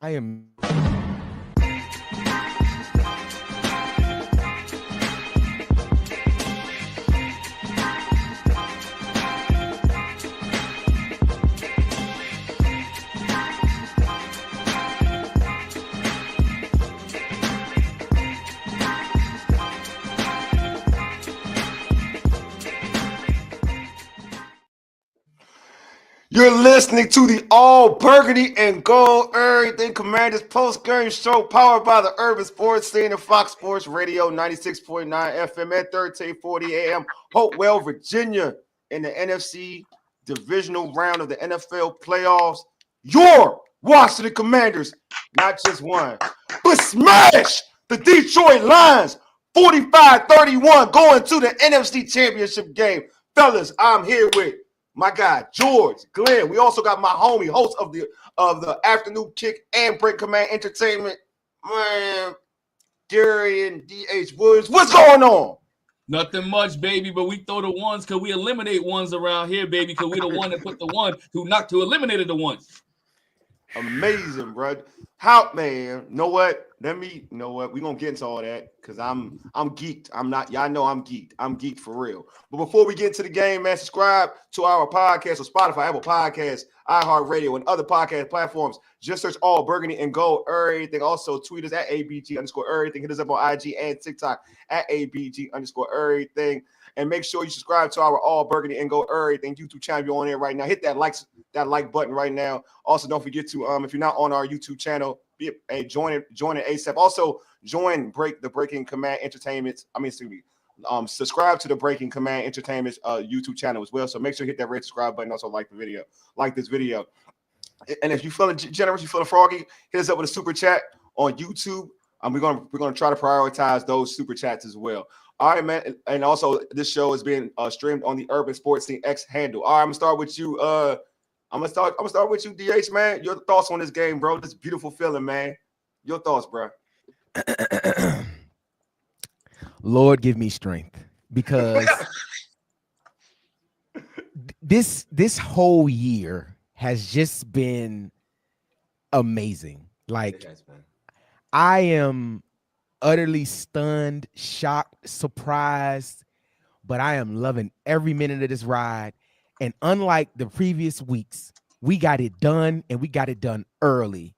I am. You're listening to the All Burgundy and Gold Everything Commanders post-game show powered by the Urban Sports Scene and Fox Sports Radio 96.9 FM at 1340 AM, Hopewell, Virginia, in the NFC Divisional Round of the NFL playoffs. Your Washington Commanders, not just one, but smash the Detroit Lions 45-31 going to the NFC Championship game. Fellas, I'm here with my guy, George, Glenn. We also got my homie, host of the afternoon kick and break command entertainment, man, Darian D.H. Williams. What's going on? Nothing much, baby, but we throw the ones because we eliminate ones around here, baby, because we the one that put the one who eliminated the one. Amazing, bro. How, man, know what? We're gonna get into all that because I'm geeked. Y'all know I'm geeked. I'm geeked for real. But before we get into the game, man, subscribe to our podcast on Spotify, Apple Podcasts, iHeartRadio, and other podcast platforms. Just search All Burgundy and Gold Everything. Also tweet us at ABG_everything. Hit us up on IG and TikTok at ABG_everything. And make sure you subscribe to our All Burgundy and Gold Everything YouTube channel. If you're on there right now, hit that like button right now. Also, don't forget to if you're not on our YouTube channel, join it ASAP. Also, join the Breaking Command Entertainment. Subscribe to the Breaking Command Entertainment YouTube channel as well. So make sure you hit that red subscribe button. Also, like this video. And if you're feeling generous, you feeling froggy, hit us up with a super chat on YouTube. We're gonna try to prioritize those super chats as well. All right, man. And also, this show is being streamed on the Urban Sports Scene X handle. All right, I'm gonna start with you. I'm gonna start with you, DH, man. Your thoughts on this game, bro? This beautiful feeling, man. Your thoughts, bro. Lord, give me strength, because this whole year has just been amazing. Like, I am utterly stunned, shocked, surprised, but I am loving every minute of this ride. And unlike the previous weeks, we got it done, and we got it done early.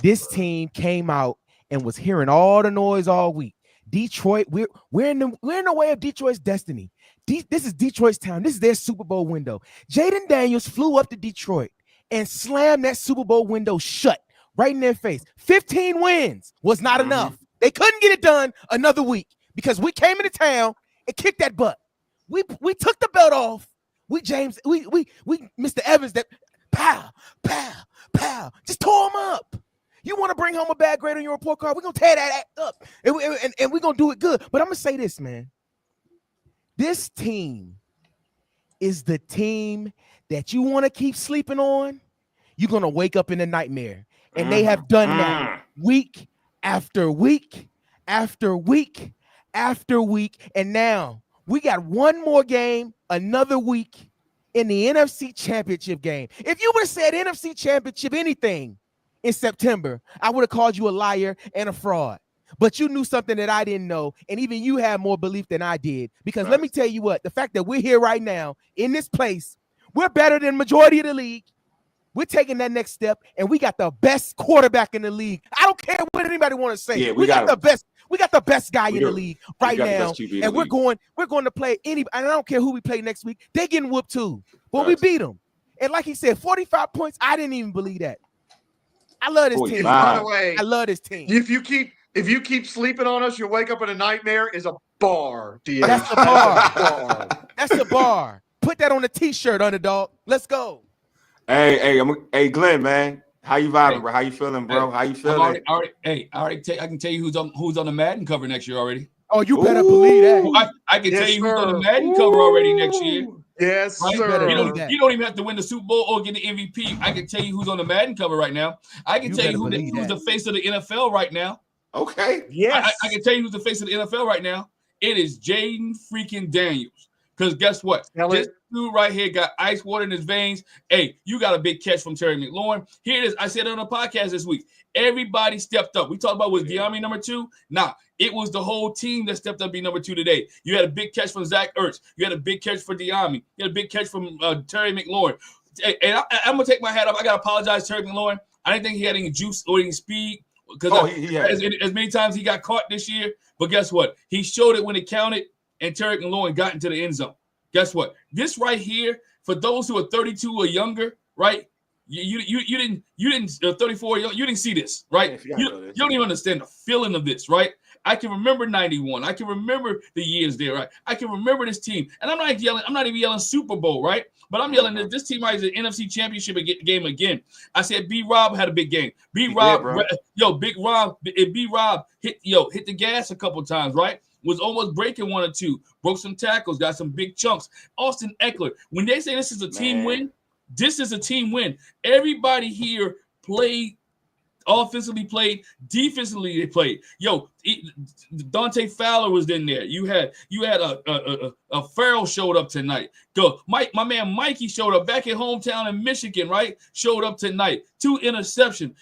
This team came out and was hearing all the noise all week. Detroit, we're in the way of Detroit's destiny. This is Detroit's town. This is their Super Bowl window. Jayden Daniels flew up to Detroit and slammed that Super Bowl window shut right in their face. 15 wins was not enough. They couldn't get it done another week because we came into town and kicked that butt. We took the belt off. We Mr. Evans, that pow, just tore him up. You want to bring home a bad grade on your report card? We're going to tear that act up, and we're going to do it good. But I'm going to say this, man. This team is the team that you want to keep sleeping on. You're going to wake up in a nightmare. And they have done that week after week after week after week. And now we got one more game, another week in the NFC Championship game. If you would have said NFC Championship anything in September, I would have called you a liar and a fraud. But you knew something that I didn't know, and even you have more belief than I did. Because let me tell you what, the fact that we're here right now in this place, we're better than majority of the league. We're taking that next step, and we got the best quarterback in the league. I don't care what anybody want to say. Yeah, we got the best. We got the best guy in the league right now, and we're going to play any. And I don't care who we play next week. They're getting whooped too, but we beat them. And like he said, 45 points. I didn't even believe that. I love this team. By the way, I love this team. If you keep sleeping on us, you'll wake up in a nightmare. Is a bar. That's the bar. That's the bar. Put that on a t-shirt, underdog. Let's go. Hey, Glenn, man. How you vibing, bro? How you feeling, bro? How you feeling? I can tell you who's on the Madden cover next year already. Oh, you better believe that. I can tell you who's on the Madden cover already next year. Yes, right? sir. You don't even have to win the Super Bowl or get the MVP. I can tell you who's on the Madden cover right now. I can tell you who's the face of the NFL right now. Okay. Yes. I can tell you who's the face of the NFL right now. It is Jayden freaking Daniels. Because guess what? Tell This it. dude right here got ice water in his veins. Hey, you got a big catch from Terry McLaurin. Here it is. I said it on the podcast this week. Everybody stepped up. We talked about was Diami number 2? Nah, it was the whole team that stepped up being number 2 today. You had a big catch from Zach Ertz. You had a big catch for Diami. You had a big catch from Terry McLaurin. And I'm going to take my hat off. I got to apologize to Terry McLaurin. I didn't think he had any juice or any speed. Because as many times he got caught this year. But guess what? He showed it when it counted, and Terry McLaurin got into the end zone. Guess what? This right here, for those who are 32 or younger, right? You didn't 34. You didn't see this, right? You don't even understand the feeling of this, right? I can remember 91. I can remember the years there, right? I can remember this team, and I'm not yelling. I'm not even yelling Super Bowl, right? But I'm yelling that this team is an NFC Championship game again. I said B. Rob had a big game. Big Rob hit the gas a couple times, right? Was almost breaking 1 or 2, broke some tackles, got some big chunks. Austin Eckler, when they say this is a team win, this is a team win. Everybody here played offensively, played defensively. They played. Dante Fowler was in there. You had a Farrell showed up tonight. My man Mikey showed up back at hometown in Michigan, right? Showed up tonight. 2 interceptions.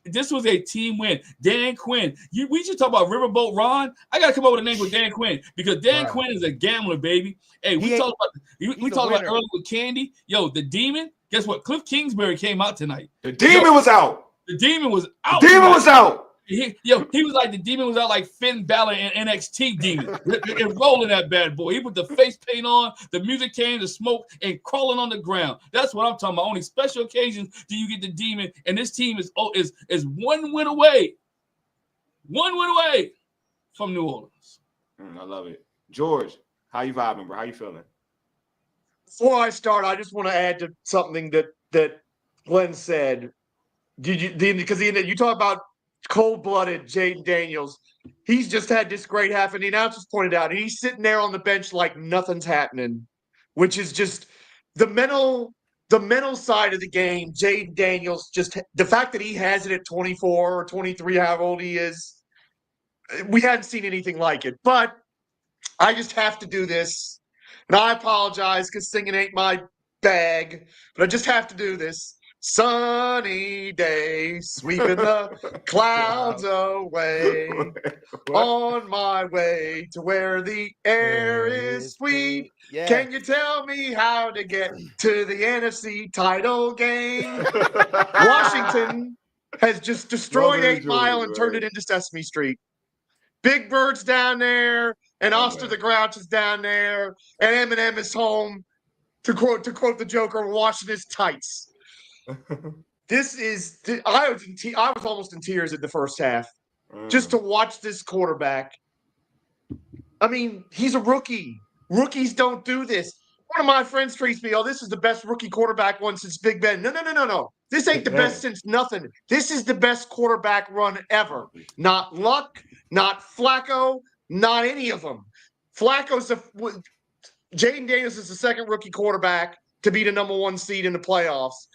This was a team win. Dan Quinn. We should talk about Riverboat Ron. I got to come up with a name for Dan Quinn because Dan Quinn is a gambler, baby. Hey, we talked about earlier with Candy. The Demon. Guess what? Cliff Kingsbury came out tonight. The Demon was out. The Demon was out. The Demon was out. He was like the Demon was out like Finn Balor and NXT Demon. And rolling that bad boy. He put the face paint on, the music came, the smoke, and crawling on the ground. That's what I'm talking about. Only special occasions do you get the Demon, and this team is 1 win away. 1 win away from New Orleans. I love it. George, how you vibing, bro? How you feeling? Before I start, I just want to add to something that Glenn said. Because you talk about cold-blooded Jayden Daniels. He's just had this great half, and the announcers pointed out, and he's sitting there on the bench like nothing's happening, which is just the mental side of the game. Jayden Daniels, just the fact that he has it at 24 or 23, however old he is, we hadn't seen anything like it. But I just have to do this, and I apologize because singing ain't my bag, but I just have to do this. Sunny day, sweeping the clouds away, on my way to where the air is sweet. Yeah. Can you tell me how to get to the NFC title game? Washington has just destroyed 8 Mile and turned it into Sesame Street. Big Bird's down there, and Oscar the Grouch is down there, and Eminem is home. To quote the Joker, washing his tights. I was almost in tears at the first half just to watch this quarterback. I mean, he's a rookie. Rookies don't do this. One of my friends treats me, this is the best rookie quarterback one since Big Ben. No. This ain't the best since nothing. This is the best quarterback run ever. Not Luck, not Flacco, not any of them. Jayden Daniels is the second rookie quarterback to be the number 1 seed in the playoffs.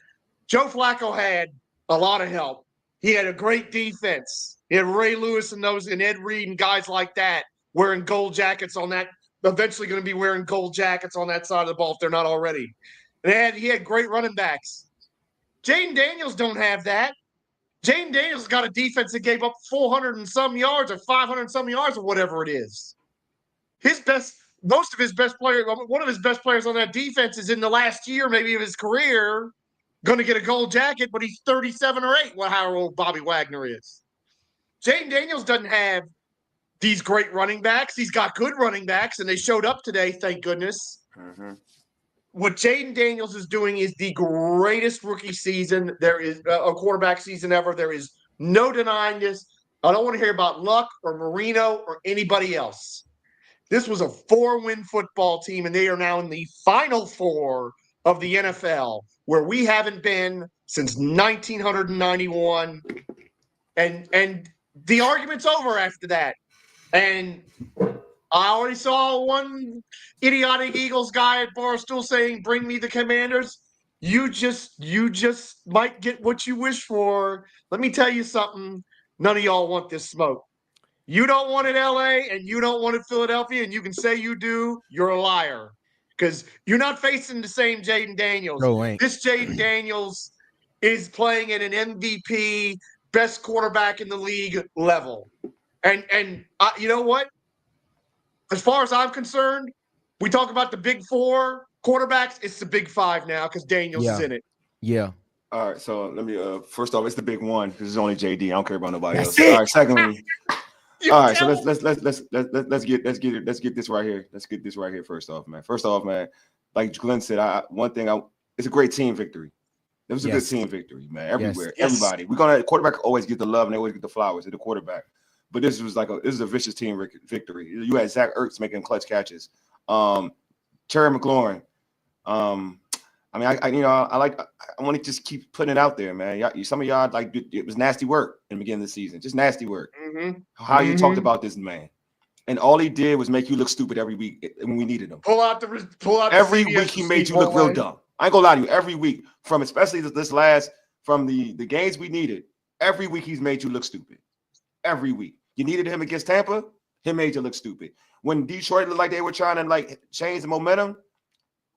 Joe Flacco had a lot of help. He had a great defense. He had Ray Lewis and Ed Reed and guys like that wearing gold jackets on that. Eventually going to be wearing gold jackets on that side of the ball if they're not already. And he had great running backs. Jayden Daniels don't have that. Jayden Daniels got a defense that gave up 400 and some yards or 500 and some yards or whatever it is. One of his best players on that defense is in the last year, maybe of his career, going to get a gold jacket, but he's 37 or 8, how old Bobby Wagner is. Jayden Daniels doesn't have these great running backs. He's got good running backs, and they showed up today, thank goodness. Mm-hmm. What Jayden Daniels is doing is the greatest rookie season there is, a quarterback season ever. There is no denying this. I don't want to hear about Luck or Marino or anybody else. This was a 4-win football team, and they are now in the Final Four of the NFL, where we haven't been since 1991. And the argument's over after that. And I already saw one idiotic Eagles guy at Barstool saying, "Bring me the Commanders." You just might get what you wish for. Let me tell you something. None of y'all want this smoke. You don't want it LA and you don't want it Philadelphia, and you can say you do, you're a liar. Because you're not facing the same Jayden Daniels. No, ain't. This Jayden Daniels is playing at an MVP, best quarterback in the league level. And you know what? As far as I'm concerned, we talk about the big four quarterbacks. It's the big five now because Daniels is in it. Yeah. All right, so let me first off, it's the big one because it's only JD. I don't care about nobody That's else. it. All right, secondly, all right, so let's get this right here. Let's get this right here. First off, man, like Glenn said, it's a great team victory. It was a good team victory, man. Everywhere, everybody. Quarterback always get the love and they always get the flowers to the quarterback. But this was a vicious team victory. You had Zach Ertz making clutch catches. Terry McLaurin. I want to just keep putting it out there, man. Some of y'all it was nasty work in the beginning of the season, just nasty work. Mm-hmm. How you talked about this man, and all he did was make you look stupid every week when we needed him. Pull out every week he made you look real dumb. I ain't gonna lie to you. Every week, especially from the games we needed, every week he's made you look stupid. Every week you needed him against Tampa, he made you look stupid. When Detroit looked like they were trying to change the momentum.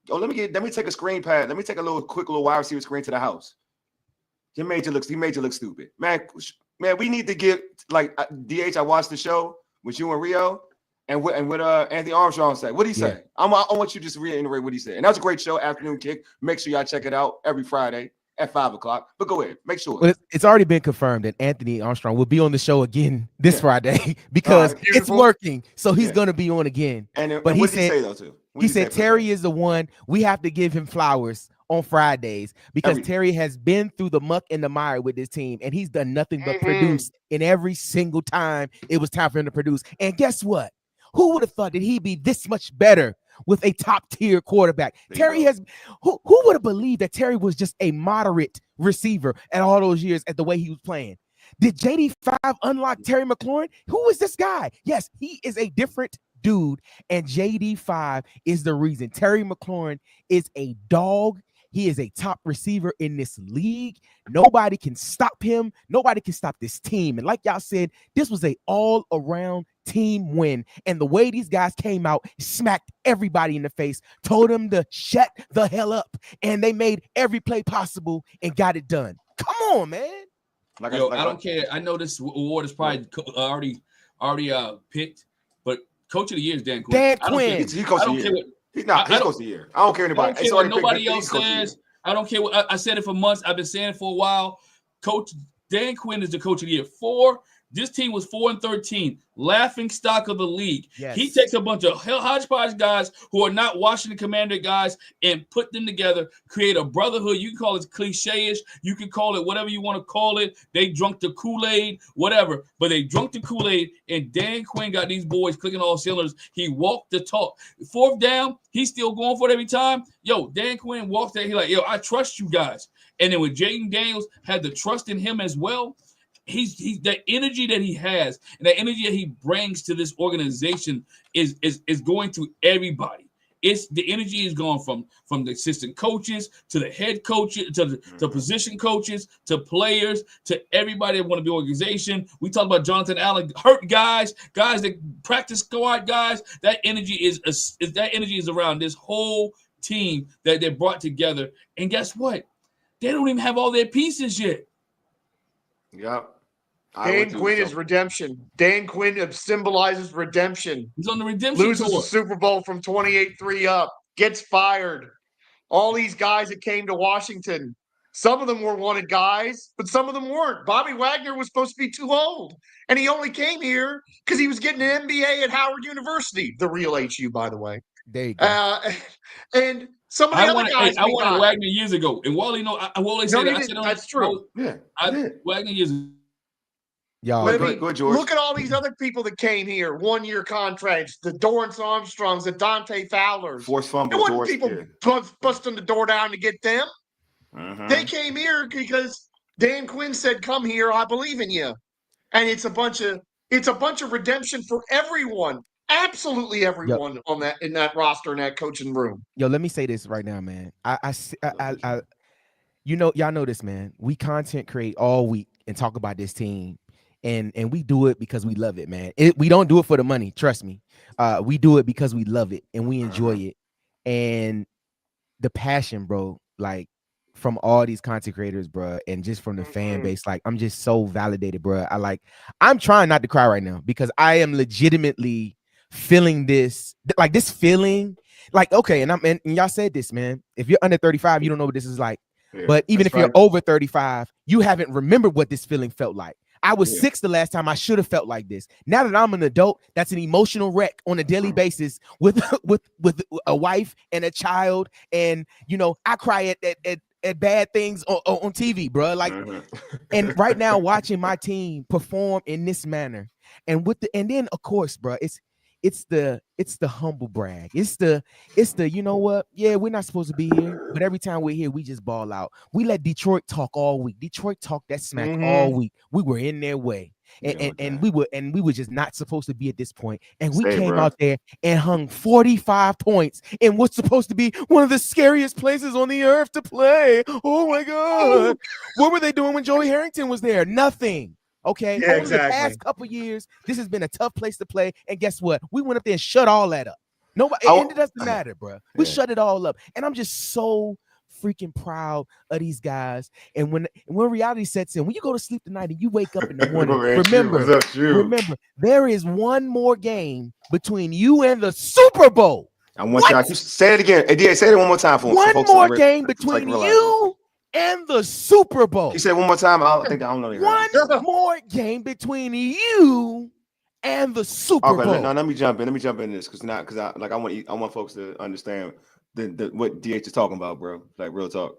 Oh, let me take a screen pass. Let me take a quick little wide receiver screen to the house. He made you look stupid. Man, we need to get DH. I watched the show with you and Rio and what Anthony Armstrong said. What did he say? I want you to just reiterate what he said. And that was a great show, Afternoon Kick. Make sure y'all check it out every Friday at 5:00. But go ahead, make sure. Well, it's already been confirmed that Anthony Armstrong will be on the show again this Friday because it's working. So he's going to be on again. But what did he say though too? He said Terry is the one. We have to give him flowers on Fridays because Terry has been through the muck and the mire with this team, and he's done nothing but produce. And every single time it was time for him to produce. And guess what? Who would have thought that he'd be this much better with a top-tier quarterback? Terry has. Who would have believed that Terry was just a moderate receiver at all those years at the way he was playing? Did JD5 unlock Terry McLaurin? Who is this guy? Yes, he is a different dude, and JD5 is the reason. Terry McLaurin is a dog. He is a top receiver in this league. Nobody can stop him. Nobody can stop this team. And like y'all said, this was a all-around team win. And the way these guys came out, smacked everybody in the face, told them to shut the hell up. And they made every play possible and got it done. Come on, man. I don't care. I know this award is probably already picked, but Coach of the Year is Dan Quinn. Dan Quinn. He's Coach of the Year. He's not. He's Coach of the Year. I don't care anybody. I don't care what nobody else says. I don't care what I said it for months. I've been saying it for a while. Coach Dan Quinn is the Coach of the Year. This team was 4-13, laughing stock of the league. Yes. He takes a bunch of hodgepodge guys who are not Washington Commander guys and put them together, create a brotherhood. You can call it cliche-ish. You can call it whatever you want to call it. They drunk the Kool-Aid, whatever. But they drunk the Kool-Aid, and Dan Quinn got these boys clicking all cylinders. He walked the talk. Fourth down, he's still going for it every time. Dan Quinn walked there. He's like, I trust you guys. And then when Jayden Daniels had the trust in him as well, he's that energy that he has and that energy that he brings to this organization is going to everybody. It's the energy is going from the assistant coaches to the head coaches to the position coaches to players to everybody that want to be organization. We talk about Jonathan Allen, hurt guys that practice squad guys. That energy is around this whole team that they brought together. And guess what? They don't even have all their pieces yet. Yeah. Dan Quinn is redemption. Dan Quinn symbolizes redemption. He's on the redemption Loses tour. the Super Bowl from 28-3 up. Gets fired. All these guys that came to Washington, some of them were wanted guys, but some of them weren't. Bobby Wagner was supposed to be too old, and he only came here because he was getting an MBA at Howard University, the real HU, by the way. There you go. And some of the other guys. I wanted Wagner years ago, and Wally, that's true. Wagner years ago. Y'all, go, George. Look at all these other people that came here, 1-year contracts, the Dorrance Armstrongs, the Dante Fowlers. Forced fumble. There wasn't people busting the door down to get them. They came here because Dan Quinn said, "Come here, I believe in you," and it's a bunch of redemption for everyone, absolutely everyone in that roster in that coaching room. Let me say this right now, man. Y'all know this, man. We content create all week and talk about this team. and we do it because we love it, man. We don't do it for the money, trust me. We do it because we love it and we enjoy it. And the passion, bro, like from all these content creators, bro, and just from the fan base, like I'm just so validated, bro. I'm trying not to cry right now because I am legitimately feeling this, like this feeling, like, okay, and y'all said this, man. If you're under 35, you don't know what this is like. Yeah, but even if you're over 35, you haven't remembered what this feeling felt like. I was 6 the last time I should have felt like this. Now that I'm an adult, that's an emotional wreck on a daily basis with a wife and a child. And, you know, I cry at bad things on TV, bro. Like, and right now watching my team perform in this manner and then of course, bro, it's the humble brag. It's the, you know what? Yeah, we're not supposed to be here, but every time we're here, we just ball out. We let Detroit talk all week. Detroit talk that smack all week. We were in their way. And we were just not supposed to be at this point. And we came out there and hung 45 points in what's supposed to be one of the scariest places on the earth to play. Oh my God. What were they doing when Joey Harrington was there? Nothing. Okay, yeah, over the past couple years, this has been a tough place to play. And guess what? We went up there and shut all that up. Nobody, and it doesn't matter, bro. We shut it all up. And I'm just so freaking proud of these guys. And when reality sets in, when you go to sleep tonight and you wake up in the morning, remember, there is one more game between you and the Super Bowl. I want y'all to say it again. Hey, say it one more time for one more game between you and the Super Bowl. He said one more time. I don't know. One more game between you and the Super Bowl. Okay, let me jump in. Let me jump in this because I want folks to understand what DH is talking about, bro. Like real talk.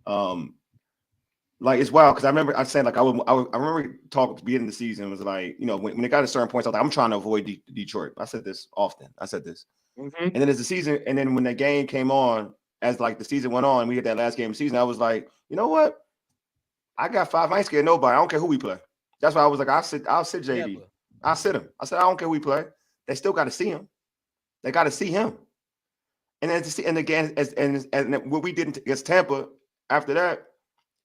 Like it's wild because I remember I said like I remember talking at the beginning of the season was like, you know, when it got to certain points, I was like, I'm trying to avoid Detroit. I said this often. And then as the season, and then when the game came on, as like the season went on, we had that last game of the season. I was like, you know what? I got 5. I ain't scared of nobody. I don't care who we play. That's why I was like, I'll sit JD. Never. I'll sit him. I said, I don't care who we play. They still got to see him. They got to see him. And what we did against Tampa after that,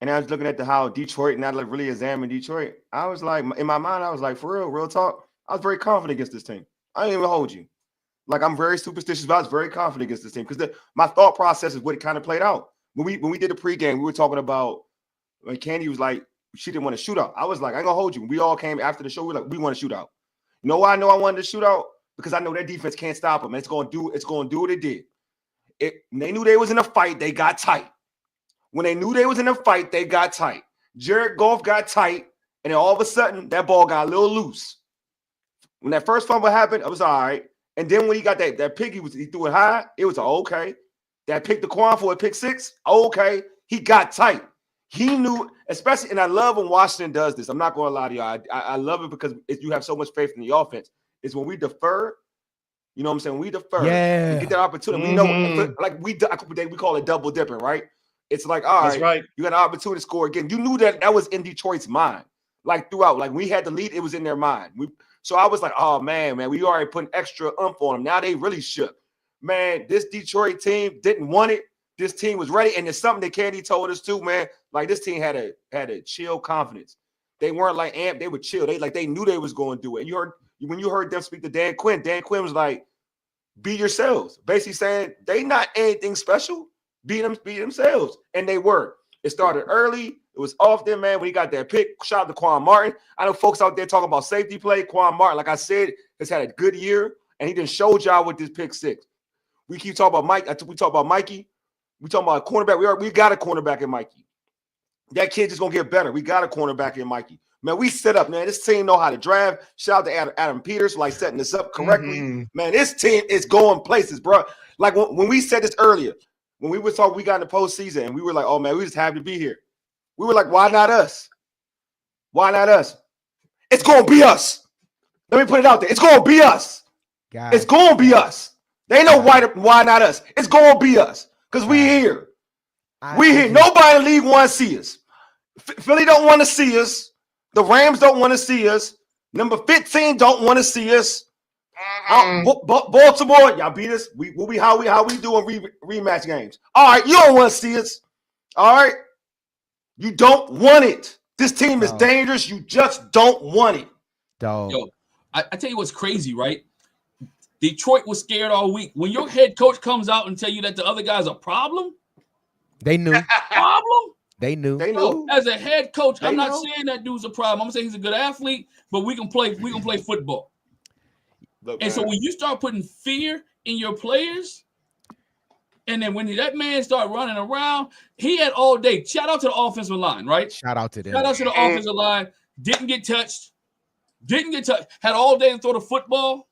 and I was looking at how Detroit, and I like really examined Detroit. I was like, in my mind, I was like, for real talk. I was very confident against this team. I didn't even hold you. Like I'm very superstitious, but I was very confident against this team because my thought process is what it kind of played out. When we did the pregame, we were talking about when Candy was like, she didn't want a shootout. I was like, I ain't gonna hold you. We all came after the show. We were like, we want a shootout. You know why I know I wanted a shootout? Because I know their defense can't stop them. It's gonna do what it did. They knew they was in a fight, they got tight. When they knew they was in a fight, they got tight. Jared Goff got tight, and then all of a sudden that ball got a little loose. When that first fumble happened, it was all right. And then when he got that pick, he threw it high. It was okay. That pick the Quan for a pick 6. Okay. He got tight. He knew, especially, and I love when Washington does this. I'm not going to lie to y'all. I love it because you have so much faith in the offense. It's when we defer. You know what I'm saying? We defer. Yeah. We get that opportunity. We know, like we call it double dipping, right? It's like, all right, you got an opportunity to score again. You knew that was in Detroit's mind. Like throughout, like we had the lead, it was in their mind. So I was like, oh, man, we already putting extra oomph on them. Now they really shook. Man, this Detroit team didn't want it. This team was ready. And there's something that Candy told us too, man. Like this team had a chill confidence. They weren't like amped. They were chill. They knew they was going to do it. And when you heard them speak to Dan Quinn was like, be yourselves. Basically saying they not anything special. Be themselves. And they were. It started early. It was often, man, when he got that pick. Shout out to Quan Martin. I know folks out there talking about safety play. Quan Martin, like I said, has had a good year, and he done showed y'all with this pick 6. We keep talking about Mike. We talk about Mikey. We talking about a cornerback. We got a cornerback in Mikey. That kid just going to get better. We got a cornerback in Mikey. Man, we set up, man. This team know how to drive. Shout out to Adam Peters, like setting this up correctly. Man, this team is going places, bro. Like when we said this earlier, when we were talking, we got in the postseason, and we were like, oh, man, we just happy to be here. We were like, why not us? Why not us? It's going to be us. Let me put it out there. It's going to be us. It's going to be us. They know why not us. It's going to be us because we here. We here. Nobody in the league want to see us. Philly don't want to see us. The Rams don't want to see us. Number 15 don't want to see us. Baltimore, y'all beat us. We'll be how we doing rematch games. All right, you don't want to see us. All right. You don't want it. This team is dangerous. You just don't want it. Dog. Yo, I tell you what's crazy, right? Detroit was scared all week. When your head coach comes out and tell you that the other guy's a problem, they knew. Problem? They knew. They Yo, knew. as a head coach, I'm not know. saying that dude's a problem. I'm saying he's a good athlete, but we can play football. Look, and so when you start putting fear in your players, and then when that man started running around, he had all day. Shout out to the offensive line, right? Shout out to them. Shout out to the offensive line. Didn't get touched. Had all day and throw the football.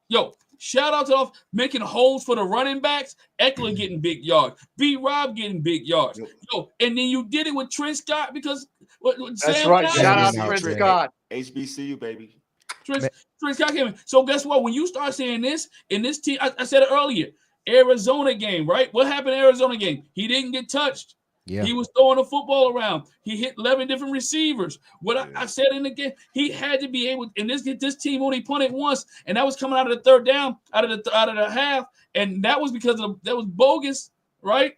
Yo, shout out to making holes for the running backs. Eckler getting big yards. B-Rob getting big yards. Yo, and then you did it with Trent Scott because that's right. Shout out to Trent Scott. HBCU, baby. Trent Scott came in. So guess what? When you start saying this in this team, I said it earlier. Arizona game, right? What happened in Arizona game? He didn't get touched. Yeah. He was throwing the football around. He hit 11 different receivers. I said in the game, he had to be able. And this team only punted once, and that was coming out of the third down, out of the half, and that was because that was bogus, right?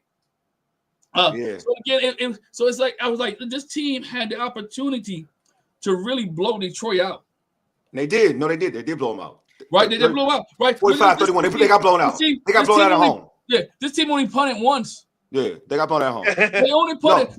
So again, so it's like I was like, this team had the opportunity to really blow Detroit out. And they did. No, they did. They did blow them out. Right? They did blow them out. Right? 45-31. They got blown out. They got blown out at home. Yeah, this team only punted once. Yeah, they got blown at home. They only punted.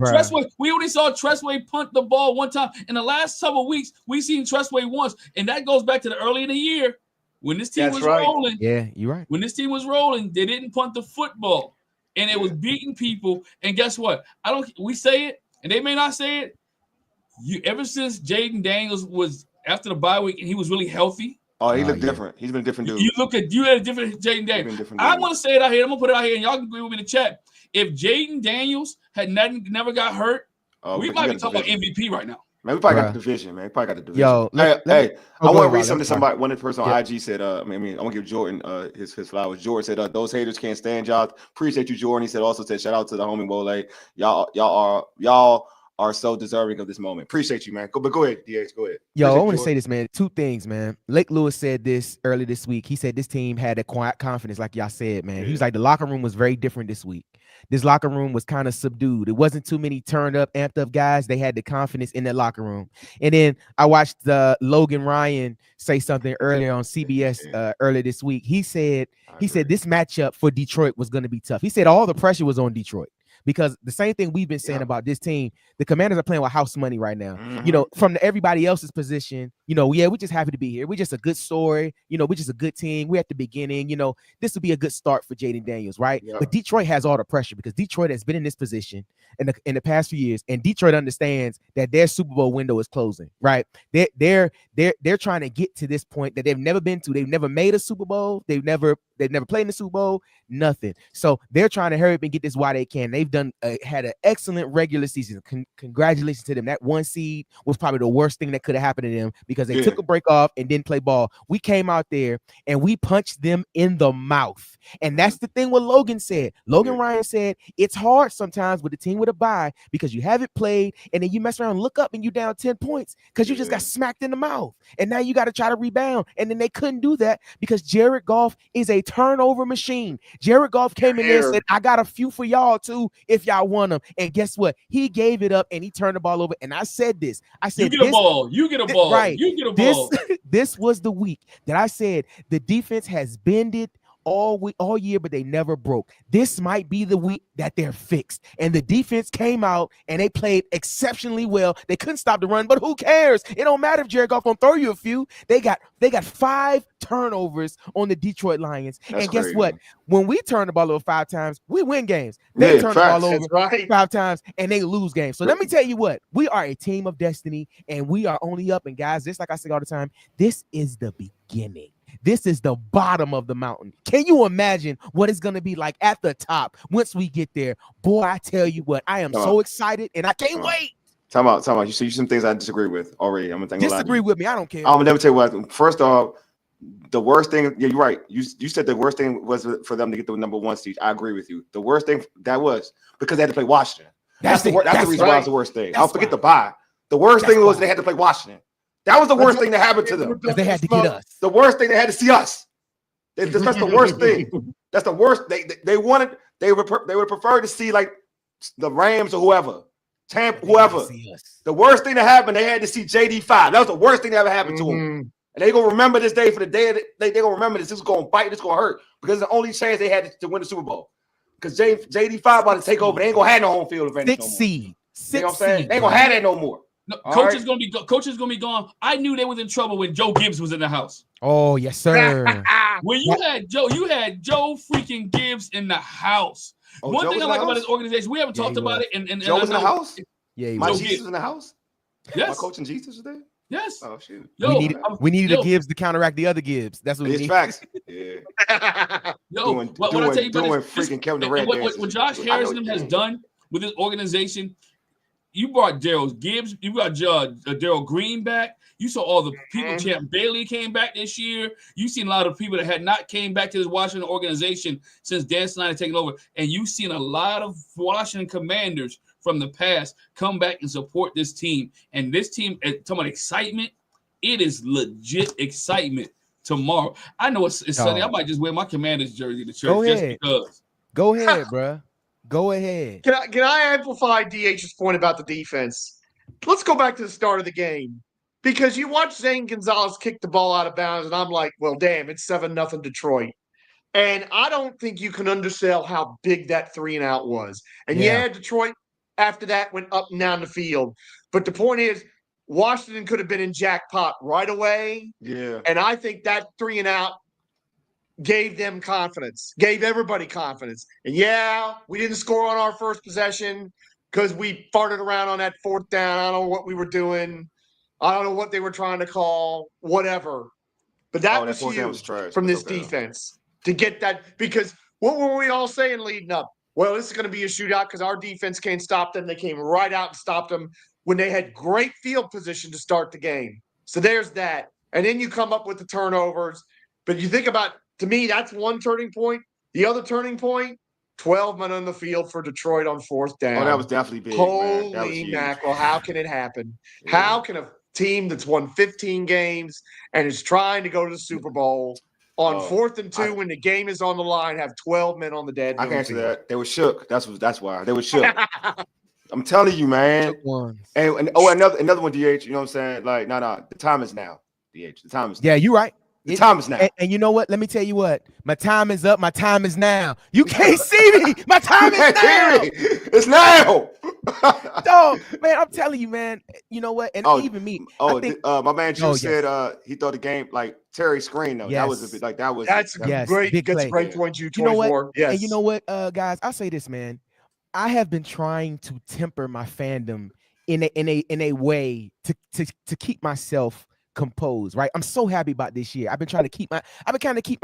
We only saw Tressway punt the ball one time. In the last couple of weeks, we've seen Tressway once, and that goes back to the early in the year when this team was rolling. Yeah, you're right. When this team was rolling, they didn't punt the football, and it was beating people. And guess what? We say it, and they may not say it. Ever since Jayden Daniels was after the bye week, and he was really healthy. Oh, he looked different. He's been a different dude. You had a different Jayden Daniels. I want to say it out here. I'm gonna put it out here, and y'all can agree with me in the chat. If Jayden Daniels had never got hurt, we might be talking about MVP right now. Man, we probably got the division, man. We probably got the division. Yo, I want to read something to somebody. One person on IG said, I want to give Jordan his flowers. Jordan said, those haters can't stand y'all. Appreciate you, Jordan. He said, shout out to the homie Wole. Y'all are so deserving of this moment. Appreciate you, man. Go ahead, DH. Go ahead. Yo, I want to say this, man. Two things, man. Lake Lewis said this early this week. He said this team had a quiet confidence, like y'all said, man. He was like, the locker room was very different this week. This locker room was kind of subdued. It wasn't too many turned up, amped up guys. They had the confidence in that locker room. And then I watched Logan Ryan say something earlier on CBS earlier this week. He said this matchup for Detroit was going to be tough. He said all the pressure was on Detroit. Because the same thing we've been saying about this team, the Commanders are playing with house money right now. Mm-hmm. From everybody else's position, we're just happy to be here. We're just a good story. We're just a good team. We're at the beginning. This will be a good start for Jayden Daniels, right? Yeah. But Detroit has all the pressure because Detroit has been in this position in the past few years, and Detroit understands that their Super Bowl window is closing, right? They're trying to get to this point that they've never been to. They've never made a Super Bowl. They've never played in the Super Bowl. Nothing. So they're trying to hurry up and get this while they can. They've had an excellent regular season. Congratulations to them. That 1 seed was probably the worst thing that could have happened to them because they took a break off and didn't play ball. We came out there and we punched them in the mouth. And that's the thing what Logan said. Logan Ryan said it's hard sometimes with a team with a bye because you haven't played and then you mess around and look up and you down 10 points because you just got smacked in the mouth. And now you got to try to rebound. And then they couldn't do that because Jared Goff is a turnover machine. Jared Goff came in there and said, I got a few for y'all too if y'all want them. And guess what? He gave it up and he turned the ball over. And I said this. I said, you get a ball. Right. You get a ball. This was the week that I said the defense has bended all year, but they never broke. This might be the week that they're fixed. And the defense came out and they played exceptionally well. They couldn't stop the run, but who cares? It don't matter if Jared Goff gonna throw you a few. They got 5 turnovers on the Detroit Lions. That's and guess crazy. What? When we turn the ball over 5 times, we win games. They turn the ball over 5 times and they lose games. So let me tell you what, we are a team of destiny and we are only up. And guys, just like I say all the time, this is the beginning. This is the bottom of the mountain. Can you imagine what it's going to be like at the top once we get there? Boy, I tell you what, I am so excited and I can't wait. Time out. You see some things I disagree with already. I'm gonna disagree with me. I don't care. I'm gonna never tell you what. First off, the worst thing. Yeah, you're right. You said the worst thing was for them to get the number 1 seed. I agree with you. The worst thing that was because they had to play Washington. That's the reason why it was the worst thing. I'll forget the bye. The worst thing was they had to play Washington. That was the worst thing that happened to them. They had to get us. The worst thing they had to see us. That's the worst thing. That's the worst. They would prefer to see like the Rams or whoever. Tampa, whoever. The worst thing that happened, they had to see JD 5. That was the worst thing that ever happened to them. And they gonna remember this day for the day they gonna remember this. This is gonna bite. This is gonna hurt because it's the only chance they had to win the Super Bowl. Because JD 5 about to take over. They ain't gonna have no home field advantage no more. You know what I'm saying? They ain't gonna have that no more. No, coach is gonna be gone. I knew they was in trouble when Joe Gibbs was in the house. Oh yes, sir. When you had Joe freaking Gibbs in the house. One thing I like about this organization, we haven't talked about it. And Joe was in the house. Yeah, my Jesus was in the house. Yes, my coach and Jesus was there. Yes. Oh shoot. We needed a Gibbs to counteract the other Gibbs. That's what we need. Facts. Yeah. What I tell you about freaking Kevin Durant. What Josh Harrison has done with this organization. You brought Daryl Gibbs. You got Daryl Green back. You saw all the people. Champ Bailey came back this year. You've seen a lot of people that had not came back to this Washington organization since Dan Snyder had taken over. And you've seen a lot of Washington Commanders from the past come back and support this team. And this team, talking about excitement, it is legit excitement tomorrow. I know it's Sunday. I might just wear my Commanders jersey to church just because. Go ahead, bro. Go ahead. Can I amplify DH's point about the defense? Let's go back to the start of the game. Because you watch Zane Gonzalez kick the ball out of bounds, and I'm like, well, damn, it's 7-0 Detroit. And I don't think you can undersell how big that 3-and-out was. And Detroit, after that, went up and down the field. But the point is, Washington could have been in jackpot right away. Yeah. And I think that 3-and-out gave them confidence, gave everybody confidence. And we didn't score on our first possession because we farted around on that fourth down. I don't know what we were doing. I don't know what they were trying to call, whatever. But that was huge from this defense to get that. Because what were we all saying leading up? Well, this is going to be a shootout because our defense can't stop them. They came right out and stopped them when they had great field position to start the game. So there's that. And then you come up with the turnovers. But you think about, to me, that's one turning point. The other turning point, 12 men on the field for Detroit on fourth down. Oh, that was definitely big. Holy mackerel, how can it happen? Yeah. How can a team that's won 15 games and is trying to go to the Super Bowl on 4th and 2 when the game is on the line have 12 men on the dead? I can answer that. They were shook. That's why. They were shook. I'm telling you, man. And another one, DH, you know what I'm saying? Like, no, the time is now, DH. The time is now. Yeah, you're right. The time is now. And you know what? Let me tell you what. My time is up. My time is now. You can't see me. My time is now. It's now. Dog, man, I'm telling you, man. You know what? And even me. My man Drew said he thought the game like Terry screen though. Yes. That was a bit like that was. That's a great point. You know what? Yes. And you know what, guys? I'll say this, man. I have been trying to temper my fandom in a way to keep myself composed, right? I'm so happy about this year. I've been trying to keep my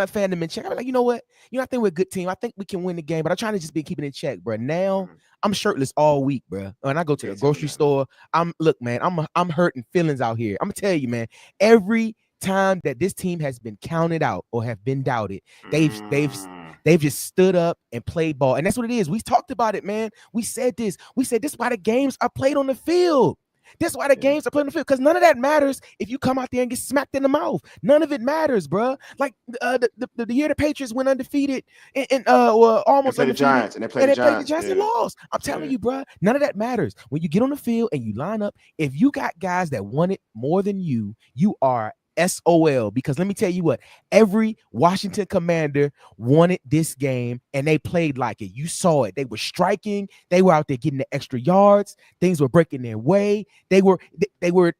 fandom in check. I'm like, you know what? I think we're a good team. I think we can win the game, but I'm trying to just be keeping it in check, bro. Now I'm shirtless all week, bro. When I go to the grocery store, I'm hurting feelings out here. I'm gonna tell you, man, every time that this team has been counted out or have been doubted, they've just stood up and played ball. And that's what it is. We talked about it, man. We said this is why the games are played on the field. That's why the games are played on the field, because none of that matters if you come out there and get smacked in the mouth. None of it matters, bro. Like the year the Patriots went undefeated and almost undefeated. And they played the Giants and lost. I'm telling you, bro, none of that matters. When you get on the field and you line up, if you got guys that want it more than you are SOL, because let me tell you what, every Washington Commander wanted this game and they played like it. You saw it. They were striking. They were out there getting the extra yards. Things were breaking their way. They were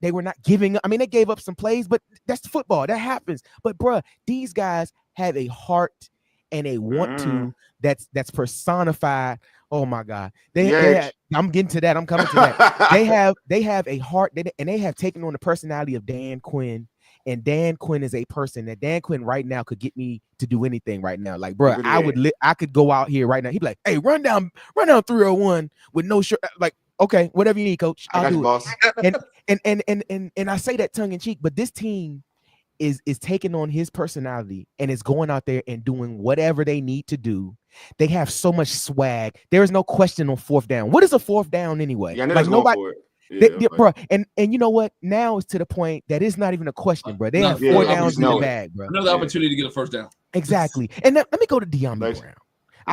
not giving up. I mean, they gave up some plays, but that's football. That happens. But bruh, these guys have a heart and a want to that's personified. Oh my God. I'm getting to that. I'm coming to that. They have a heart and they have taken on the personality of Dan Quinn. And Dan Quinn is a person that Dan Quinn right now could get me to do anything right now. Like, bro, I could go out here right now. He'd be like, hey, run down 301 with no shirt. Like, okay, whatever you need, coach. I'll do it. And I say that tongue in cheek, but this team is taking on his personality and is going out there and doing whatever they need to do. They have so much swag. There is no question on fourth down. What is a fourth down anyway? Yeah, like nobody. Bro, and you know what? Now it's to the point that it's not even a question, bro. They have 4 downs in the bag, bro. Another opportunity to get a first down. Exactly. And let me go to De'Ami Brown.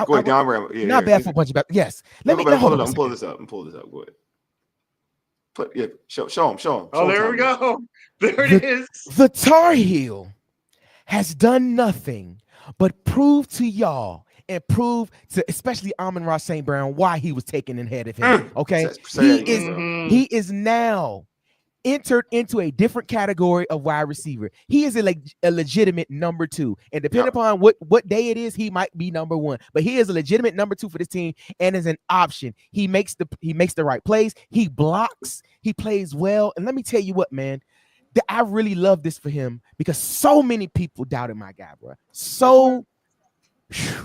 Go ahead, De'Ami Brown. Not bad for a bunch of bad. Yes. Let me pull this up. Go ahead. Show him. Oh, there we go. There it is. The Tar Heel has done nothing but prove to y'all and prove to especially Amon-Ra St. Brown why he was taken ahead of him. Okay, he is now entered into a different category of wide receiver. He is a legitimate number 2, and depending upon what day it is, he might be number 1. But he is a legitimate number 2 for this team, and is an option. He makes the right plays. He blocks. He plays well. And let me tell you what, man, I really love this for him because so many people doubted my guy, bro.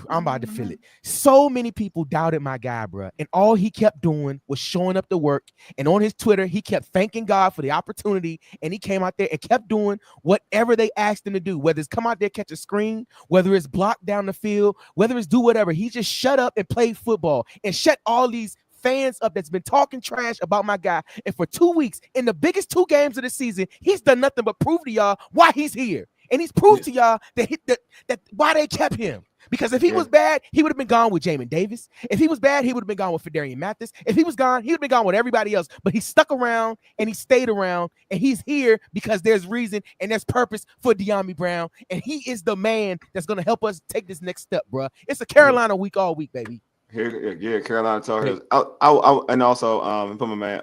I'm about to feel it. So many people doubted my guy, bro. And all he kept doing was showing up to work. And on his Twitter, he kept thanking God for the opportunity. And he came out there and kept doing whatever they asked him to do, whether it's come out there, catch a screen, whether it's block down the field, whether it's do whatever. He just shut up and played football and shut all these fans up that's been talking trash about my guy. And for 2 weeks, in the biggest 2 games of the season, he's done nothing but prove to y'all why he's here. And he's proved to y'all that why they kept him. Because if he was bad, he would have been gone with Jamin Davis. If he was bad, he would have been gone with Darian Mathis. If he was gone, he would have been gone with everybody else. But he stuck around and he stayed around, and he's here because there's reason and there's purpose for Dyami Brown. And he is the man that's going to help us take this next step, bro. It's a Carolina week all week, baby. Here, Carolina Tar Heels. And also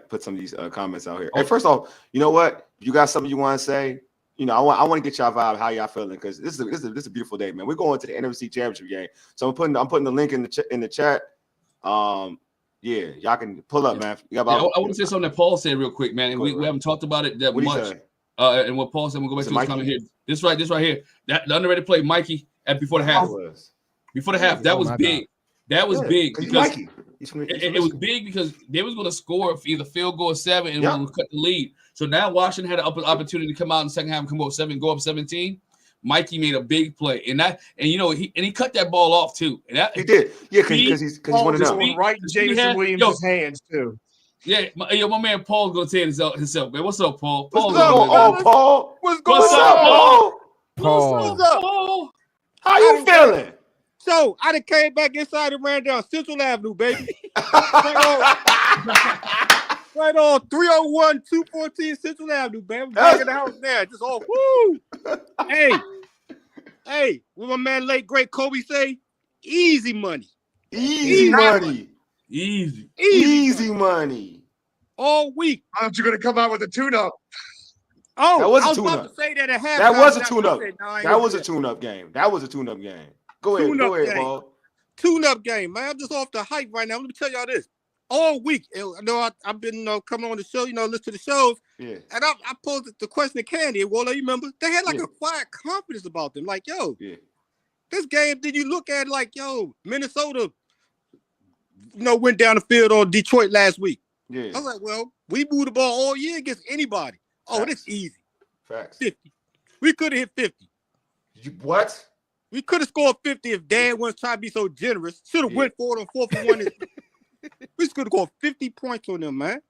put some of these comments out here. Hey, first off, you know what? You got something you want to say? You know, I want to get y'all vibe, how y'all feeling, because this is a beautiful day, man. We're going to the NFC Championship game, so I'm putting the link in the chat. Yeah, y'all can pull up, man. I want to say something that Paul said real quick, man, and we haven't talked about it that much. And what Paul said, we'll go back to his comment here. This right here, that the underrated play, Mikey, before the half. Before the half, that was big. God. That was big because it was big because they was going to score either field goal or 7 and we'll cut the lead. So now Washington had an opportunity to come out in the second half and come up 7, go up 17. Mikey made a big play, and he cut that ball off too. And that, he did, because he's one of them. Right in Jameson Williams' hands too. Yeah, my man Paul's gonna say it himself, man. What's up, Paul? Paul. What's going on, Paul? What's up, Paul? How you feeling? So I done came back inside and ran down Central Avenue, baby. Right on 301 214 Central Avenue, baby. I'm back in the house now. Just all woo. Hey, what my man late great Kobe say? Easy money. Easy money. Easy money. All week. Aren't you gonna come out with a tune-up? Oh, that was I a was tune-up. about to say that at halftime. That was a tune-up. That was a tune-up game. Go ahead, Paul. Tune-up game, man. I'm just off the hype right now. Let me tell y'all this. All week, I know I've been coming on the show, listen to the shows. Yeah. And I posed the question to Candy. Well, you remember? They had like a quiet confidence about them. Like, this game, did you look at like, Minnesota, went down the field on Detroit last week. Yeah. I was like, well, we moved the ball all year against anybody. Oh, that's easy. Facts. 50. We could have hit 50. What? We could have scored 50 if Dan wasn't trying to be so generous. Should have went for it on 4th and 1. We just could have got 50 points on them, man.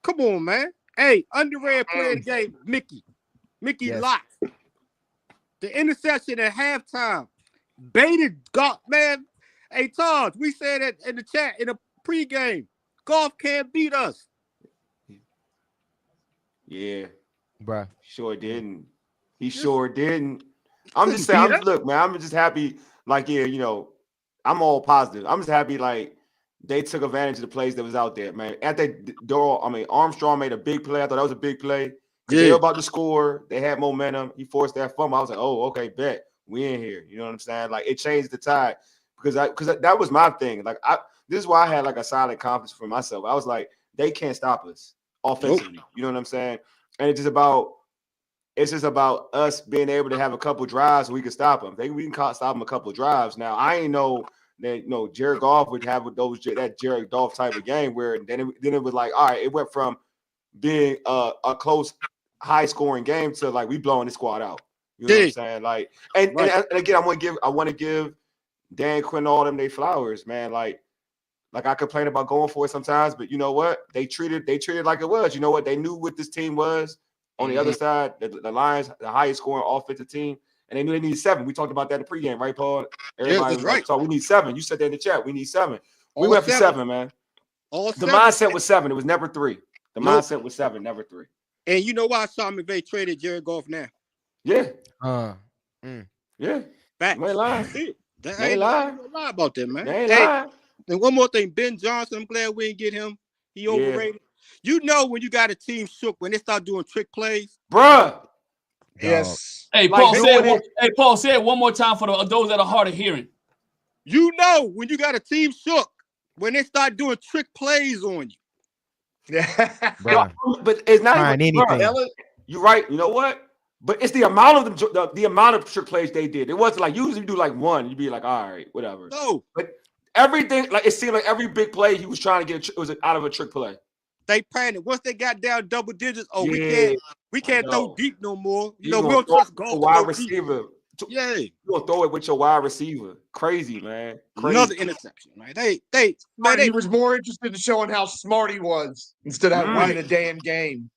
Come on, man. Hey, underrated player of the game, Mickey Lott. The interception at halftime. Baited Goff, man. Hey, Todd, we said that in the chat in the pregame. Goff can't beat us. Yeah. Bruh. Sure didn't. He sure didn't. I'm just saying, look, man, I'm just happy. Like, I'm all positive. I'm just happy, like, they took advantage of the plays that was out there, man. Armstrong made a big play. I thought that was a big play. They were about to score. They had momentum. He forced that fumble. I was like, oh, okay, bet. We in here. You know what I'm saying? Like, it changed the tide because that was my thing. Like, this is why I had like a solid confidence for myself. I was like, they can't stop us offensively. Nope. You know what I'm saying? And it's just about us being able to have a couple drives so we can stop them. We can stop them a couple drives. Now, I ain't know that Jared Goff would have that Jared Goff type of game where then it was like, all right, it went from being a close, high scoring game to like we blowing the squad out. You know what I'm saying? Like, and again, I want to give Dan Quinn all them they flowers, man. Like I complain about going for it sometimes, but you know what? They treated like it was. You know what? They knew what this team was. On the other side, the Lions, the highest scoring offensive team, and they knew they needed 7. We talked about that in the pregame, right, Paul? Everybody was right. So we need 7. You said that in the chat. We need 7. We went for 7, man. The mindset was 7. It was never 3. The mindset was 7, never 3. And you know why Sean McVay traded Jared Goff now? Yeah. Yeah. Facts. You ain't lying. That They ain't ain't lying. no lie about that, man. They ain't lying. And one more thing, Ben Johnson, I'm glad we didn't get him. He overrated. You know when you got a team shook when they start doing trick plays, bruh. Yes. Hey, Like Paul, say it one more time for those that are hard of hearing. you know when you got a team shook when they start doing trick plays on you. Yeah. But it's not Trying even anything. You're right. You know what? But it's the amount of the amount of trick plays they did. It wasn't like usually you do like one, you'd be like, all right, whatever. No, but everything, like it seemed like every big play he was trying to get was out of a trick play. they panicked. Once they got down double digits, we can't throw deep no more. You know, we don't trust golf. Wide receiver. Yeah, you gonna throw it with your wide receiver. Crazy, man. Crazy. Another interception, man. He was more interested in showing how smart he was instead of winning a damn game.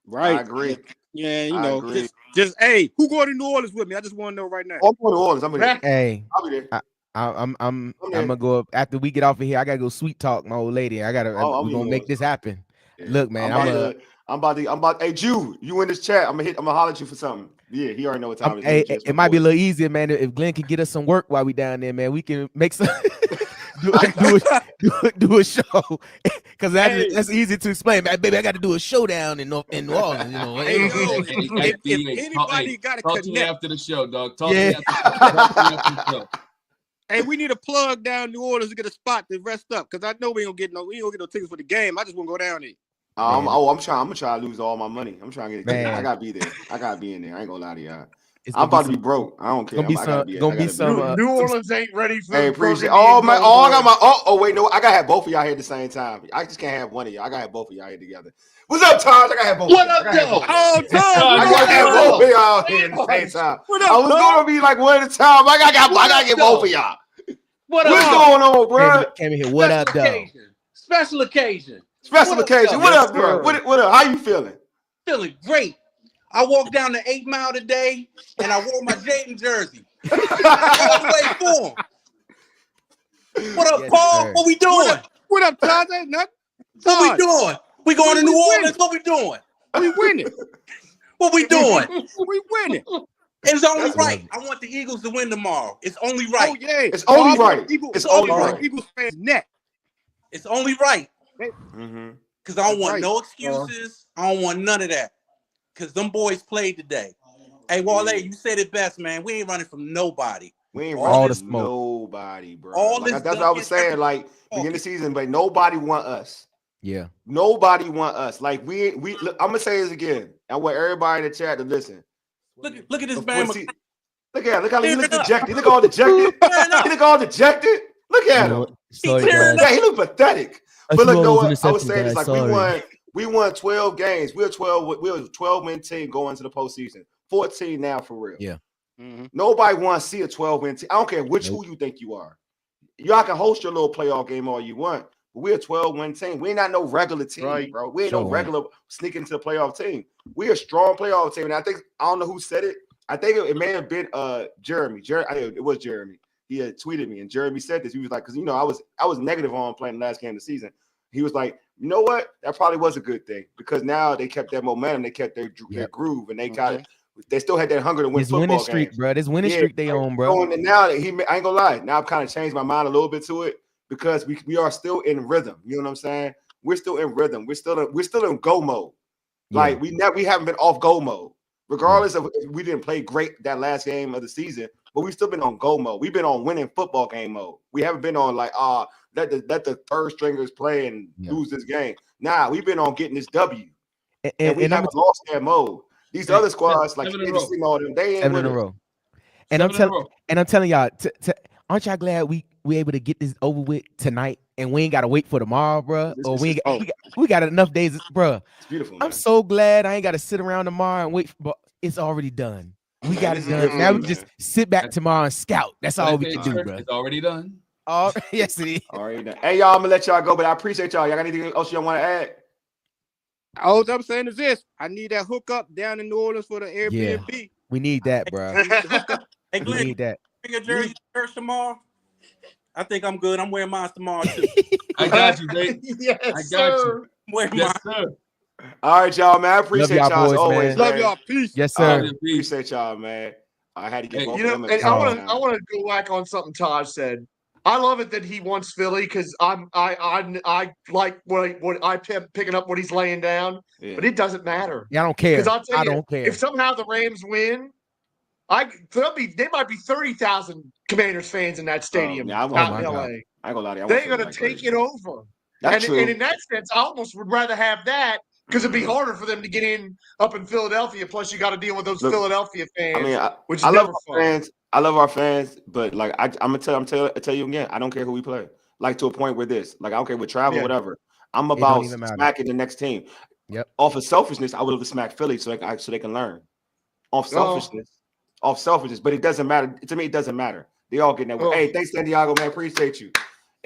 Right. I agree. Yeah, you know, just hey, who going to New Orleans with me? I just want to know right now. I'm going to New Orleans. I'm there. Hey, I'll be there. I'm gonna go up after we get off of here. I gotta go sweet talk my old lady. We're gonna make this happen. Yeah. Look, man, I'm about. Hey, Jude, you in this chat? I'm gonna holler at you for something. Yeah, he already know what time it is. Hey, it might be a little easier, man. If Glenn can get us some work while we down there, man, we can make some do a show because that's easy to explain. Man, baby, I got to do a showdown in New Orleans. You know, if anybody got to talk to me after the show, dog. Talk to me after the show. Hey, we need a plug down New Orleans to get a spot to rest up because I know we ain't gonna get no tickets for the game. I just want to go down there. I'm gonna try to lose all my money. I'm trying to get it. I gotta be there. I gotta be in there. I ain't gonna lie to y'all. I'm about to be broke. I don't care. New Orleans ain't ready for. Hey, appreciate. Oh man. Oh, I got my. Oh wait, no. I gotta have both of y'all here at the same time. I just can't have one of y'all. I gotta have both of y'all here together. What's up, Taj? I gotta have both. What up, though? Oh, Taj! I gotta have both of y'all here at the same time. I was gonna be like one at a time. I gotta get both of y'all. What's going on, bro? Came in here. What up, though? Special occasion. What up, bro? What up? How you feeling? Feeling great. I walked down the 8 Mile today, and I wore my Jayden jersey. All the way for him. What up, Paul? Sir. What we doing? What up, Todd? Ain't nothing. What we doing? We going to New Orleans. What we doing? We winning. What we doing? We winning. It's only right. I want the Eagles to win tomorrow. It's only right. Oh, yeah. It's only right. It's only right. Eagles fans neck. It's only right. Because I don't want no excuses. I don't want none of that. Because them boys played today. Hey, Wale, you said it best, man. We ain't running from nobody. We ain't running from nobody, bro. That's what I was saying. Like, beginning of the season, but nobody want us. Yeah. Nobody want us. Like, we look, I'm going to say this again. I want everybody in the chat to listen. Look at this man. Look how he looks dejected. He look all dejected. Look at him. He look pathetic. But look, no, what I was saying is like we won 12 games. We're a 12-win team going into the postseason. 14 now for real. Yeah. Nobody wants to see a 12-win team. I don't care who you think you are. Y'all can host your little playoff game all you want, but we're a 12-win team. We ain't not no regular team, bro. We ain't no regular sneaking to the playoff team. We're a strong playoff team. And I don't know who said it. I think it may have been Jeremy. It was Jeremy. He had tweeted me, and Jeremy said this. He was like, because I was negative on playing the last game of the season. He was like, you know what? That probably was a good thing because now they kept that momentum, they kept their groove, and they still had that hunger to win football games. Streak, bro. This winning streak they own, bro. And now I ain't gonna lie. Now I've kind of changed my mind a little bit to it because we are still in rhythm. You know what I'm saying? We're still in rhythm. We're still in go mode. Like we haven't been off go mode, regardless of if we didn't play great that last game of the season. But we've still been on go mode. We've been on winning football game mode. We haven't been on like let the third stringers play and lose this game. Nah, we've been on getting this W, and we haven't lost that mode. These other squads like they ain't 7 in a row. And I'm telling y'all, aren't y'all glad we able to get this over with tonight, and we ain't got to wait for tomorrow, bro? Or we got enough days, bro. It's beautiful. I'm so glad I ain't got to sit around tomorrow and wait. But it's already done. We got it done. Now we can just sit back tomorrow and scout. That's all we can do, bro. It's already done. Yes, it is. Already done. Hey, y'all, I'm gonna let y'all go, but I appreciate y'all. Y'all got anything else y'all want to add? All I'm saying is this: I need that hookup down in New Orleans for the Airbnb. Yeah, we need that, bro. Hey, Glenn, we need that. Bring a jersey church tomorrow. I think I'm good. I'm wearing mine tomorrow too. I got you, Jay. Yes, I got you. I'm wearing Yes, mine. sir. All right, y'all, man. I appreciate y'all y'all as boys, always, man. Love man. y'all. Peace. Yes, All sir. right, appreciate y'all, man. I had to get both You of know, them. and I want to go back on something Taj said. I love it that he wants Philly because I like what I picking up what he's laying down, but it doesn't matter. Yeah, I don't care. Because I'll tell I you, don't care. if somehow the Rams win, there might be 30,000 Commanders fans in that stadium yeah, out in LA. I ain't gonna lie to you. They're gonna take it over. That's true. And in that sense, I almost would rather have that because it'd be harder for them to get in up in Philadelphia. Plus, you got to deal with those Philadelphia fans, which is never fun. Fans. I love our fans, but like I'm gonna tell you again, I don't care who we play. Like to a point where this, like I don't care with travel, whatever. I'm about smacking the next team. Yep. Off of selfishness, I would have smacked Philly so they can learn. Off selfishness, but it doesn't matter. To me, it doesn't matter. They all getting that. Hey, thanks, Santiago, man. Appreciate you.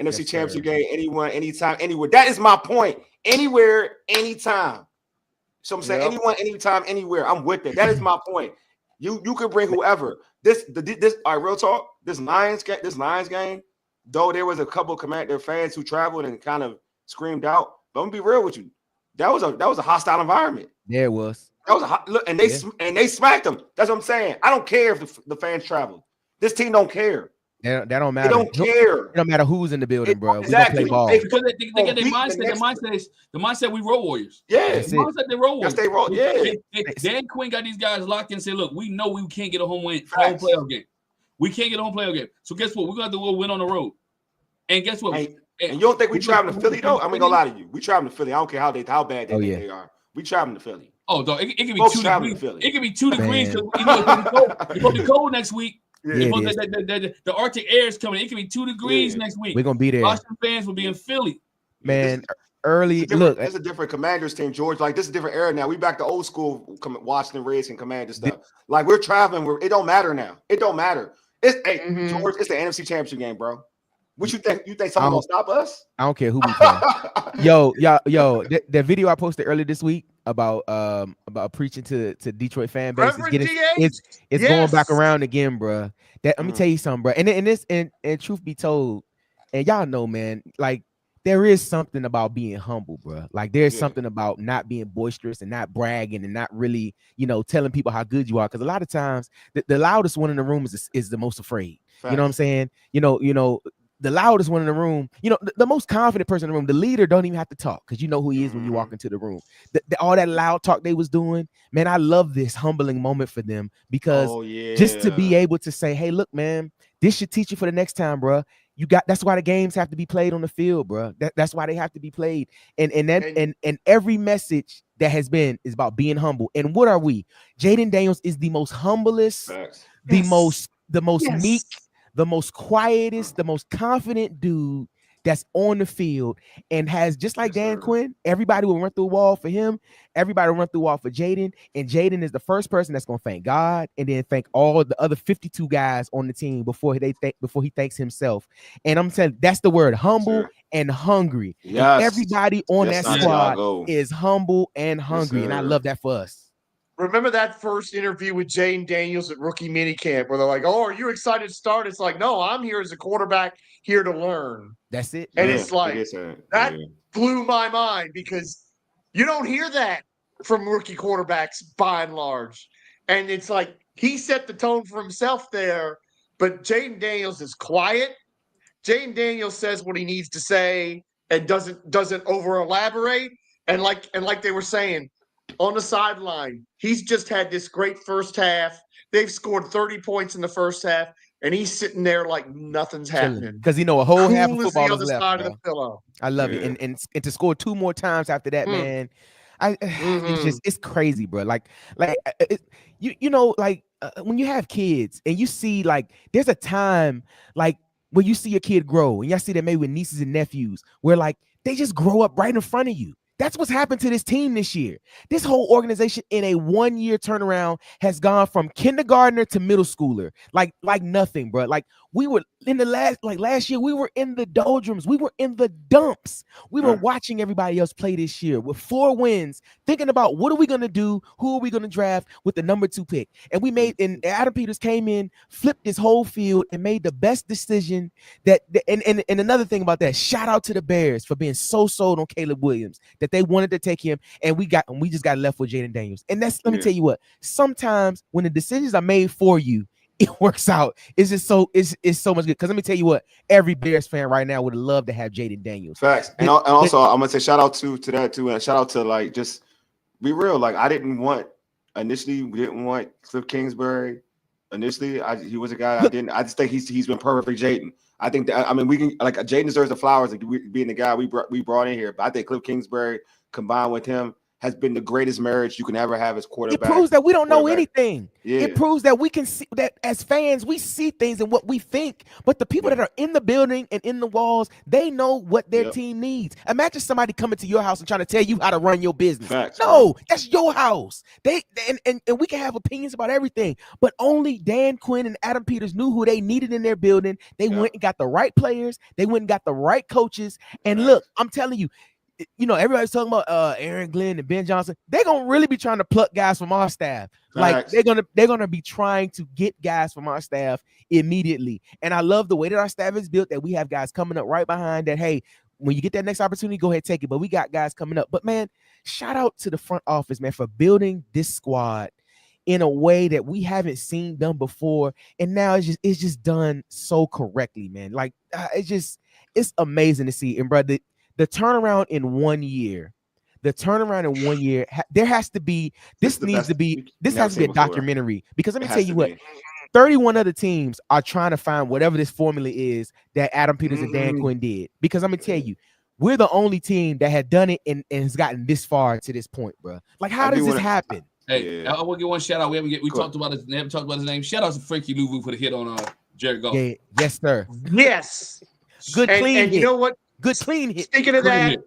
NFC Championship game, anyone, anytime, anywhere. That is my point. Anywhere, anytime. So I'm saying anyone, anytime, anywhere. I'm with it. That is my point. You could bring whoever. This all right, real talk. This Lions game, though there was a couple of Commander fans who traveled and kind of screamed out. But I'm gonna be real with you. That was a hostile environment. Yeah, it was. That was a look, and they smacked them. That's what I'm saying. I don't care if the fans traveled. This team don't care. That don't matter. They don't care. It don't matter who's in the building, bro. Exactly. We gonna play ball. Because they get their mindset. The mindset we road warriors. Yeah. The mindset they road warriors. Yes, they roll. Yeah. Dan Quinn got these guys locked in and said, look, we know we can't get a home playoff game. We can't get a home playoff game. So guess what? We're going to have to go win on the road. And guess what? And you don't think we traveling to Philly, though? I'm going to lie to you. We traveling to Philly. I don't care how bad they are. We traveling to Philly. Oh, dog, it can be 2 degrees. It can be 2 degrees because it's going to be cold next week. Yeah, the Arctic air is coming. It can be 2 degrees next week. We're gonna be there. Washington fans will be in Philly. Man, look, it's a different Commanders team, George. Like this is a different era now. We back to old school Washington Redskins Commanders stuff. Like we're traveling. It don't matter now. It don't matter. George, it's the NFC Championship game, bro. What you think? You think someone gonna stop us? I don't care who we play. yo, that video I posted earlier this week about preaching to Detroit fan base is going back around again, bro. Let me tell you something, bro. And truth be told, and y'all know, man, like there is something about being humble, bro. Like there's something about not being boisterous and not bragging and not really, telling people how good you are. Because a lot of times the loudest one in the room is the most afraid. Facts. You know what I'm saying? The loudest one in the room, the most confident person in the room, the leader don't even have to talk because you know who he is when you walk into the room. All that loud talk they was doing, man, I love this humbling moment for them because just to be able to say, hey, look, man, this should teach you for the next time, bro. That's why the games have to be played on the field, bro. That's why they have to be played. And every message that has been is about being humble. And what are we? Jayden Daniels is the most humblest, the most meek, the most quietest, the most confident dude that's on the field and has, just like Dan Quinn, everybody will run through a wall for him. Everybody will run through a wall for Jayden. And Jayden is the first person that's going to thank God and then thank all the other 52 guys on the team before he thanks himself. And I'm telling you, that's the word, humble and hungry. Yes. And everybody on that squad is humble and hungry. And I love that for us. Remember that first interview with Jayden Daniels at rookie minicamp where they're like, oh, are you excited to start? It's like, no, I'm here as a quarterback here to learn. That's it. And it's like, that blew my mind because you don't hear that from rookie quarterbacks by and large. And it's like, he set the tone for himself there, but Jayden Daniels is quiet. Jayden Daniels says what he needs to say and doesn't over elaborate. And like they were saying, on the sideline, he's just had this great first half. They've scored 30 points in the first half, and he's sitting there like nothing happening. Because a whole half of football is left. Side of the pillow. I love it, and to score 2 more times after that, man, it's crazy, bro. Like when you have kids and you see like there's a time like where you see your kid grow, and y'all see that maybe with nieces and nephews, where like they just grow up right in front of you. That's what's happened to this team this year. This whole organization in a 1-year turnaround has gone from kindergartner to middle schooler, like nothing, bro. Like we were in the last year, we were in the doldrums. We were in the dumps. We were watching everybody else play this year with 4 wins, thinking about what are we going to do? Who are we going to draft with the number 2 pick? And Adam Peters came in, flipped this whole field and made the best decision and another thing about that, shout out to the Bears for being so sold on Caleb Williams that that they wanted to take him, and we just got left with Jayden Daniels. And let me tell you what, sometimes when the decisions are made for you, it works out. It's just so much good. Because let me tell you what, every Bears fan right now would love to have Jayden Daniels. Facts. And also I'm gonna say shout out to that too, and shout out to like just be real. Like we didn't want Cliff Kingsbury. Initially, he was a guy I just think he's been perfectly Jayden. I think that we can like Jayden deserves the flowers like being the guy we brought in here. But I think Cliff Kingsbury combined with him has been the greatest marriage you can ever have as quarterback. It proves that we don't know anything. Yeah. It proves that we can see that as fans, we see things and what we think. But the people that are in the building and in the walls, they know what their team needs. Imagine somebody coming to your house and trying to tell you how to run your business. Facts, that's your house. And we can have opinions about everything, but only Dan Quinn and Adam Peters knew who they needed in their building. They went and got the right players. They went and got the right coaches. And look, I'm telling you, everybody's talking about Aaron Glenn and Ben Johnson. They're gonna really be trying to pluck guys from our staff. Like they're gonna be trying to get guys from our staff immediately. And I love the way that our staff is built, that we have guys coming up right behind that. Hey, when you get that next opportunity, go ahead, take it. But we got guys coming up. But man, shout out to the front office, man, for building this squad in a way that we haven't seen done before. And now it's just done so correctly, man. Like it's amazing to see. And brother, the turnaround in 1 year, there has to be, this has to be a documentary, because let me tell you what, 31 other teams are trying to find whatever this formula is that Adam Peters and Dan Quinn did. Because I'm going to tell you, we're the only team that had done it and has gotten this far to this point, bro. Like, how does this happen? Hey, I will get one shout out. We haven't talked about his name. Shout out to Frankie Louvu for the hit on Jared Goff. Yeah, yes, sir. Yes. Good clean and hit. You know what? Good clean hit. Speaking of that,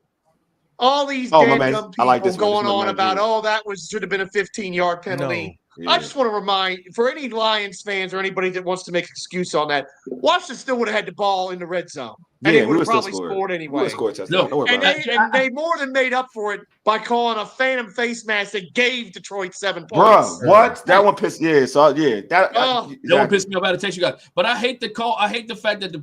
all these damn people going on about, that should have been a 15-yard penalty. No. I just want to remind, for any Lions fans or anybody that wants to make an excuse on that, Washington still would have had the ball in the red zone. And they would have probably scored anyway. And they more than made up for it by calling a phantom face mask that gave Detroit 7 points. Bro, what? That one pissed that one pissed me off. I had to text you guys. But I hate the call. I hate the fact that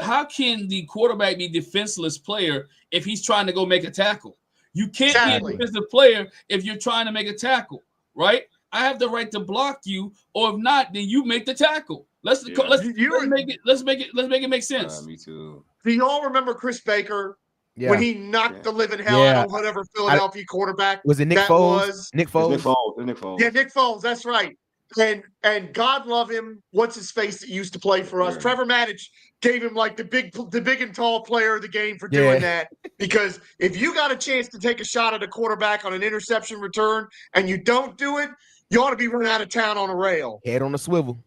how can the quarterback be defenseless player if he's trying to go make a tackle? You can't be a defensive player if you're trying to make a tackle, right? I have the right to block you, or if not, then you make the tackle. Let's make it make sense. Me too. Do y'all remember Chris Baker when he knocked the living hell out of whatever Philadelphia quarterback? Was it Nick Foles? Nick Foles. Nick Foles. Yeah, Nick Foles. That's right. And God love him. What's his face that used to play for us? Trevor Maddich gave him like the big and tall player of the game for doing that. Because if you got a chance to take a shot at a quarterback on an interception return and you don't do it, you ought to be run out of town on a rail. Head on a swivel.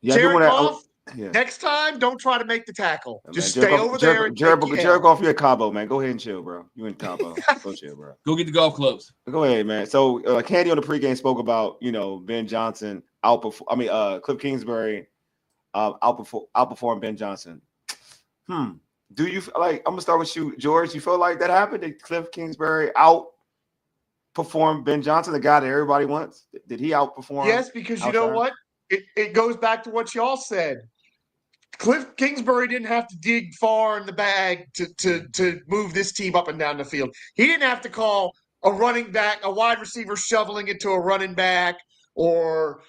Jared Goff, next time, don't try to make the tackle. Just stay over there. Jared Goff, you're at Cabo, man. Go ahead and chill, bro. You in Cabo. Go chill, bro. Go get the golf clubs. Go ahead, man. So Candy on the pregame spoke about, Ben Johnson Cliff Kingsbury outperformed Ben Johnson. Do you like? I'm gonna start with you, George. You feel like that happened? Did Cliff Kingsbury outperform Ben Johnson, the guy that everybody wants? Did he outperform? Yes, because you know what? It goes back to what y'all said. Cliff Kingsbury didn't have to dig far in the bag to move this team up and down the field. He didn't have to call a running back, a wide receiver shoveling it to a running back, or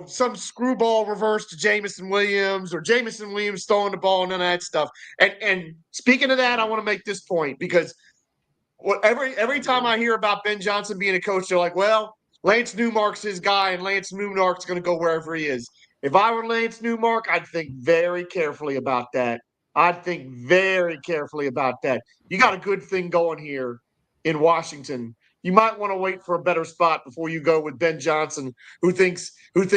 some screwball reverse to Jameson Williams, or Jameson Williams throwing the ball, and none of that stuff. And speaking of that, I want to make this point, because every time I hear about Ben Johnson being a coach, they're like, well, Lance Newmark's his guy, and Lance Newmark's going to go wherever he is. If I were Lance Newmark, I'd think very carefully about that. You got a good thing going here in Washington. You might want to wait for a better spot before you go with Ben Johnson, who thinks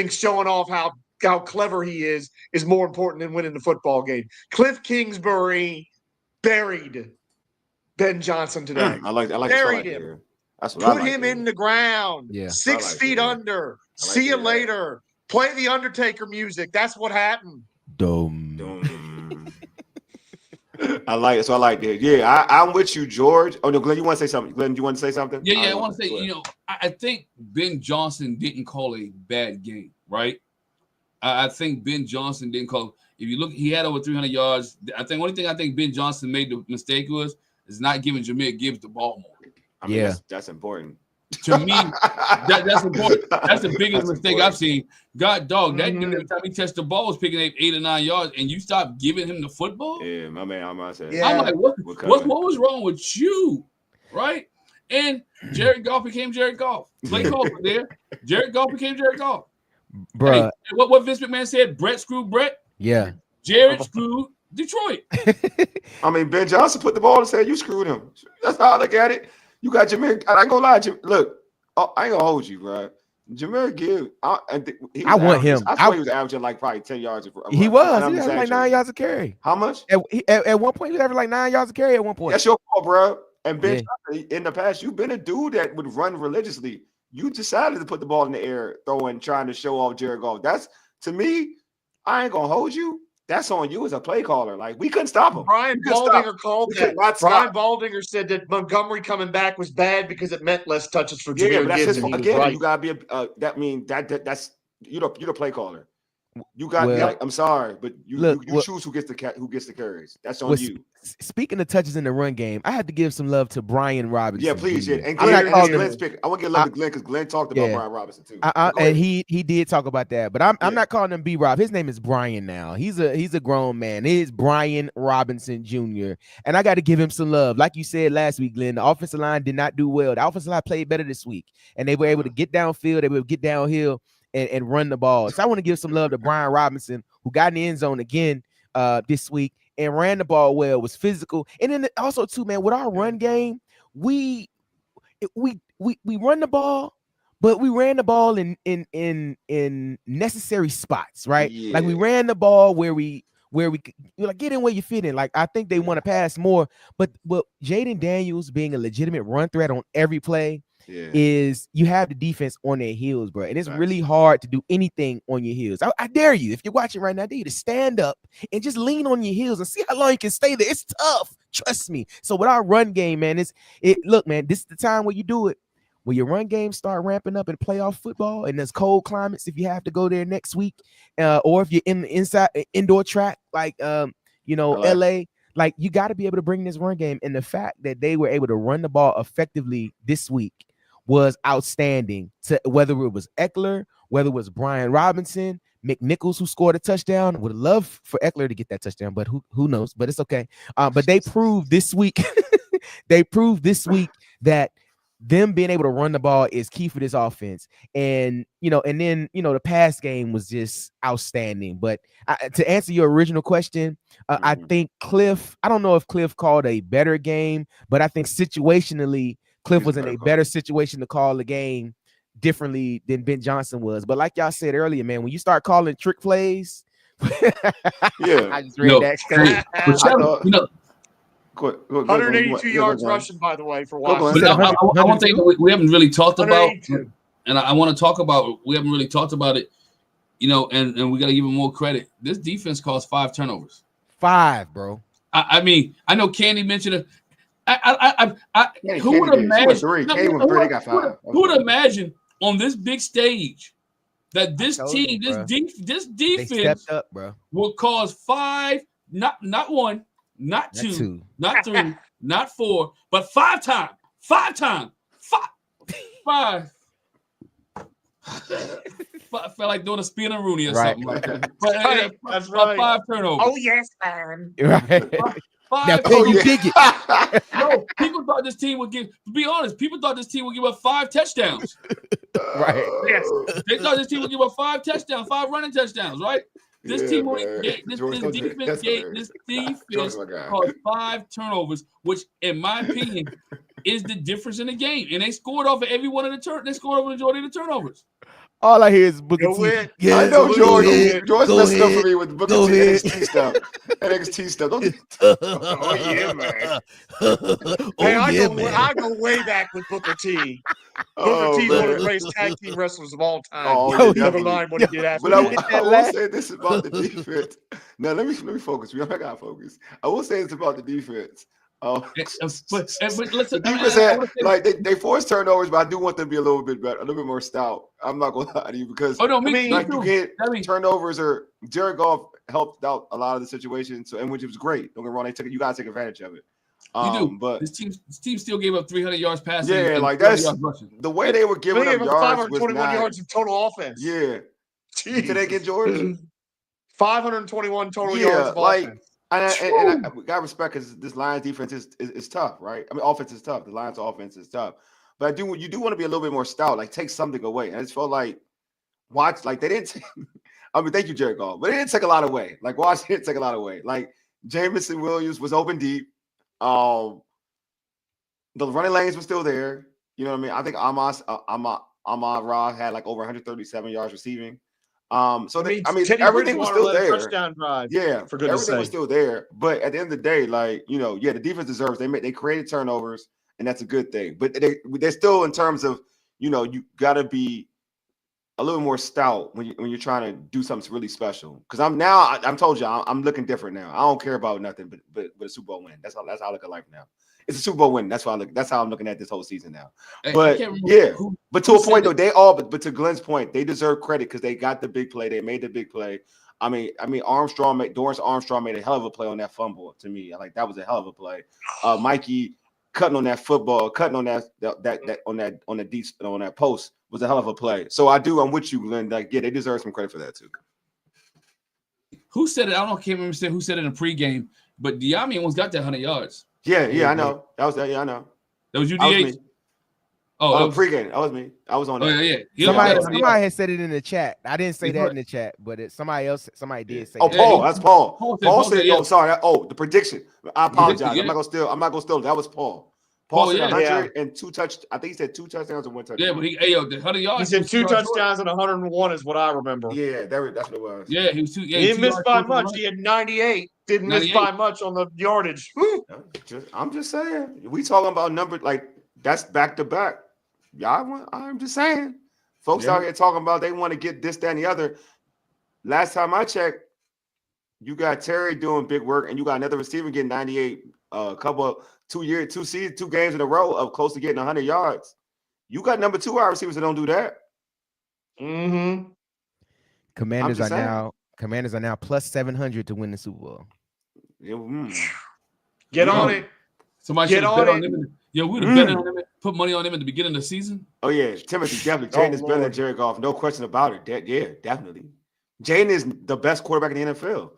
showing off how clever he is more important than winning the football game. Cliff Kingsbury buried Ben Johnson today. I like buried him. That's what Put him in the ground. 6 feet under. See you later. Play the Undertaker music. That's what happened. Dum. I like it. So I like that. Yeah, I'm with you, George. Oh no, Glenn, you want to say something? Glenn, you want to say something? Yeah. I want to say, I think Ben Johnson didn't call a bad game, right? I think Ben Johnson didn't call. If you look, he had over 300 yards. Only thing I think Ben Johnson made the mistake is not giving Jahmyr Gibbs the ball more. I mean, that's important. To me, that's important. That's the biggest mistake I've seen. God, dog, that dude, every time he touched the ball, was picking up 8 or 9 yards, and you stop giving him the football? Yeah, my man, I'm like, what was wrong with you? Right? And Jared Goff became Jared Goff. Blake Goff was there. Jared Goff became Jared Goff. Bruh. Hey, what Vince McMahon said, Brett screwed Brett. Yeah. Jared screwed Detroit. I mean, Ben Johnson put the ball and said, you screwed him. That's how I look at it. You got Jameer. I ain't gonna lie, look, I ain't gonna hold you, bro. Jameer Gibbs, I want him. I swear he was averaging like probably 10 yards. He was like 9 yards a carry. How much? At one point, he was averaging like 9 yards a carry at one point. That's your fault, bro. And Ben Johnson, in the past, you've been a dude that would run religiously. You decided to put the ball in the air, throwing, trying to show off Jared Goff. That's, to me, I ain't gonna hold you. That's on you as a play caller. Like, we couldn't stop him. Brian Baldinger called that. Brian Baldinger said that Montgomery coming back was bad because it meant less touches for Jameer Gibbs. Again, right. you gotta be that's you're the play caller. You got I'm sorry, but you choose who gets the carries. That's on you. Speaking of touches in the run game, I had to give some love to Brian Robinson. Yeah, please. Yeah. And Glenn's pick. I want to give love to Glenn because Glenn talked about Brian Robinson too. And he did talk about that, but I'm not calling him B-Rob. His name is Brian now. He's a grown man. It is Brian Robinson Jr. And I got to give him some love. Like you said last week, Glenn, the offensive line did not do well. The offensive line played better this week, and they were able to get downfield. They were able to get downhill and run the ball. So I want to give some love to Brian Robinson, who got in the end zone again this week and ran the ball well, was physical. And then also too, man, with our run game, we run the ball, but we ran the ball in necessary spots, right? Yeah. Like we ran the ball where we like get in where you fit in. Like I think they want to pass more, but Jayden Daniels being a legitimate run threat on every play is you have the defense on their heels, bro. And it's really hard to do anything on your heels. I dare you, if you're watching right now, I dare you to stand up and just lean on your heels and see how long you can stay there. It's tough. Trust me. So with our run game, man, look, man, this is the time where you do it. When your run game start ramping up in playoff football and there's cold climates, if you have to go there next week, or if you're in the indoor track, like LA, like you got to be able to bring this run game. And the fact that they were able to run the ball effectively this week was outstanding. To whether it was Eckler, whether it was Brian Robinson, McNichols, who scored a touchdown. Would love for Eckler to get that touchdown, but who knows? But it's okay. But they proved this week, that them being able to run the ball is key for this offense. And then the pass game was just outstanding. But to answer your original question, I think Cliff, I don't know if Cliff called a better game, but I think situationally Cliff was in a better situation to call the game differently than Ben Johnson was. But like y'all said earlier, man, when you start calling trick plays, I just read that. 182 yards rushing, by the way, for Washington. But one thing we haven't really talked about, and I want to talk about, we haven't really talked about it, and we got to give him more credit. This defense caused 5 turnovers. 5, bro. I mean, I know Candy mentioned it. Who would imagine? Who would imagine on this big stage that this team, this defense, stepped up, bro, will cause 5, not 1, not 2, not 3, not 4, but 5 times. 5 times. 5. I felt like doing a spin and Rooney or something like that. But, that's right. 5 turnovers. Oh yes, man. Right. 5 now, can you dig it? No, people thought this team would give. To be honest, people thought this team would give up 5 touchdowns. Right. Yes. They thought this team would give up 5 touchdowns, 5 running touchdowns. Right. This team, this defense caused 5 turnovers, which, in my opinion, is the difference in the game. And they scored off of every one of the They scored over the majority of the turnovers. All I hear is Booker T. Yeah, I know George messed up for me with Booker T NXT stuff. NXT stuff. Oh yeah, man. Hey, I go way back with Booker T. Booker T is one of the greatest tag team wrestlers of all time. Oh, never mind what he did after. But I will say this about the defense. Now let me focus. I got to focus. I will say this about the defense. But listen, defense had, like they forced turnovers, but I do want them to be a little bit better, a little bit more stout. I'm not gonna lie to you because you get turnovers or Jared Goff helped out a lot of the situations, and which was great. Don't get me wrong, you gotta take advantage of it. But this team still gave up 300 yards passing. Yeah, like that's the way they were giving up yards was 521 yards of total offense. Yeah. Did they get George? 521 total yards of offense. And I got respect because this Lions defense is tough, right? I mean, offense is tough. The Lions offense is tough. But you do want to be a little bit more stout, like take something away. And I just felt like they didn't take, I mean, thank you, Jared Goff, but they didn't take a lot away. Like Washington didn't take a lot away. Like Jameson Williams was open deep. The running lanes were still there. You know what I mean? I think Ahmad Ra had like over 137 yards receiving. Teddy everything was still there. Touchdown drive. Yeah, for goodness sake. Everything was still there. But at the end of the day, like, the defense deserves. They created turnovers, and that's a good thing. But they're still in terms of, you got to be a little more stout when you're trying to do something really special. Because I'm told you I'm looking different now. I don't care about nothing but a Super Bowl win. That's how I look at life now. It's a Super Bowl win. That's how I'm looking at this whole season now. But but to a point though, but to Glenn's point, they deserve credit because they got the big play. They made the big play. I mean, Dorrance Armstrong made a hell of a play on that fumble to me. Like that was a hell of a play. Mikey cutting on that football, cutting on that post was a hell of a play. So I'm with you, Glenn. Like, yeah, they deserve some credit for that too. Who said it? I can't remember who said it in pregame, but Diami almost got that 100 yards. Yeah, I know. That was that. Yeah, I know. That was you, DH? Oh, pregame. That was me. I was on that. Yeah. Somebody had said it in the chat. I didn't say that in the chat, but somebody did say. Oh, Paul. That's Paul. Paul said. Oh, sorry. The prediction. I apologize. I'm not gonna steal. That was Paul. Paul said 102 touchdowns. I think he said 2 touchdowns and 1 touchdown. Yeah, but the 100 yards. He said 2 touchdowns and 101 is what I remember. Yeah, that's what it was. Yeah, he was 2. Yeah, he didn't miss by much. He had 98. Didn't miss by much on the yardage. I'm just saying. We talking about numbers like that's back to back. I'm just saying. Folks out here talking about they want to get this, that, and the other. Last time I checked, you got Terry doing big work, and you got another receiver getting 98. Two games in a row of close to getting 100 yards. You got number 2 wide receivers that don't do that. Mm-hmm. Commanders are now plus 700 to win the Super Bowl. Get on it. Somebody should have bet on them. We would have bet on them, put money on them at the beginning of the season. Oh yeah, Timothy definitely. Jayden is better than Jared Goff, no question about it. Definitely. Jayden is the best quarterback in the NFL.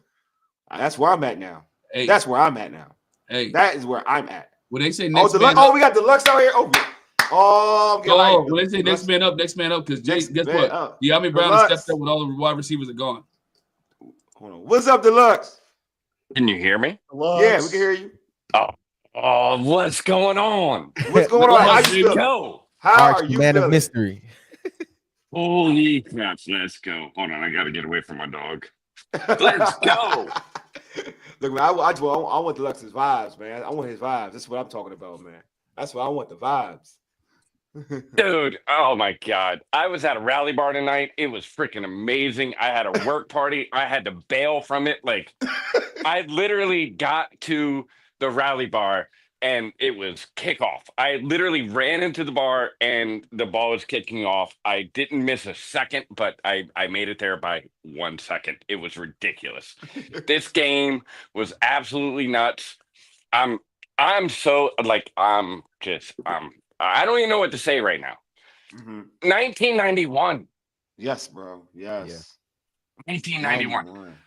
That's where I'm at now. Hey. That's where I'm at now. Hey, that is where I'm at. When they say we got Deluxe out here. When they say next man up, because guess what? Diami Brown has stepped up when all the wide receivers are gone. Hold on. What's up, Deluxe? Can you hear me? Deluxe. Yeah, we can hear you. Oh, what's going on? What's going on? How you go? How are you? Man of mystery. Holy crap! Let's go. Hold on, I got to get away from my dog. Let's go. Look, man, I want Deluxe's vibes, man. I want his vibes. That's what I'm talking about, man. That's what I want, the vibes. Dude, oh my God. I was at a rally bar tonight. It was freaking amazing. I had a work party. I had to bail from it. Like, I literally got to the rally bar and it was kickoff. I literally ran into the bar and the ball was kicking off. I didn't miss a second, but I made it there by 1 second. It was ridiculous. This game was absolutely nuts. I'm so like I don't even know what to say right now. 1991. Yes, bro. Yes. 1991.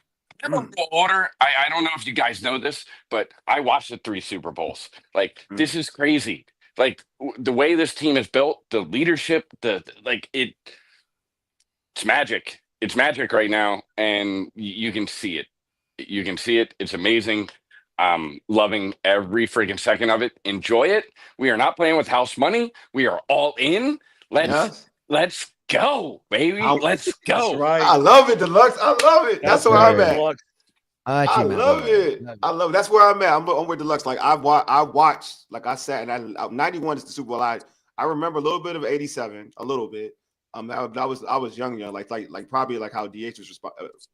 I don't know order. I don't know if you guys know this, but I watched the 3 Super Bowls. Like, this is crazy. Like, the way this team is built, the leadership, it's magic. It's magic right now, and you can see it. You can see it. It's amazing. I'm loving every freaking second of it. Enjoy it. We are not playing with house money. We are all in. Let's go, baby. Let's go. Right. I love it, Deluxe. I love it. That's where I'm at. I love it. That's where I'm at. I'm with Deluxe. Like I watched, like I said, and 91 is the Super Bowl. I remember a little bit of 87, a little bit. I was young, like probably like how DH was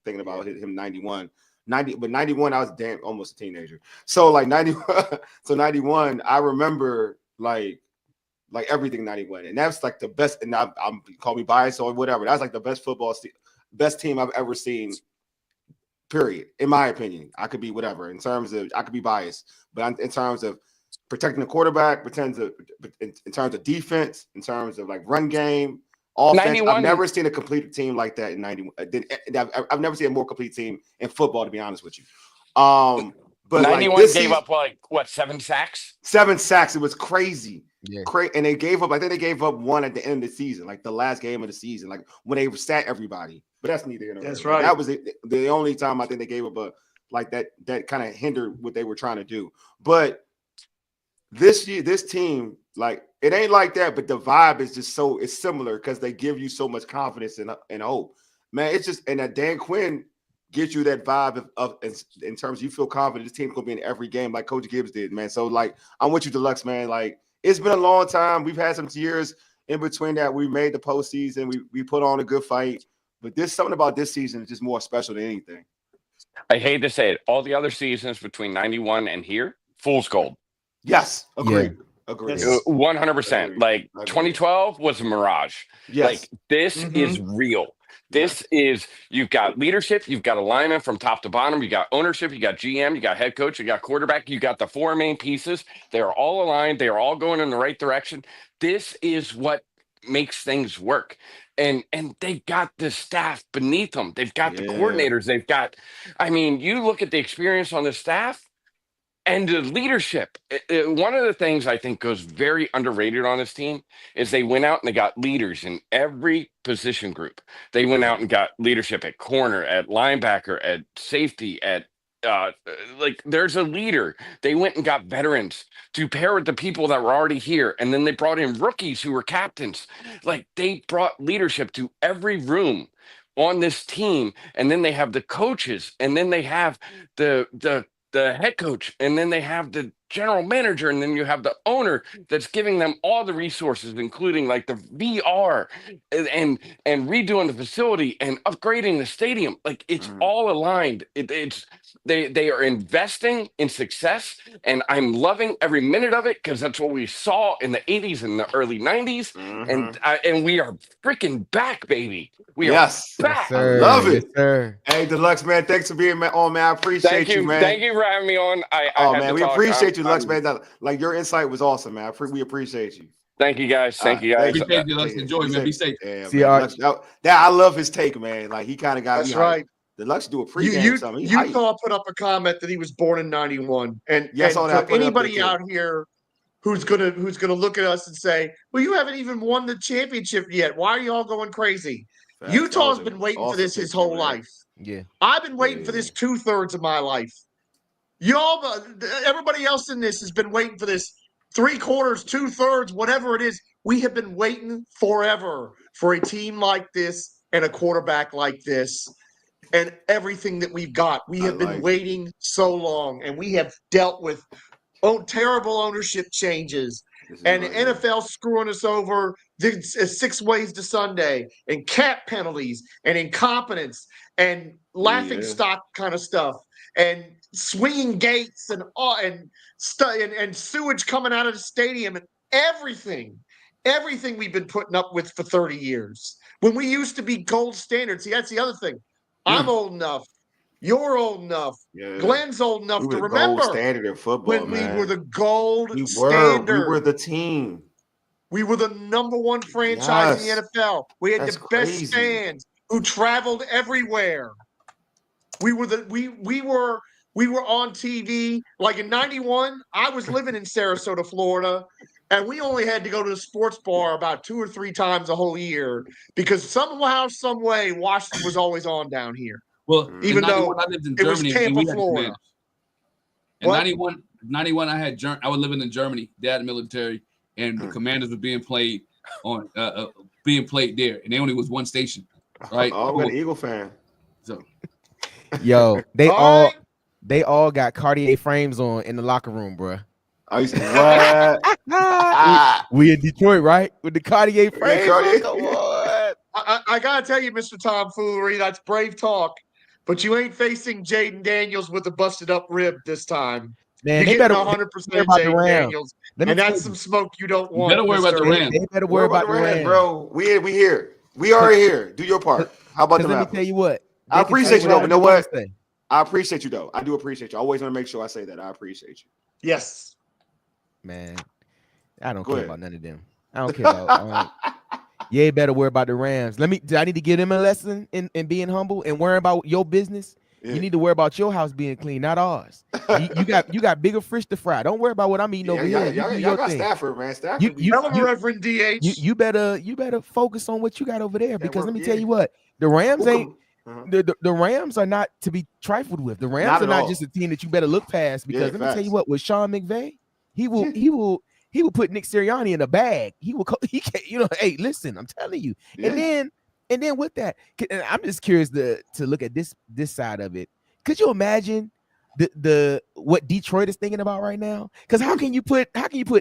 thinking about him 91. 91, I was almost a teenager. So like 91, I remember like everything 91, and that's like the best. And I'm call me biased or whatever. That's like the best team I've ever seen. Period. In my opinion, I could be whatever. In terms of, I could be biased, but in terms of protecting the quarterback, in terms of defense, in terms of like run game, offense. 91. I've never seen a complete team like that in 91. I've never seen a more complete team in football, to be honest with you. But 91 like gave up like what, 7 sacks? 7 sacks. It was crazy. Yeah. And they gave up. I think they gave up 1 at the end of the season, like the last game of the season, like when they sat everybody. But that's neither. That's right. That was the only time I think they gave up like that kind of hindered what they were trying to do. But this year, this team, like it ain't like that. But the vibe is just it's similar because they give you so much confidence and hope. Man, it's just and that Dan Quinn gives you that vibe of in terms of you feel confident this team's gonna be in every game like Coach Gibbs did, man. So like I'm with you, Deluxe, man. Like it's been a long time. We've had some years in between that. We made the postseason. We put on a good fight, but there's something about this season is just more special than anything. I hate to say it. All the other seasons between 91 and here, fool's gold. Yes, agreed. Yeah. Agreed. 100%. Like 2012 was a mirage. Yes. Like this is real. This is, you've got leadership, you've got alignment from top to bottom, you got ownership, you got GM, you got head coach, you got quarterback, you got the 4 main pieces. They are all aligned. They are all going in the right direction. This is what makes things work. And they got the staff beneath them. They've got the coordinators. They've got, I mean, you look at the experience on the staff and the leadership. One of the things I think goes very underrated on this team is they went out and they got leaders in every position group. They went out and got leadership at corner, at linebacker, at safety, at like there's a leader. They went and got veterans to pair with the people that were already here. And then they brought in rookies who were captains. Like they brought leadership to every room on this team. And then they have the coaches, and then they have the head coach, and then they have the general manager, and then you have the owner that's giving them all the resources, including like the VR and redoing the facility and upgrading the stadium. Like it's all aligned. They are investing in success, and I'm loving every minute of it because that's what we saw in the 80s and the early 90s, and we are freaking back, baby. We are back. Yes, I love it. Yes, sir. Hey, Deluxe, man, thanks for being on, man. I appreciate you, man. Thank you for having me on. Man, we appreciate you, Deluxe, man. Like your insight was awesome, man. We appreciate you. Thank you, guys. Thank you, guys. Appreciate you, Deluxe. Enjoy, man. Be safe. Yeah, I love his take, man. Like he kind of got That's me. right. Deluxe do a pregame something. Utah put up a comment that he was born in 91, and for anybody out here who's gonna look at us and say, "Well, you haven't even won the championship yet. Why are you all going crazy?" Utah's been waiting for this his whole life. Yeah, I've been waiting for this 2/3 of my life. Everybody else in this has been waiting for this 3/4, 2/3, whatever it is. We have been waiting forever for a team like this and a quarterback like this. And everything that we've got, we have been waiting so long, and we have dealt with terrible ownership changes and the NFL screwing us over 6 ways to Sunday, and cap penalties and incompetence and laughing stock kind of stuff and swinging gates and sewage coming out of the stadium and everything we've been putting up with for 30 years when we used to be gold standard. See, that's the other thing. I'm old enough. You're old enough. Yeah. Glenn's old enough to remember gold standard in football, when we were the gold standard. We were the team. We were the number 1 franchise in the NFL. We had the best fans who traveled everywhere. We were on TV. Like in 91, I was living in Sarasota, Florida, and we only had to go to the sports bar about 2 or 3 times a whole year because somehow, some way, Washington was always on down here. Well, even though I lived in it Germany, was Tampa, Florida. In 91, I was living in Germany, dad military, and the Commanders were being played there, and they only was 1 station, right? I'm an Eagle fan. So, yo, they all got Cartier frames on in the locker room, bro. I used to what? We in Detroit, right? With the Cartier frames. I gotta tell you, Mr. Tomfoolery, that's brave talk, but you ain't facing Jayden Daniels with a busted up rib this time. Man, you're they getting better 100% Jayden Daniels, and that's some smoke you don't want. You better worry about the Rams. They better worry about the Rams, bro. We here. We are here. Do your part. How about the Rams? Let me tell you what. I appreciate you, though. You know what? I appreciate you, though. I do appreciate you. I always want to make sure I say that. I appreciate you. Yes. Man, I don't Go care ahead. about none of them. I don't care about. Yeah, better worry about the Rams. Do I need to give them a lesson in being humble and worrying about your business? Yeah. You need to worry about your house being clean, not ours. You got bigger fish to fry. Don't worry about what I'm eating over here. You do Y'all your got thing. Stafford, man. Stafford. Tell him, Reverend DH. You better focus on what you got over there, because let me tell yeah. you what, the Rams ain't. Uh-huh. The Rams are not to be trifled with. The Rams Not are at not all. just a team that you better look past, because let me tell you what, with Sean McVay, he will put Nick Sirianni in a bag. He can't, hey, listen, I'm telling you. Yeah. And then with that, I'm just curious to look at this side of it. Could you imagine the what Detroit is thinking about right now? Because how can you put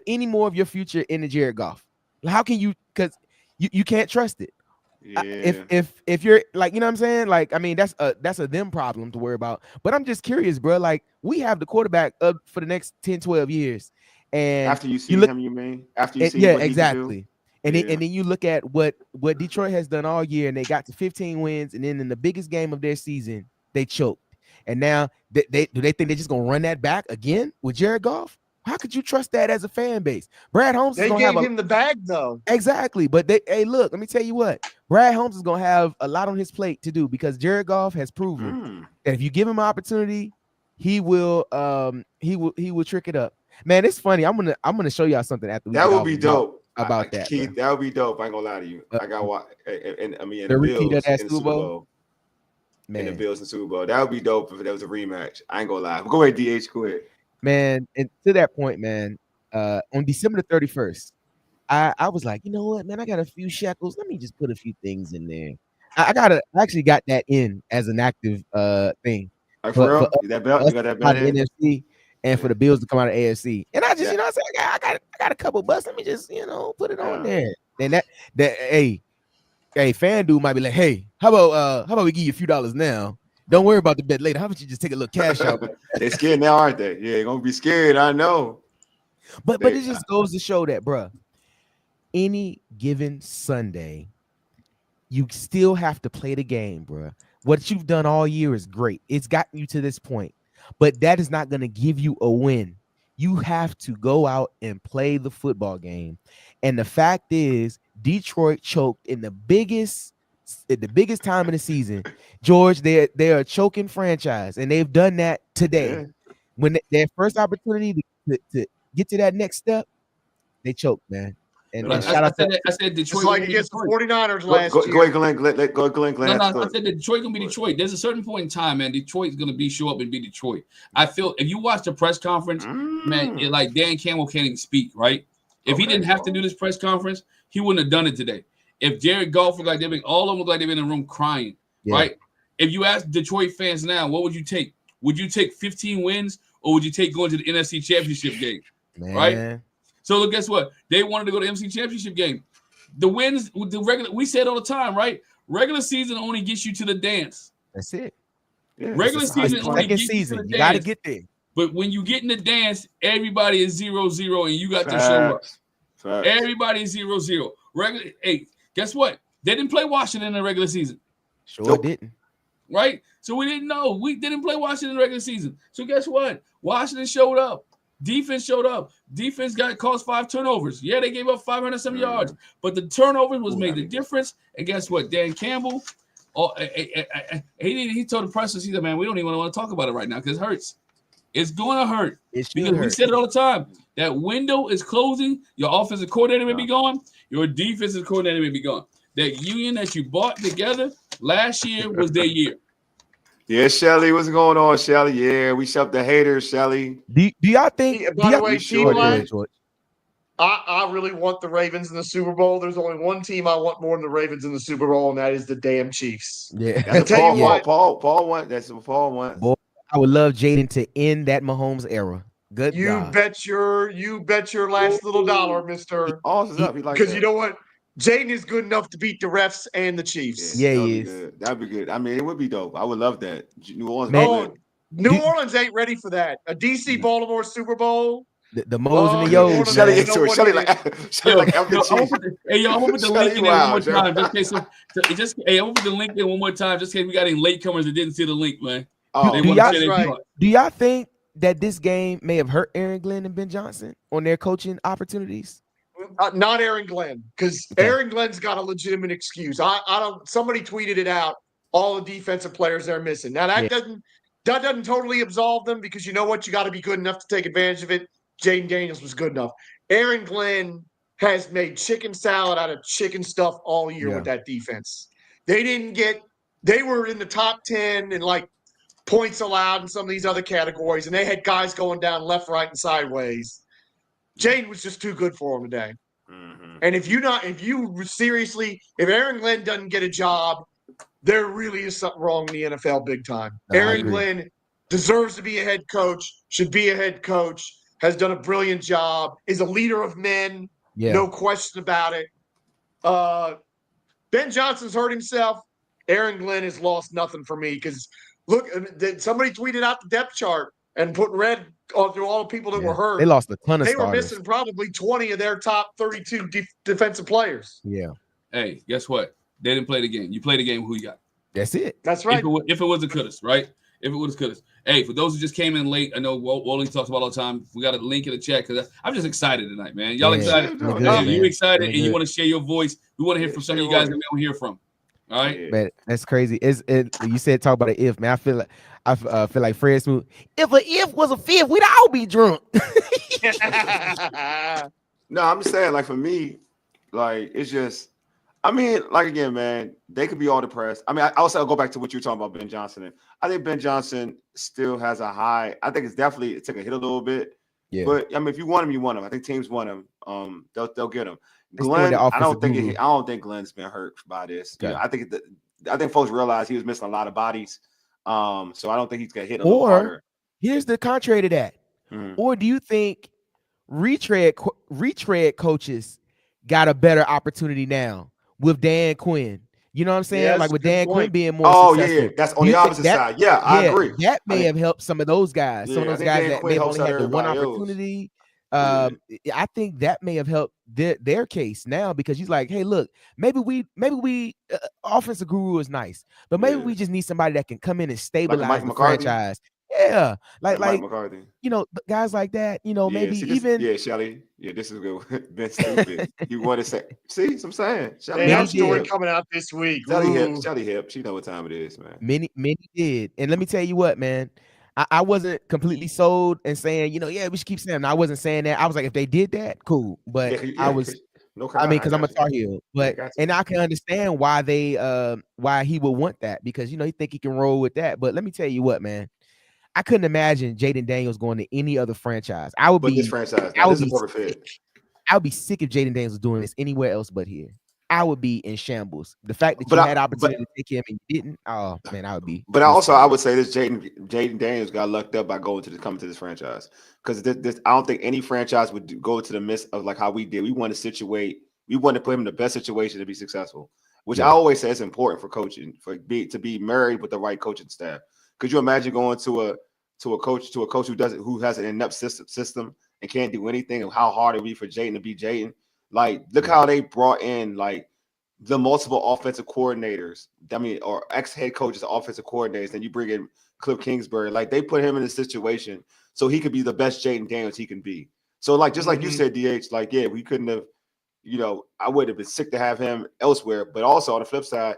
any more of your future into Jared Goff? How can you? Because you can't trust it. Yeah. If you're like, you know what I'm saying? Like, I mean, that's a them problem to worry about. But I'm just curious, bro. Like, we have the quarterback up for the next 10, 12 years. And after you see him, you mean? After you see what exactly. he can do? And then you look at what Detroit has done all year, and they got to 15 wins, and then in the biggest game of their season, they choked. And now do they think they're just gonna run that back again with Jared Goff? How could you trust that as a fan base? Brad Holmes they gave him the bag though. Exactly, but look, let me tell you what, Brad Holmes is gonna have a lot on his plate to do, because Jared Goff has proven that if you give him an opportunity, he will trick it up. Man, it's funny. I'm gonna show y'all something after we that would be dope about that. Keith, that would be dope. I ain't gonna lie to you. I got watch, and I mean, in the Bills of that in the Super Bowl. Man. In the Bills and Super Bowl, that would be dope if that was a rematch. I ain't gonna lie. Go ahead, DH. Go ahead. Man, and to that point, man, on December the 31st, I was like, you know what, man, I got a few shekels. Let me just put a few things in there. I actually got that in as an active thing. Like for real? That belt? You got that belt in? NFC, and for the Bills to come out of AFC. And I just, I said, I got a couple bucks. Let me just, put it on there. And that hey, FanDuel might be like, hey, how about we give you a few dollars now? Don't worry about the bet later. How about you just take a little cash out? They're scared now, aren't they? Yeah, they're gonna be scared. I know. But it just goes to show that, bruh, any given Sunday, you still have to play the game, bruh. What you've done all year is great. It's gotten you to this point, but that is not going to give you a win. You have to go out and play the football game. And the fact is, Detroit choked in the biggest time of the season. George, they're a choking franchise, and they've done that today. Yeah. When their first opportunity to get to that next step, they choked, man. And I said Detroit. Just like against the 49ers last year. Go ahead, Glenn. Go, Glenn. No, I said that Detroit gonna be Detroit. There's a certain point in time, man. Detroit's gonna show up and be Detroit. I feel if you watch the press conference, man, like Dan Campbell can't even speak, right? If he didn't have to do this press conference, he wouldn't have done it today. If Jared Goff looked like all of them look like they've been in the room crying, right? If you ask Detroit fans now, what would you take? Would you take 15 wins, or would you take going to the NFC Championship game? Man. Right? So look, guess what? They wanted to go to the NFC Championship game. The wins with the regular, we said all the time, right? Regular season only gets you to the dance. That's it. Yeah, regular season only gets you to the dance. You gotta get there. But when you get in the dance, everybody is 0-0, and you got to show up. Facts. Everybody is 0-0. Regular. Hey, guess what? They didn't play Washington in the regular season. Sure didn't. Right? So we didn't know. We didn't play Washington in the regular season. So guess what? Washington showed up. Defense showed up. Defense caused 5 turnovers. Yeah, they gave up 500-some yards, but the turnovers was made the difference. And guess what? Dan Campbell, he told the press, he said, man, we don't even want to talk about it right now because it hurts. It's going to hurt. Because we said it all the time. That window is closing. Your offensive coordinator may be gone. Your defensive coordinator may be gone. That union that you bought together last year was their year. Yeah, Shelly, what's going on, Shelly? Yeah, we shut the haters, Shelly. Do y'all think? By the way, I really want the Ravens in the Super Bowl. There's only one team I want more than the Ravens in the Super Bowl, and that is the damn Chiefs. Yeah, that's Paul want. That's what Paul wants. Boy, I would love Jayden to end that Mahomes era. Good. You bet your last little dollar, Mister. Because you know what? Jayden is good enough to beat the refs and the Chiefs. Yeah, he is. That'd be good. I mean, it would be dope. I would love that. New Orleans. Man, New Orleans ain't ready for that. A DC Baltimore Super Bowl. The Mo's and the Yo's. Shelly like I'm the Chiefs. Hey, yo, I'm gonna put the link in there one more time. I'm gonna put the link in one more time just in case we got any latecomers that didn't see the link, man. Do y'all think that this game may have hurt Aaron Glenn and Ben Johnson on their coaching opportunities? Not Aaron Glenn, because Aaron Glenn's got a legitimate excuse. I don't. Somebody tweeted it out. All the defensive players they're missing. Now that doesn't totally absolve them, because you know what? You got to be good enough to take advantage of it. Jayden Daniels was good enough. Aaron Glenn has made chicken salad out of chicken stuff all year with that defense. They were in the top 10 in like points allowed in some of these other categories, and they had guys going down left, right, and sideways. Jayden was just too good for him today. Mm-hmm. And if Aaron Glenn doesn't get a job, there really is something wrong in the NFL big time. Aaron Glenn deserves to be a head coach, should be a head coach, has done a brilliant job, is a leader of men, no question about it. Ben Johnson's hurt himself. Aaron Glenn has lost nothing for me, because look, somebody tweeted out the depth chart and put red through all the people that were hurt. They lost a ton of They starters. were missing probably 20 of their top 32 defensive players. Yeah. Hey, guess what? They didn't play the game. You play the game, who you got? That's it. That's right. If it was a couldas, right? If it was couldas. Hey, for those who just came in late, I know Wally talks about all the time. We got a link in the chat, because I'm just excited tonight, man. Y'all excited? You excited, and you want to share your voice. We want to hear from some of you guys that we don't hear from. All right, man, that's crazy. You said talk about an if, man. I feel like Fred Smoot. If an if was a fifth, we'd all be drunk. No, I'm just saying, like, for me, like, it's just, I mean, like, again, man, they could be all depressed. I mean, I'll go back to what you're talking about, Ben Johnson. I think Ben Johnson still has a high. I think it took a hit a little bit. Yeah. But I mean, if you want him, you want him. I think teams want him. They'll get him. Glenn, I don't think Glenn's been hurt by this. Okay. I think folks realize he was missing a lot of bodies. So I don't think he's gonna hit a little harder. Here's the contrary to that. Or do you think retread coaches got a better opportunity now with Dan Quinn? You know what I'm saying? Yeah, like with Dan Quinn being more successful. Yeah. That's on the opposite side. Yeah, I agree. That may have helped some of those guys. Some of those guys that may have only had the one opportunity. I think that may have helped their case now, because he's like, hey, look, maybe we offensive guru is nice, but maybe we just need somebody that can come in and stabilize the franchise. Yeah, like McCarthy. You know, guys like that. You know, maybe Shelly. Yeah, this is good. Ben stupid. You want to say? See, what I'm saying. Shelly, that story coming out this week. Shelly hip. She know what time it is, man. Many did, and let me tell you what, man. I wasn't completely sold and saying, we should keep saying. I wasn't saying that. I was like, if they did that, cool. But I was, because I'm a Tar Heel. But and I can understand why why he would want that, because he think he can roll with that. But let me tell you what, man. I couldn't imagine Jayden Daniels going to any other franchise. I would be this franchise. This is a perfect fit. I would be sick if Jayden Daniels was doing this anywhere else but here. I would be in shambles. The fact that you had opportunity to take him and you didn't, oh man, I would be. But I would say this: Jayden Daniels got lucked up by coming to this franchise, because I don't think any franchise would go to the midst of like how we did. We want to put him in the best situation to be successful, which I always say is important for coaching, to be married with the right coaching staff. Could you imagine going to a coach who has an inept system and can't do anything, and how hard it would be for Jayden to be Jayden? Like, look how they brought in like the multiple offensive coordinators. I mean, or ex-head coaches, offensive coordinators. Then you bring in Cliff Kingsbury. Like, they put him in a situation so he could be the best Jayden Daniels he can be. So, like, just like you said, DH, like, yeah, we couldn't have, I would have been sick to have him elsewhere. But also on the flip side,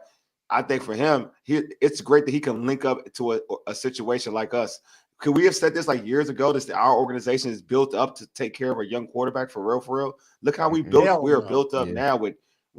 I think for him, it's great that he can link up to a situation like us. Could we have said this like years ago? Our organization is built up to take care of a young quarterback for real. Look how we are built up now with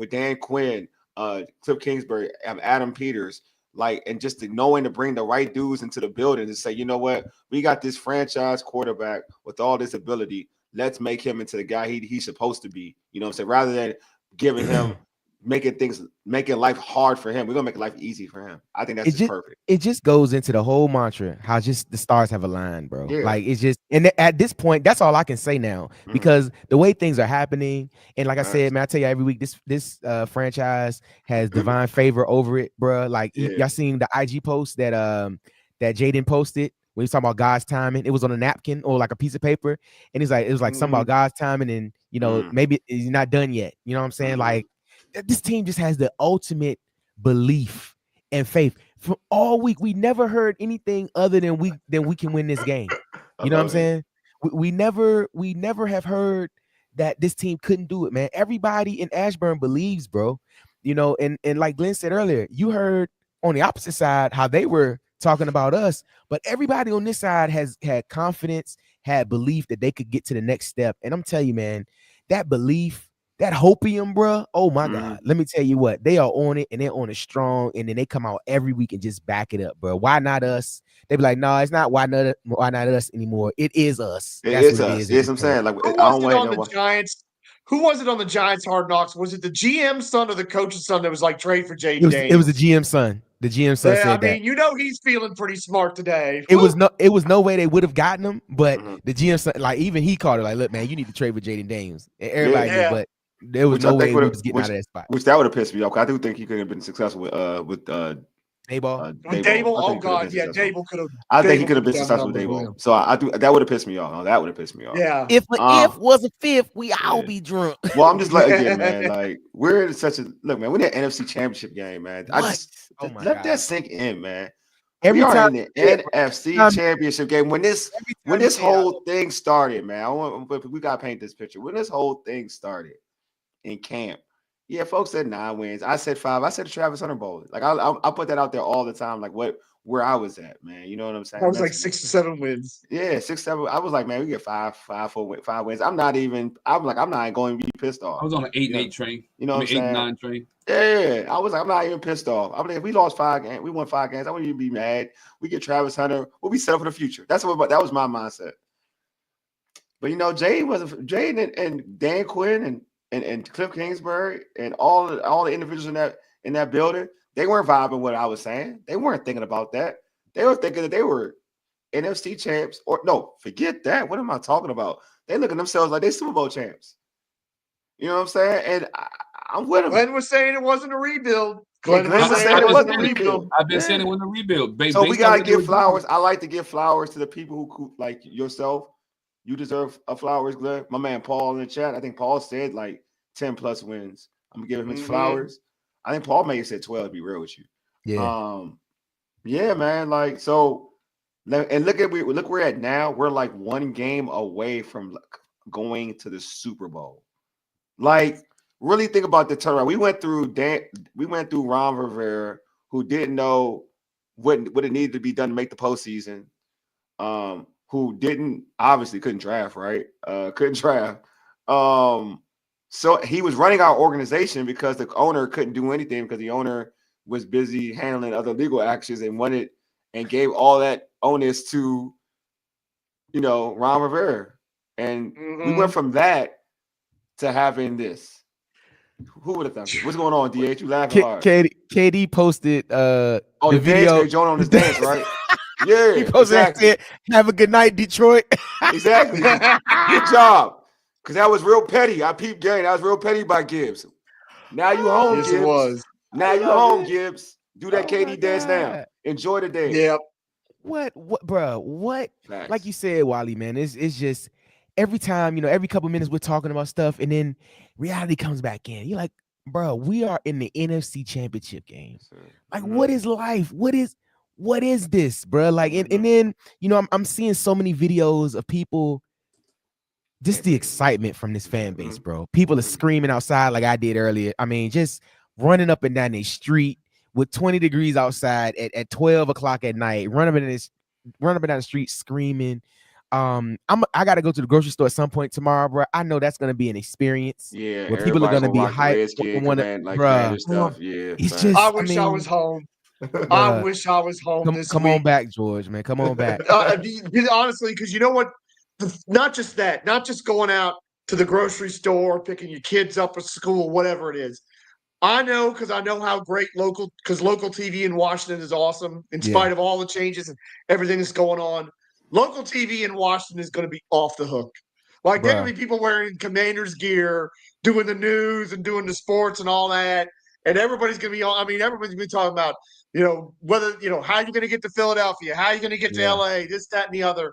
Dan Quinn, Cliff Kingsbury, Adam Peters, and just knowing to bring the right dudes into the building and say, you know what, we got this franchise quarterback with all this ability. Let's make him into the guy he's supposed to be. You know what I'm saying? Rather than giving him making life hard for him, we're gonna make life easy for him. I think that's perfect. It just goes into the whole mantra how just the stars have aligned, bro. Yeah. Like, it's just, and at this point, that's all I can say now, because the way things are happening, and like I said, man, I tell you every week, this franchise has divine favor over it, bro. Like, y'all seen the IG post that Jayden posted when he was talking about God's timing. It was on a napkin or like a piece of paper, and it was like something about God's timing, and maybe he's not done yet. You know what I'm saying? Like, this team just has the ultimate belief and faith. From all week, we never heard anything other than we can win this game. You know what I'm saying? We never have heard that this team couldn't do it, man. Everybody in Ashburn believes, bro. You know, and like Glenn said earlier, you heard on the opposite side how they were talking about us, but everybody on this side has had confidence, had belief that they could get to the next step. And I'm telling you, man, that belief, that hopium, bro. Oh my God. Let me tell you what, they are on it and they're on it strong. And then they come out every week and just back it up, bro. Why not us? They be like, no, it's not why not us anymore. It is us. That's what it is. Yes, I'm saying. Like, who was it on the Giants? Who was it on the Giants Hard Knocks? Was it the GM son or the coach's son that was like trade for Jayden Daniels? It was the GM son. The GM son said that. I mean, you know he's feeling pretty smart today. It was no way they would have gotten him, but the GM son, like even he called it like, look, man, you need to trade for Jayden Daniels. And everybody knew, but there was no way he was getting out of that spot. Which that would have pissed me off. I do think he could have been successful with Dayball. Dable? Oh God, yeah, Dable could have. I think he could have been successful with Dable. So I do. That would have pissed me off. That would have pissed me off. Yeah. If was a fifth, we all be drunk. Well, I'm just like, again, man. Like we're in such a look, man. We're in the NFC Championship game, man. I just let that sink in, man. We are in the NFC Championship game. When this whole thing started, man. We gotta paint this picture. When this whole thing started in camp. Yeah, folks said 9 wins. I said 5. I said the Travis Hunter Bowl. Like I put that out there all the time. Like where I was at, man. You know what I'm saying? I was like 6 to 7 wins. Yeah, 6, 7. I was like, man, we get 5 wins. I'm not even going to be pissed off. I was on an 8-8 train. You know what I'm saying? 8-9 train. Yeah, I was like, I'm not even pissed off. I mean, if we lost 5 games, we won 5 games. I wouldn't even be mad. We get Travis Hunter. We'll be set up for the future. That was my mindset. But you know, Jayden and Dan Quinn and Cliff Kingsbury and all the individuals in that building, they weren't vibing what I was saying. They weren't thinking about that. They were thinking that they were NFC champs. Or no, forget that. What am I talking about? They look at themselves like they Super Bowl champs. You know what I'm saying? And I'm with them. Glenn was saying it wasn't a rebuild. Glenn was saying it wasn't a rebuild. I've been saying it wasn't a rebuild. So we gotta give flowers. I like to give flowers to the people who like yourself. You deserve flowers, Glenn. My man Paul in the chat. I think Paul said like 10+ wins. I'm gonna give him his flowers. I think Paul may have said 12 to be real with you. Yeah. Yeah, man. Like so, and look where we're at now. We're like 1 game away from going to the Super Bowl. Like, really think about the turnaround. We went through Ron Rivera, who didn't know what it needed to be done to make the postseason. Who couldn't draft, right? Couldn't draft. So he was running our organization because the owner couldn't do anything because the owner was busy handling other legal actions and gave all that onus to, Ron Rivera. And we went from that to having this. Who would have thought? What's going on, DH? You laughing hard. KD posted the video. Join on this dance, right? Yeah, he posted exactly. Have a good night, Detroit. Exactly. Good job. Because that was real petty. I peeped game. That was real petty by Gibbs. Now you home, Gibbs. It was. Now you home, Gibbs. Do that KD dance now. Enjoy the day. Yep. What, bro? What? Facts. Like you said, Wally, man, it's just every time, every couple minutes we're talking about stuff, and then reality comes back in. You're like, bro, we are in the NFC Championship game. Like, what is life? What is this, bro? Like, and then, I'm seeing so many videos of people. Just the excitement from this fan base, bro. People are screaming outside like I did earlier. I mean, just running up and down the street with 20 degrees outside at 12 o'clock at night, running up and down the street screaming. I got to go to the grocery store at some point tomorrow, bro. I know that's going to be an experience. Yeah, where people are going to be hyped. Bro, stuff. Yeah, it's just. I wish I was home. I wish I was home. Come on back, George, man. Come on back. Honestly, because you know what? Not just that, not just going out to the grocery store, picking your kids up at school, whatever it is. I know because I know how great local TV in Washington is awesome in spite of all the changes and everything that's going on. Local TV in Washington is going to be off the hook. Like, there going to be people wearing Commanders gear, doing the news and doing the sports and all that. And everybody's going to be everybody's going to be talking about, whether, how you're going to get to Philadelphia, how you're going to get to LA, this, that, and the other.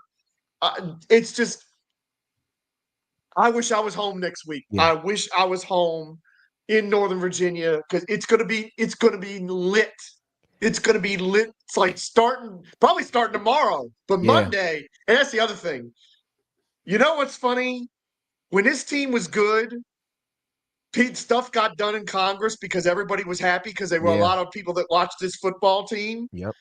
It's just, I wish I was home next week. Yeah. I wish I was home in Northern Virginia because it's gonna be lit. It's going to be lit. It's like probably starting tomorrow, but Monday. And that's the other thing. You know what's funny? When this team was good, stuff got done in Congress because everybody was happy because there were a lot of people that watched this football team. Yep.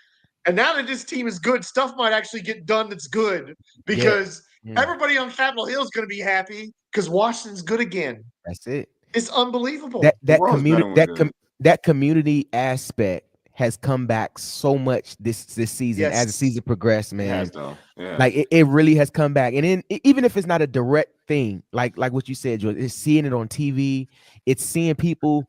And now that this team is good, stuff might actually get done that's good because everybody on Capitol Hill is going to be happy because Washington's good again. That's it. It's unbelievable. That community aspect has come back so much this season as the season progressed, man. It has, though. Yeah. Like it really has come back. And then even if it's not a direct thing, like what you said, George, it's seeing it on TV, it's seeing people,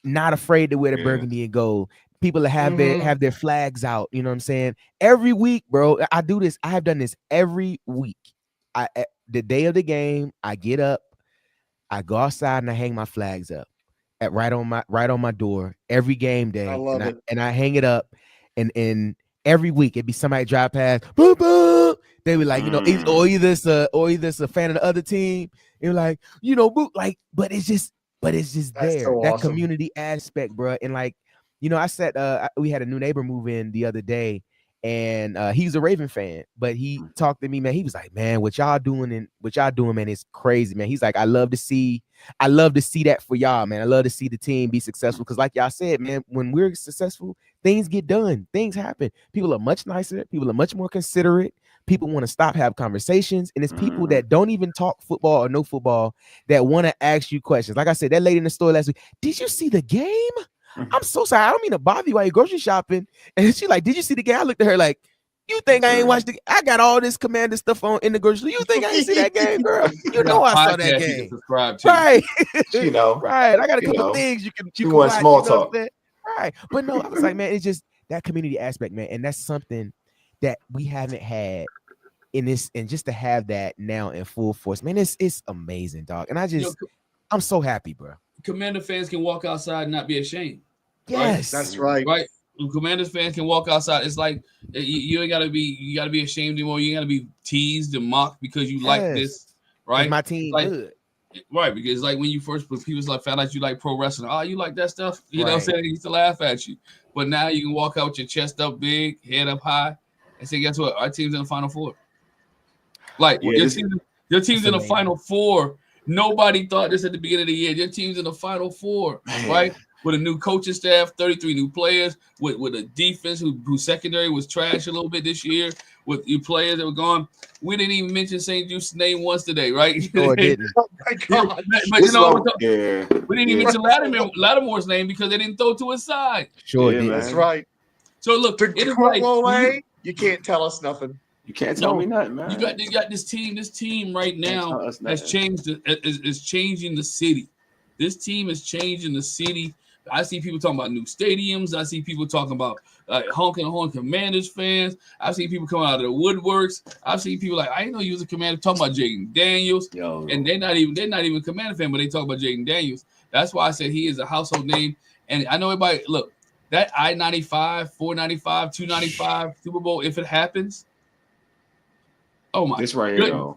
not afraid to wear the burgundy and gold. People that have their flags out, you know what I'm saying? Every week, bro, I do this. I have done this every week. The day of the game, I get up, I go outside and I hang my flags up right on my door every game day. I love it. And I hang it up, and every week it'd be somebody drive past, boom, boom. They be like, either it's a fan of the other team. You're like, but it's just there. So that awesome. Community aspect, bro. And like, I said, we had a new neighbor move in the other day, and he's a Raven fan, but he talked to me, man. He was like, man, what y'all doing, man, is crazy, man. He's like, I love to see that for y'all, man. I love to see the team be successful. Cause like y'all said, man, when we're successful, things get done, things happen. People are much nicer, people are much more considerate. People want to stop, have conversations, and it's people that don't even talk football or know football that want to ask you questions. Like I said, that lady in the store last week, did you see the game? I'm so sorry. I don't mean to bother you while you're grocery shopping. And she like, did you see the game? I looked at her like, you think I ain't watched the? I got all this Commander stuff on in the grocery store. You think I ain't see that game, girl? You know I saw that game. Right. Right. I got a couple things you can want small talk. Right. But no, I was like, man, it's just that community aspect, man. And that's something that we haven't had in this, and just to have that now in full force, man, it's amazing, dog. And I'm so happy, bro. Commander fans can walk outside and not be ashamed. Yes, right? That's right. Right. Commanders fans can walk outside. It's like you ain't gotta be ashamed anymore. You ain't gotta be teased and mocked because you like this, right? My team good. Right, because like when you first put people like found out you like pro wrestling, you like that stuff, you know what I'm saying? They used to laugh at you. But now you can walk out with your chest up big, head up high, and say, guess what? Our team's in the Final Four. Like your team's in the Final Four. Nobody thought this at the beginning of the year. Your team's in the Final Four, right? With a new coaching staff, 33 new players, with a defense whose secondary was trash a little bit this year, with your players that were gone. We didn't even mention St. Juste's name once today, right? No, it didn't. Oh my God. But we didn't even mention Lattimore's name because they didn't throw to his side. Sure did. That's right. So look, it is like you can't tell us nothing. You can't tell me nothing, man. You got this team. This team right now has changed. Is changing the city. This team is changing the city. I see people talking about new stadiums. I see people talking about honking horn Commanders fans. I've seen people come out of the woodworks. I've seen people like, I didn't know you was a Commander, talking about Jayden Daniels. And they're not even a Commander fan, but they talk about Jayden Daniels. That's why I said he is a household name. And I know everybody, look, that I-95, 495, 295 Super Bowl, if it happens, oh my this right goodness.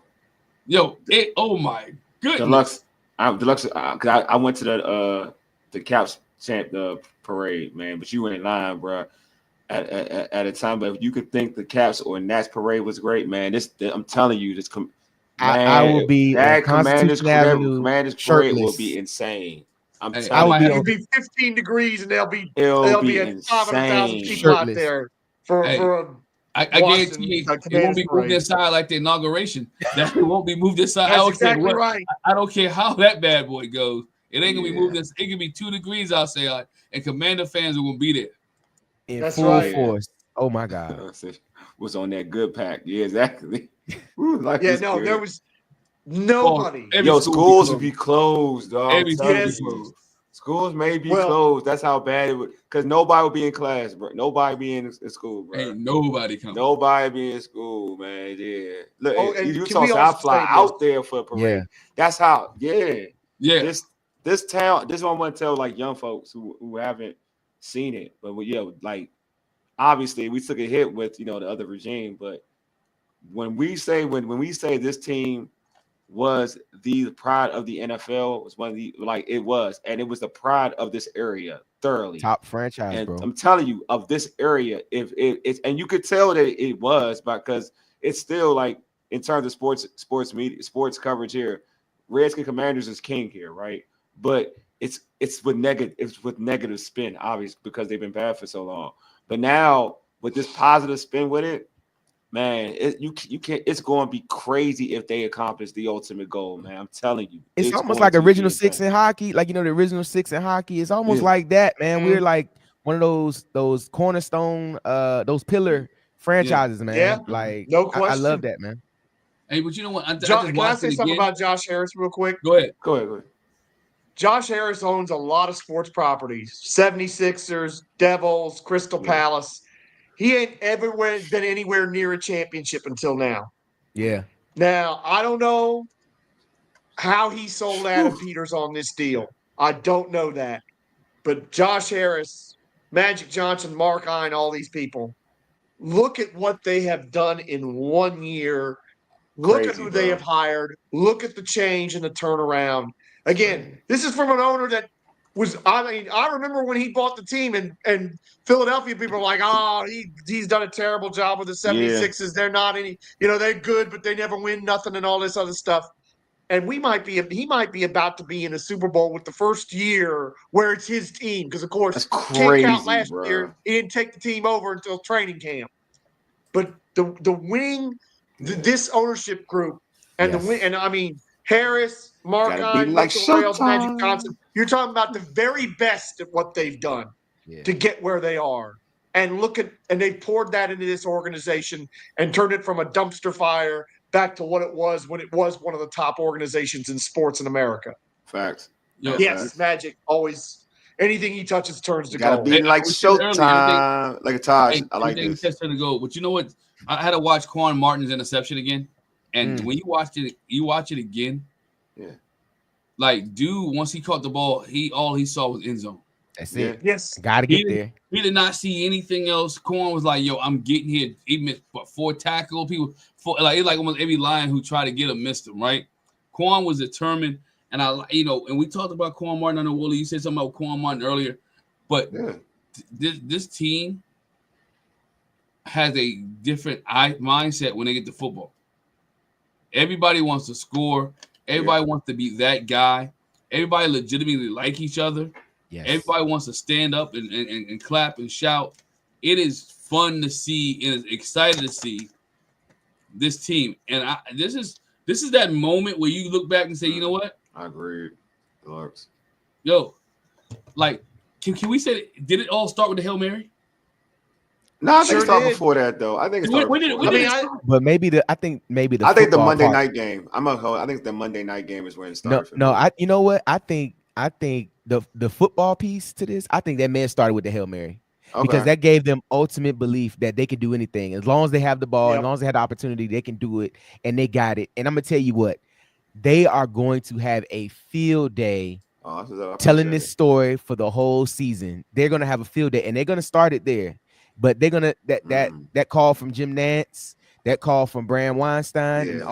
Here, oh my goodness. Deluxe. I went to the Caps the parade, man. But you ain't lying, bro. At a time, but if you could think the Caps or Nats parade was great, man. I'm telling you, I will be that Commanders parade will be insane. It'll be 15 degrees and there'll be at 500,000 people out there for I guarantee you, it won't be moved inside like the inauguration. That it won't be moved inside. That's exactly right. I don't care how that bad boy goes. It ain't gonna be moved. It can be 2 degrees outside, and Commander fans are gonna be there in full force. Oh my God, was on that good pack. Yeah, exactly. There was nobody. Schools would be closed, dog. Schools may be closed. That's how bad it would, because nobody would be in class, bro. Nobody be in school, bro. Ain't nobody coming. Nobody be in school, man. Yeah. Look, you talk. I fly out there for a parade. Yeah. That's how. Yeah. Yeah. This town. This one I want to tell like young folks who haven't seen it, but like obviously we took a hit with the other regime, but when we say this team was the pride of the NFL. It was one of the it was, and it was the pride of this area thoroughly. Top franchise, and bro. I'm telling you, of this area, if it's and you could tell that it was because it's still like in terms of sports media, sports coverage here, Redskin Commanders is king here, right? But it's with negative spin, obviously, because they've been bad for so long. But now with this positive spin with it, man, you can't. It's going to be crazy if they accomplish the ultimate goal, man. I'm telling you, It's almost like original six in hockey. Like, the original six in hockey is almost like that, man. We're like one of those cornerstone, those pillar franchises, man. Yeah, like no question. I love that, man. Hey, but you know what? Can I say something about Josh Harris real quick? Go ahead. Josh Harris owns a lot of sports properties: 76ers, Devils, Crystal Palace. He ain't ever been anywhere near a championship until now. Yeah. Now, I don't know how he sold Adam Peters on this deal. I don't know that. But Josh Harris, Magic Johnson, Mark Hine, all these people, look at what they have done in 1 year. Look at who they have hired. Look at the change and the turnaround. Again, this is from an owner that was, I remember when he bought the team and Philadelphia people were like, oh, he's done a terrible job with the 76ers. Yeah. They're not any, they're good, but they never win nothing and all this other stuff. And he might be about to be in a Super Bowl with the first year where it's his team. Because, of course, that's crazy, can't count last year. He didn't take the team over until training camp. But the winning, this ownership group, and Harris, Mark Hine, Mitchell Rails, Magic Johnson, you're talking about the very best of what they've done to get where they are. And and they've poured that into this organization and turned it from a dumpster fire back to what it was when it was one of the top organizations in sports in America. Facts. Yes, Magic always, anything he touches turns to gold. Gotta be like Showtime, like a Taj. I like this. To go, but you know what? I had to watch Quan Martin's interception again, and when you watch it again. Yeah. Like, dude, once he caught the ball, all he saw was end zone. That's it. Yes. Gotta get there. He did not see anything else. Quan was like, yo, I'm getting here. He missed 4 tackle people. It's like almost every Lion who tried to get him missed him, right? Quan was determined. And and we talked about Quan Martin. I know, Wooly, you said something about Quan Martin earlier. But this team has a different mindset when they get to football. Everybody wants to score. Everybody wants to be that guy. Everybody legitimately like each other. Yes. Everybody wants to stand up and clap and shout. It is fun to see and it's exciting to see this team. And this is that moment where you look back and say, you know what? I agree. Yo, like, can we say did it all start with the Hail Mary? No, I think it started before that though. I think it started. But I think the Monday night game. I think the Monday night game is when it started. You know what? I think the football piece to this, I think that may have started with the Hail Mary. Because that gave them ultimate belief that they could do anything. As long as they have the ball, as long as they had the opportunity, they can do it, and they got it. And I'm going to tell you what, they are going to have a field day telling this story for the whole season. They're going to have a field day, and they're going to start it there. But they're going to, that call from Jim Nantz, that call from Bram Weinstein, and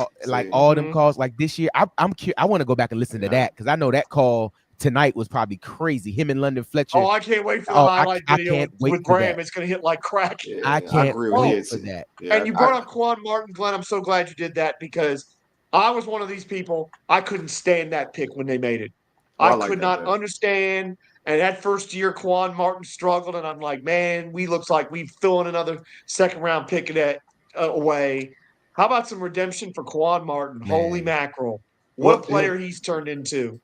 all them calls, like this year, I want to go back and listen to that because I know that call tonight was probably crazy. Him and London Fletcher. Oh, I can't wait for the highlight video with Graham. It's going to hit like crack. I can't wait for that. And you brought up Quan Martin, Glenn. I'm so glad you did that because I was one of these people. I couldn't stand that pick when they made it. I could not understand. And that first year, Quan Martin struggled, and I'm like, man, looks like we've thrown another second-round pick away. How about some redemption for Quan Martin? Man. Holy mackerel. What a player he's turned into.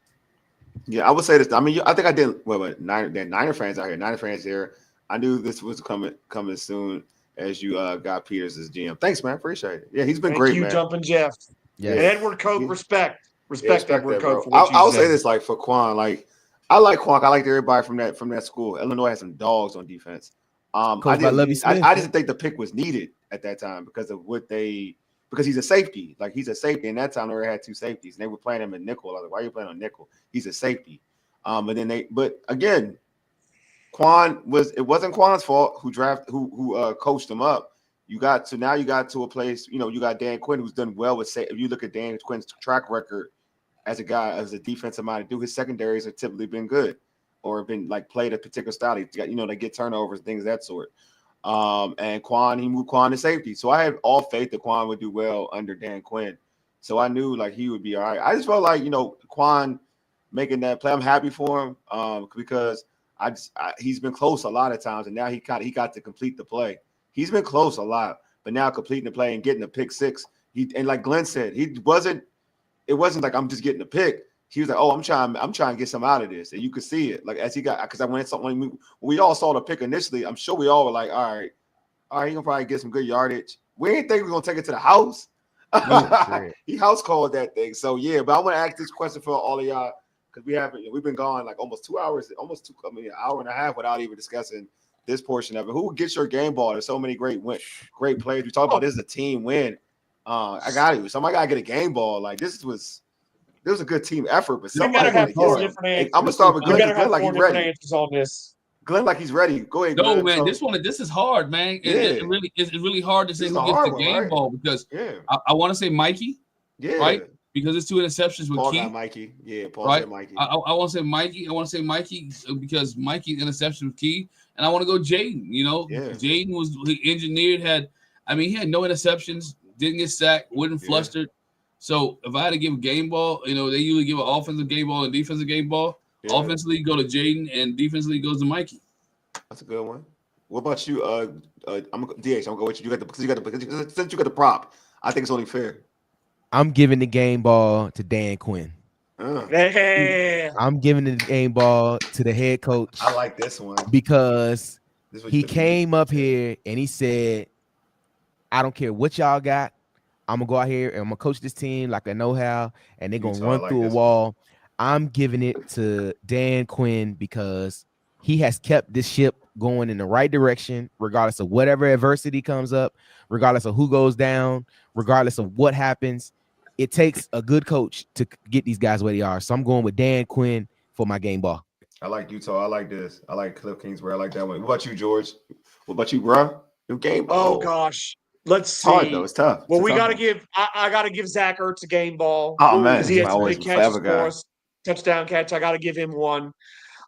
Yeah, I would say this. I mean, I think I did. Niner fans out here. Niner fans here. I knew this was coming soon as you got Peters as GM. Thanks, man. Appreciate it. Yeah, he's been great, man. Thank you, Jumpin' Jeff. Yeah. And Edward Koch, respect. Respect Edward Koch for what I would say this, like, for Quan, like, I like Quan. I liked everybody from that school. Illinois had some dogs on defense. I didn't think the pick was needed at that time because he's a safety. Like, he's a safety. And that time they had 2 safeties, and they were playing him in nickel. I was like, why are you playing on nickel? He's a safety. But again, it wasn't Quan's fault who coached him up. you got to a place, you got Dan Quinn, who's done well with if you look at Dan Quinn's track record as a defensive minded dude, his secondaries have typically been good or been like played a particular style. He got, they get turnovers, things of that sort. And he moved Quan to safety. So I had all faith that Quan would do well under Dan Quinn. So I knew like he would be all right. I just felt like, Quan making that play, I'm happy for him because he's been close a lot of times, and now he got to complete the play. He's been close a lot, but now completing the play and getting a pick six. And like Glenn said, it wasn't like I'm just getting a pick. He was like, oh, I'm trying to get some out of this. And you could see it. Like as he got, because when we all saw the pick initially, I'm sure we all were like, all right, he gonna probably get some good yardage. We didn't think we were gonna take it to the house. He house called that thing. So yeah, but I want to ask this question for all of y'all, because we've been gone like almost 2 hours, an hour and a half without even discussing this portion of it. Who gets your game ball? There's so many great plays. We talk about this as a team win. Somebody gotta get a game ball. Like this was a good team effort, but somebody gotta get some. I'm gonna start with Glenn. Glenn like he's ready. Answers on this. Glenn like he's ready. Go ahead. No, Glenn. man, this is hard, man. It's really hard to say who gets the game ball because I want to say Mikey, right? Because it's 2 interceptions with Paul Key. Got Mikey. Yeah, Paul right? said Mikey. I want to say Mikey. I want to say Mikey because Mikey's interception with Key, and I want to go Jayden. Jayden was engineered. He had no interceptions, didn't get sacked, wasn't flustered. So if I had to give a game ball, they usually give an offensive game ball and defensive game ball. Yeah. Offensively go to Jayden, and defensively goes to Mikey. That's a good one. What about you? I'm DH. I'm gonna go with you. Since you got the prop, I think it's only fair. I'm giving the game ball to Dan Quinn. I'm giving the game ball to the head coach. I like this one because he came up here and he said, "I don't care what y'all got. I'm gonna go out here and I'm gonna coach this team like I know how, and they're gonna run through a wall." I'm giving it to Dan Quinn because he has kept this ship going in the right direction, regardless of whatever adversity comes up, regardless of who goes down, regardless of what happens. It takes a good coach to get these guys where they are. So I'm going with Dan Quinn for my game ball. I like Utah. I like this. I like Cliff Kingsbury. I like that one. What about you, George? What about you, bro? New game ball. Oh gosh. Let's see. It's hard though. It's tough. Well, we got to give. I got to give Zach Ertz a game ball. Oh man, he has some big catches for us. Touchdown catch. I got to give him one.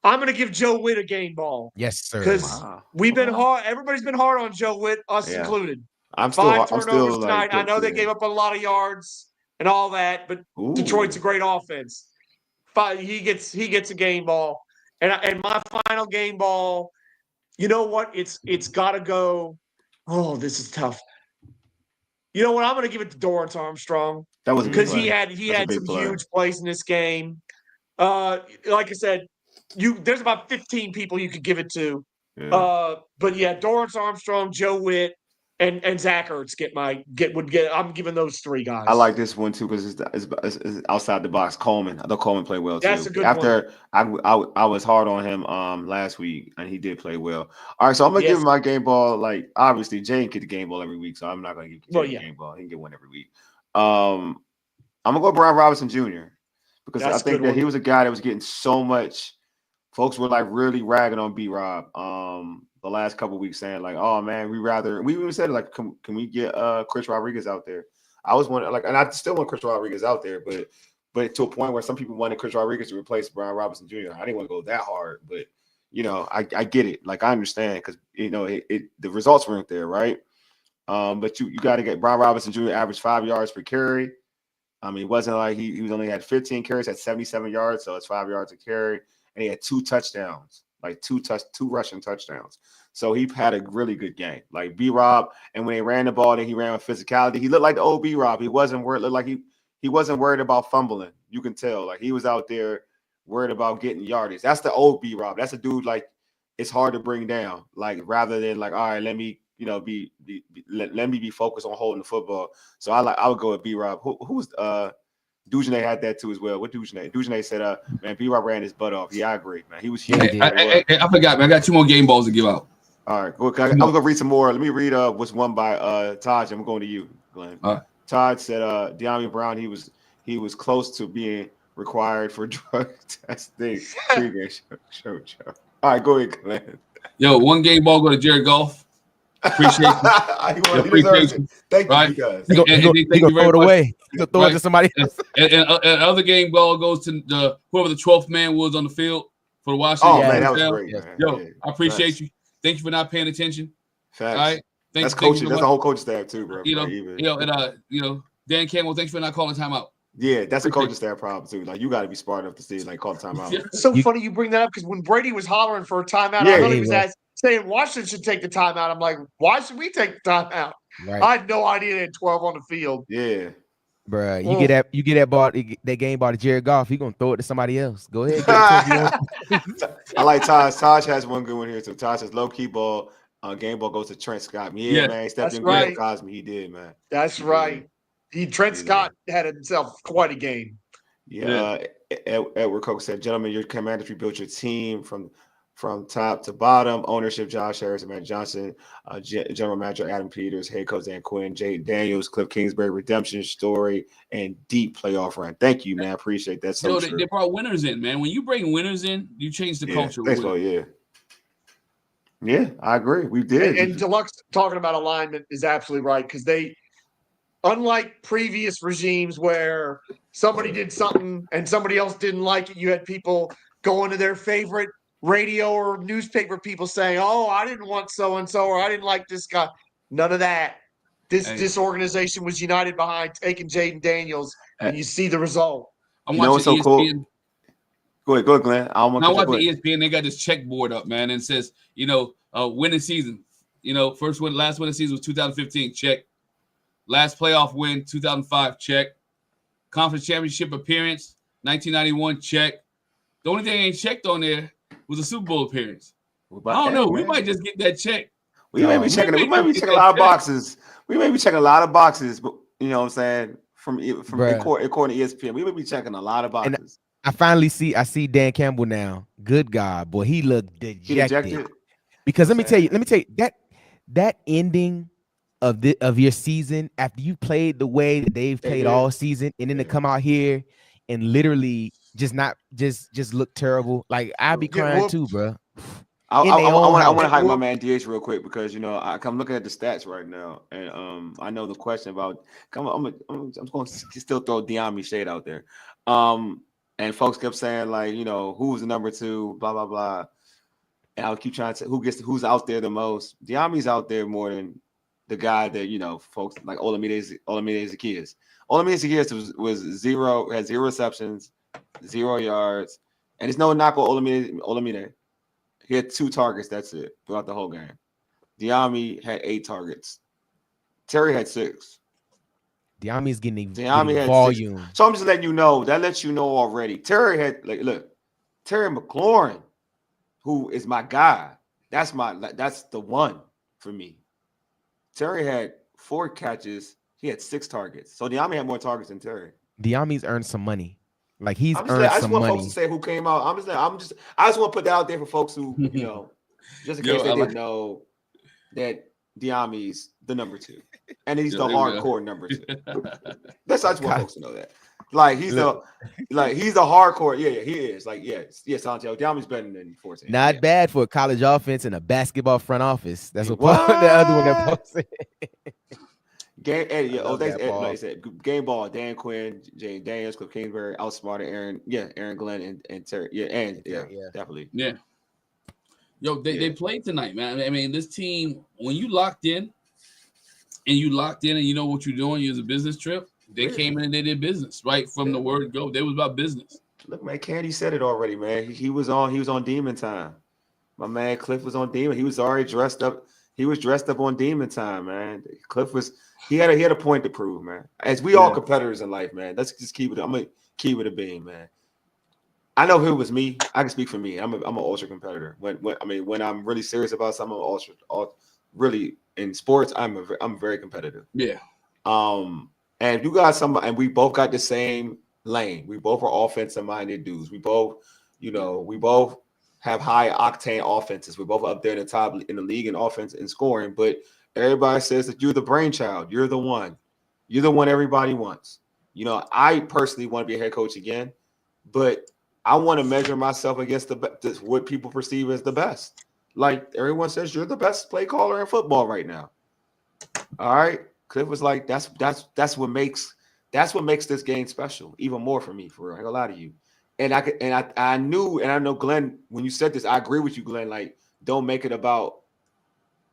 I'm going to give Joe Witt a game ball. Yes, sir. Because we've been hard. Everybody's been hard on Joe Witt, us included. I'm 5 turnovers tonight. I know they gave up a lot of yards and all that, but Detroit's a great offense. He gets a game ball, and my final game ball. You know what? It's got to go. Oh, this is tough. You know what? I'm going to give it to Dorrance Armstrong. That was because he had some huge plays in this game. Like I said, there's about 15 people you could give it to. Yeah. But yeah, Dorrance Armstrong, Joe Witt, and Zach Ertz would get. I'm giving those 3 guys. I like this one too because it's outside the box. Coleman, I thought Coleman played well too. That's a good one. I was hard on him last week and he did play well. All right, so I'm gonna give him my game ball. Like obviously, Jayden get the game ball every week, so I'm not gonna give Jayden the game ball. He can get one every week. I'm gonna go Brian Robinson Jr. because I think that he was a guy that was getting so much. Folks were like really ragging on B-Rob the last couple of weeks, saying like, "Oh man, we even said like, can we get Chris Rodriguez out there?" I was wondering like, and I still want Chris Rodriguez out there, but to a point where some people wanted Chris Rodriguez to replace Brian Robinson Jr. I didn't want to go that hard, but I get it. Like I understand because the results weren't there, right? But you got to get Brian Robinson Jr. averaged 5 yards per carry. It wasn't like he only had 15 carries, had 77 yards, so it's 5 yards a carry. And he had 2 touchdowns, like 2 rushing touchdowns. So he had a really good game. Like B-Rob, and when they ran the ball, then he ran with physicality. He looked like the old B-Rob. He wasn't worried about fumbling. You can tell. Like he was out there worried about getting yardage. That's the old B-Rob. That's a dude like it's hard to bring down. Like rather than like, all right, let me let me be focused on holding the football. So I would go with B-Rob. Who's Dujane had that too as well. What Dujane? Dujane said, man, B-Rob ran his butt off. Yeah, I agree, man. He was huge. I forgot, man. I got 2 more game balls to give out. All right, cool. I'm gonna read some more. Let me read what's won by Todd. I'm going to you, Glenn. Todd said De'Ami Brown, he was close to being required for drug testing. Show. All right, go ahead, Glenn. Yo, 1 game ball go to Jared Goff. Appreciate you. He deserves it. Thank you, Right? guys. He gonna throw it away. He gonna throw it to somebody else. And other game ball goes to whoever the 12th man was on the field for the Washington. Oh, man, that was great, man. Yo, Yeah. I appreciate you. Thank you for not paying attention. Facts. All right. That's coaching. That's the whole coaching staff too, bro. Dan Campbell, thanks for not calling timeout. Yeah, that's a coaching staff problem too. Like, you got to be smart enough to see, like, call timeout. It's so funny you bring that up because when Brady was hollering for a timeout, I thought he was saying Washington should take the timeout. I'm like, why should we take the timeout? Right. I had no idea they had 12 on the field. Yeah. Bruh, you get that ball, that game ball to Jared Goff, he gonna throw it to somebody else. Go ahead. I like Taj. Taj has one good one here too. Taj says low key ball. Game ball goes to Trent Scott. Yeah, man. He stepped in right. Cosme. He did, man. That's right. Trent Scott had himself quite a game. Yeah. Edward Coke said, gentlemen, your commanders rebuilt your team from top to bottom. Ownership, Josh Harris and Matt Johnson, general manager Adam Peters, head coach Dan Quinn, Jayden Daniels, Cliff Kingsbury, redemption story, and deep playoff run. Thank you, man. I appreciate that. So they brought winners in, man. When you bring winners in, you change the culture. Thanks, yeah, I agree. We did. And Deluxe talking about alignment is absolutely right because they, unlike previous regimes where somebody did something and somebody else didn't like it, you had people going to their favorite radio or newspaper people saying, "Oh, I didn't want so and so," or "I didn't like this guy." None of that. This organization was united behind taking Jayden Daniels, and you see the result. I'm watching ESPN. Cool? Go ahead, Glenn. I watching ESPN. They got this checkboard up, man, and it says, winning season. First win, last winning season was 2015. Check. Last playoff win, 2005. Check. Conference championship appearance, 1991. Check. The only thing I ain't checked on there was a Super Bowl appearance. I don't know. We might just get that check. We may be checking. We might be checking a lot of boxes. We may be checking a lot of boxes, but you know what I'm saying? From according to ESPN, we may be checking a lot of boxes. And I see Dan Campbell now. Good God, boy, he looked dejected. Because let me tell you, that ending of your season after you played the way that they've played all season, and then to come out here and literally just look terrible. Like I'd be crying too, bro. I want to hype my man DH real quick because I'm looking at the stats right now, and I know the question about. I'm going to still throw Diami shade out there, and folks kept saying like who's the number 2, blah blah blah, and I'll keep trying to say who's out there the most. Diami's out there more than the guy that folks like Olamide Zaccheaus. Olamide Zaccheaus had 0 receptions, 0 yards, and it's no knock on Olamide. He had 2 targets. That's it throughout the whole game. Diami had 8 targets. Terry had 6. Diami's getting volume. 6. So I'm just letting you know. That lets you know already. Terry had Terry McLaurin, who is my guy. That's the one for me. Terry had 4 catches. He had 6 targets. So Diami had more targets than Terry. Diami's earned some money. Like he's earned some money. I just want folks to say who came out. I just want to put that out there for folks who, just in case they didn't know that Diami's the number 2. And he's the hardcore number 2. That's I just want folks to know that. Like he's the hardcore. Yeah, he is. Like, yes, Santiago. Diami's better than 14. Not bad for a college offense and a basketball front office. That's what the other one that posted. Like I said, game ball, Dan Quinn, Jayden Daniels, Cliff Kingsbury, outsmarted Aaron Glenn and Terry. Definitely. Yeah. Yo, they played tonight, man. I mean, this team, when you locked in and you know what you're doing, you're a business trip, they came in and they did business, right? From the word go. They was about business. Look, man, Candy said it already, man. He was on demon time. My man Cliff was on demon. He was already dressed up. He was dressed up on demon time, man. Cliff he had a point to prove, man. As we all competitors in life, man. Let's just keep it. I'm gonna keep it a beam, man. I know if it was me, I can speak for me. I'm an ultra competitor. When I'm really serious about something, I'm really in sports. I'm very competitive. Yeah. And if you got somebody, and we both got the same lane. We both are offensive minded dudes. We both have high octane offenses. We're both up there in the top in the league in offense and scoring. But everybody says that you're the brainchild. You're the one. You're the one everybody wants. I personally want to be a head coach again, but I want to measure myself against what people perceive as the best. like everyone says, you're the best play caller in football right now. All right. Cliff was like, that's what makes this game special, even more for me, for real. I ain't gonna lie to you. And I knew, and I know Glenn, when you said this, I agree with you, Glenn. Like, don't make it about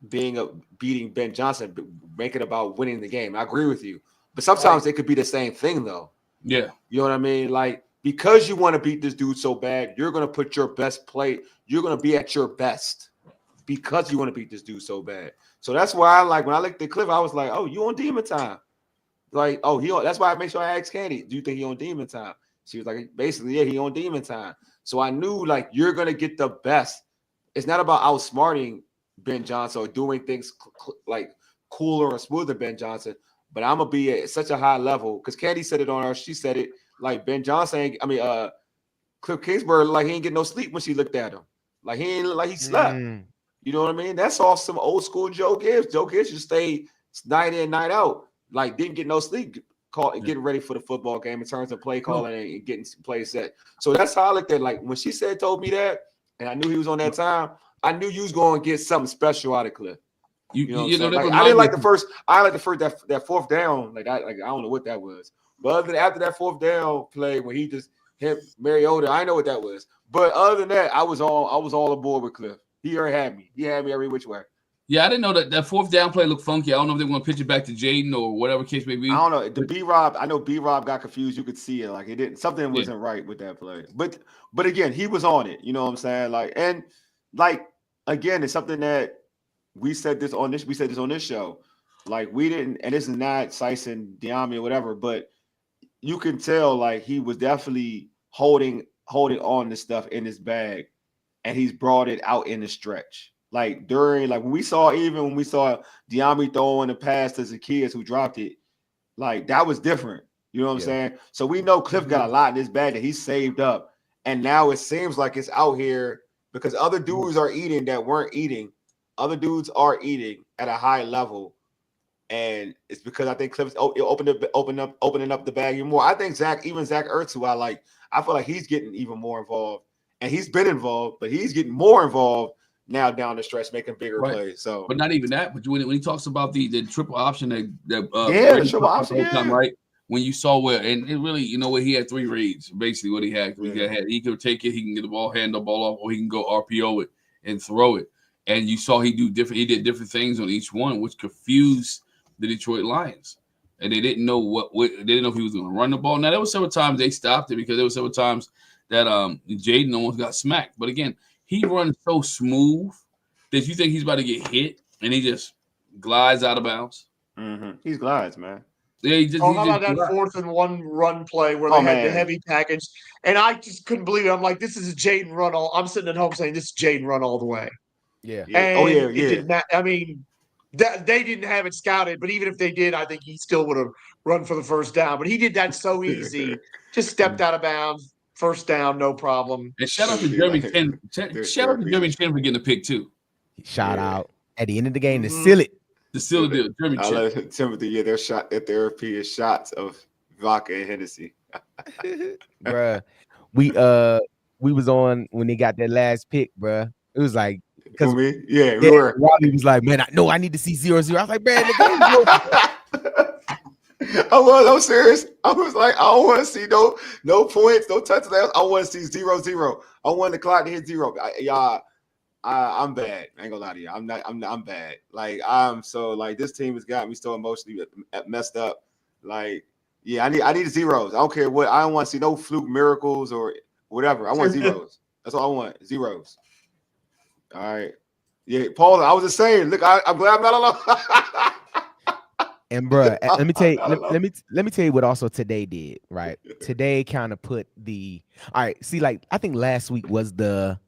beating Ben Johnson, but make it about winning the game. I agree with you. But sometimes it could be the same thing, though. Yeah. You know what I mean? Like, because you want to beat this dude so bad, you're going to put your best play. You're going to be at your best because you want to beat this dude so bad. So that's why when I looked at Cliff, I was like, oh, you on demon time. Like, oh, that's why I make sure I asked Candy, do you think he on demon time? She was like, basically, yeah, he on demon time. So I knew, like, you're going to get the best. It's not about outsmarting Ben Johnson or doing things like cooler or smoother Ben Johnson, but I'm going to be at such a high level because Candy said it on her. She said it like Ben Johnson. Cliff Kingsbury, like he ain't get no sleep when she looked at him. Like he ain't like he slept. You know what I mean? That's all some old school Joe Gibbs. Joe Gibbs just stay night in, night out. Like didn't get no sleep, getting ready for the football game in terms of play calling and getting plays set. So that's how I looked at. Like when she told me that, and I knew he was on that time. I knew you was going to get something special out of Cliff. You know I didn't like the first. I like the first that fourth down. Like I don't know what that was. But after that fourth down play when he just hit Mariota, I know what that was. But other than that, I was all aboard with Cliff. He already had me. He had me every which way. Yeah, I didn't know that fourth down play looked funky. I don't know if they want to pitch it back to Jayden or whatever case may be. I don't know. The B-Rob, I know B-Rob got confused. You could see it. Like it didn't. Something wasn't right with that play. But again, he was on it. You know what I'm saying? Like and like again, it's something that we said this on this show. Like we didn't, and this is not Sison, Diami, or whatever, but you can tell like he was definitely holding on to stuff in his bag, and he's brought it out in the stretch. Like when we saw Diami throwing the pass to Zacchaeus who dropped it, like that was different. You know what I'm saying? So we know Cliff got a lot in his bag that he saved up, and now it seems like it's out here because other dudes are eating that weren't eating. Other dudes are eating at a high level, and it's because I think Cliff's opening up the bag even more. I think Zach Ertz, who I feel like he's getting even more involved, and he's been involved, but he's getting more involved now down the stretch, making bigger plays. So, but not even that. But when he talks about the triple option the triple option, right? When you saw where, and it really, where he had 3 reads, basically what he had. He could take it, he can get the ball, hand the ball off, or he can go RPO it and throw it. And you saw he did different things on each one, which confused the Detroit Lions. And they didn't know they didn't know if he was going to run the ball. Now there were several times they stopped it because there were several times that Jayden almost got smacked. But again, he runs so smooth that you think he's about to get hit, and he just glides out of bounds. Mm-hmm. He glides, man. Yeah, how about that 4th and 1 run play where they had the heavy package, and I just couldn't believe it. I'm like, this is a Jayden run all. I'm sitting at home saying this is Jayden run all the way. Yeah. And it did not. I mean, they didn't have it scouted, but even if they did, I think he still would have run for the first down. But he did that so easy. Just stepped out of bounds, first down, no problem. And shout out to Jeremy Chin. Shout out to Jeremy Chin for getting the pick too. Shout out at the end of the game to seal it. To seal the deal, Jeremy Chin. I love Timothy. Yeah, their therapy is shots of vodka and Hennessy. Bruh, we was on when they got that last pick, bruh. It was like. Because we were. Robbie was like, man, I need to see 0-0. I was like, man, the game I'm serious. I was like, I don't want to see no points, no touchdowns. I want to see 0-0. I want the clock to hit 0. I'm bad. I ain't gonna lie to you. I'm bad. Like this team has got me so emotionally messed up. Like, yeah, I need zeros. I don't care what. I don't want to see no fluke miracles or whatever. I want zeros. That's all I want. Zeros. All right. Yeah, Paul, I was just saying, look, I'm glad I'm not alone. And bro, let me tell you what also today did, right? Today kind of put all right, see, like I think last week was the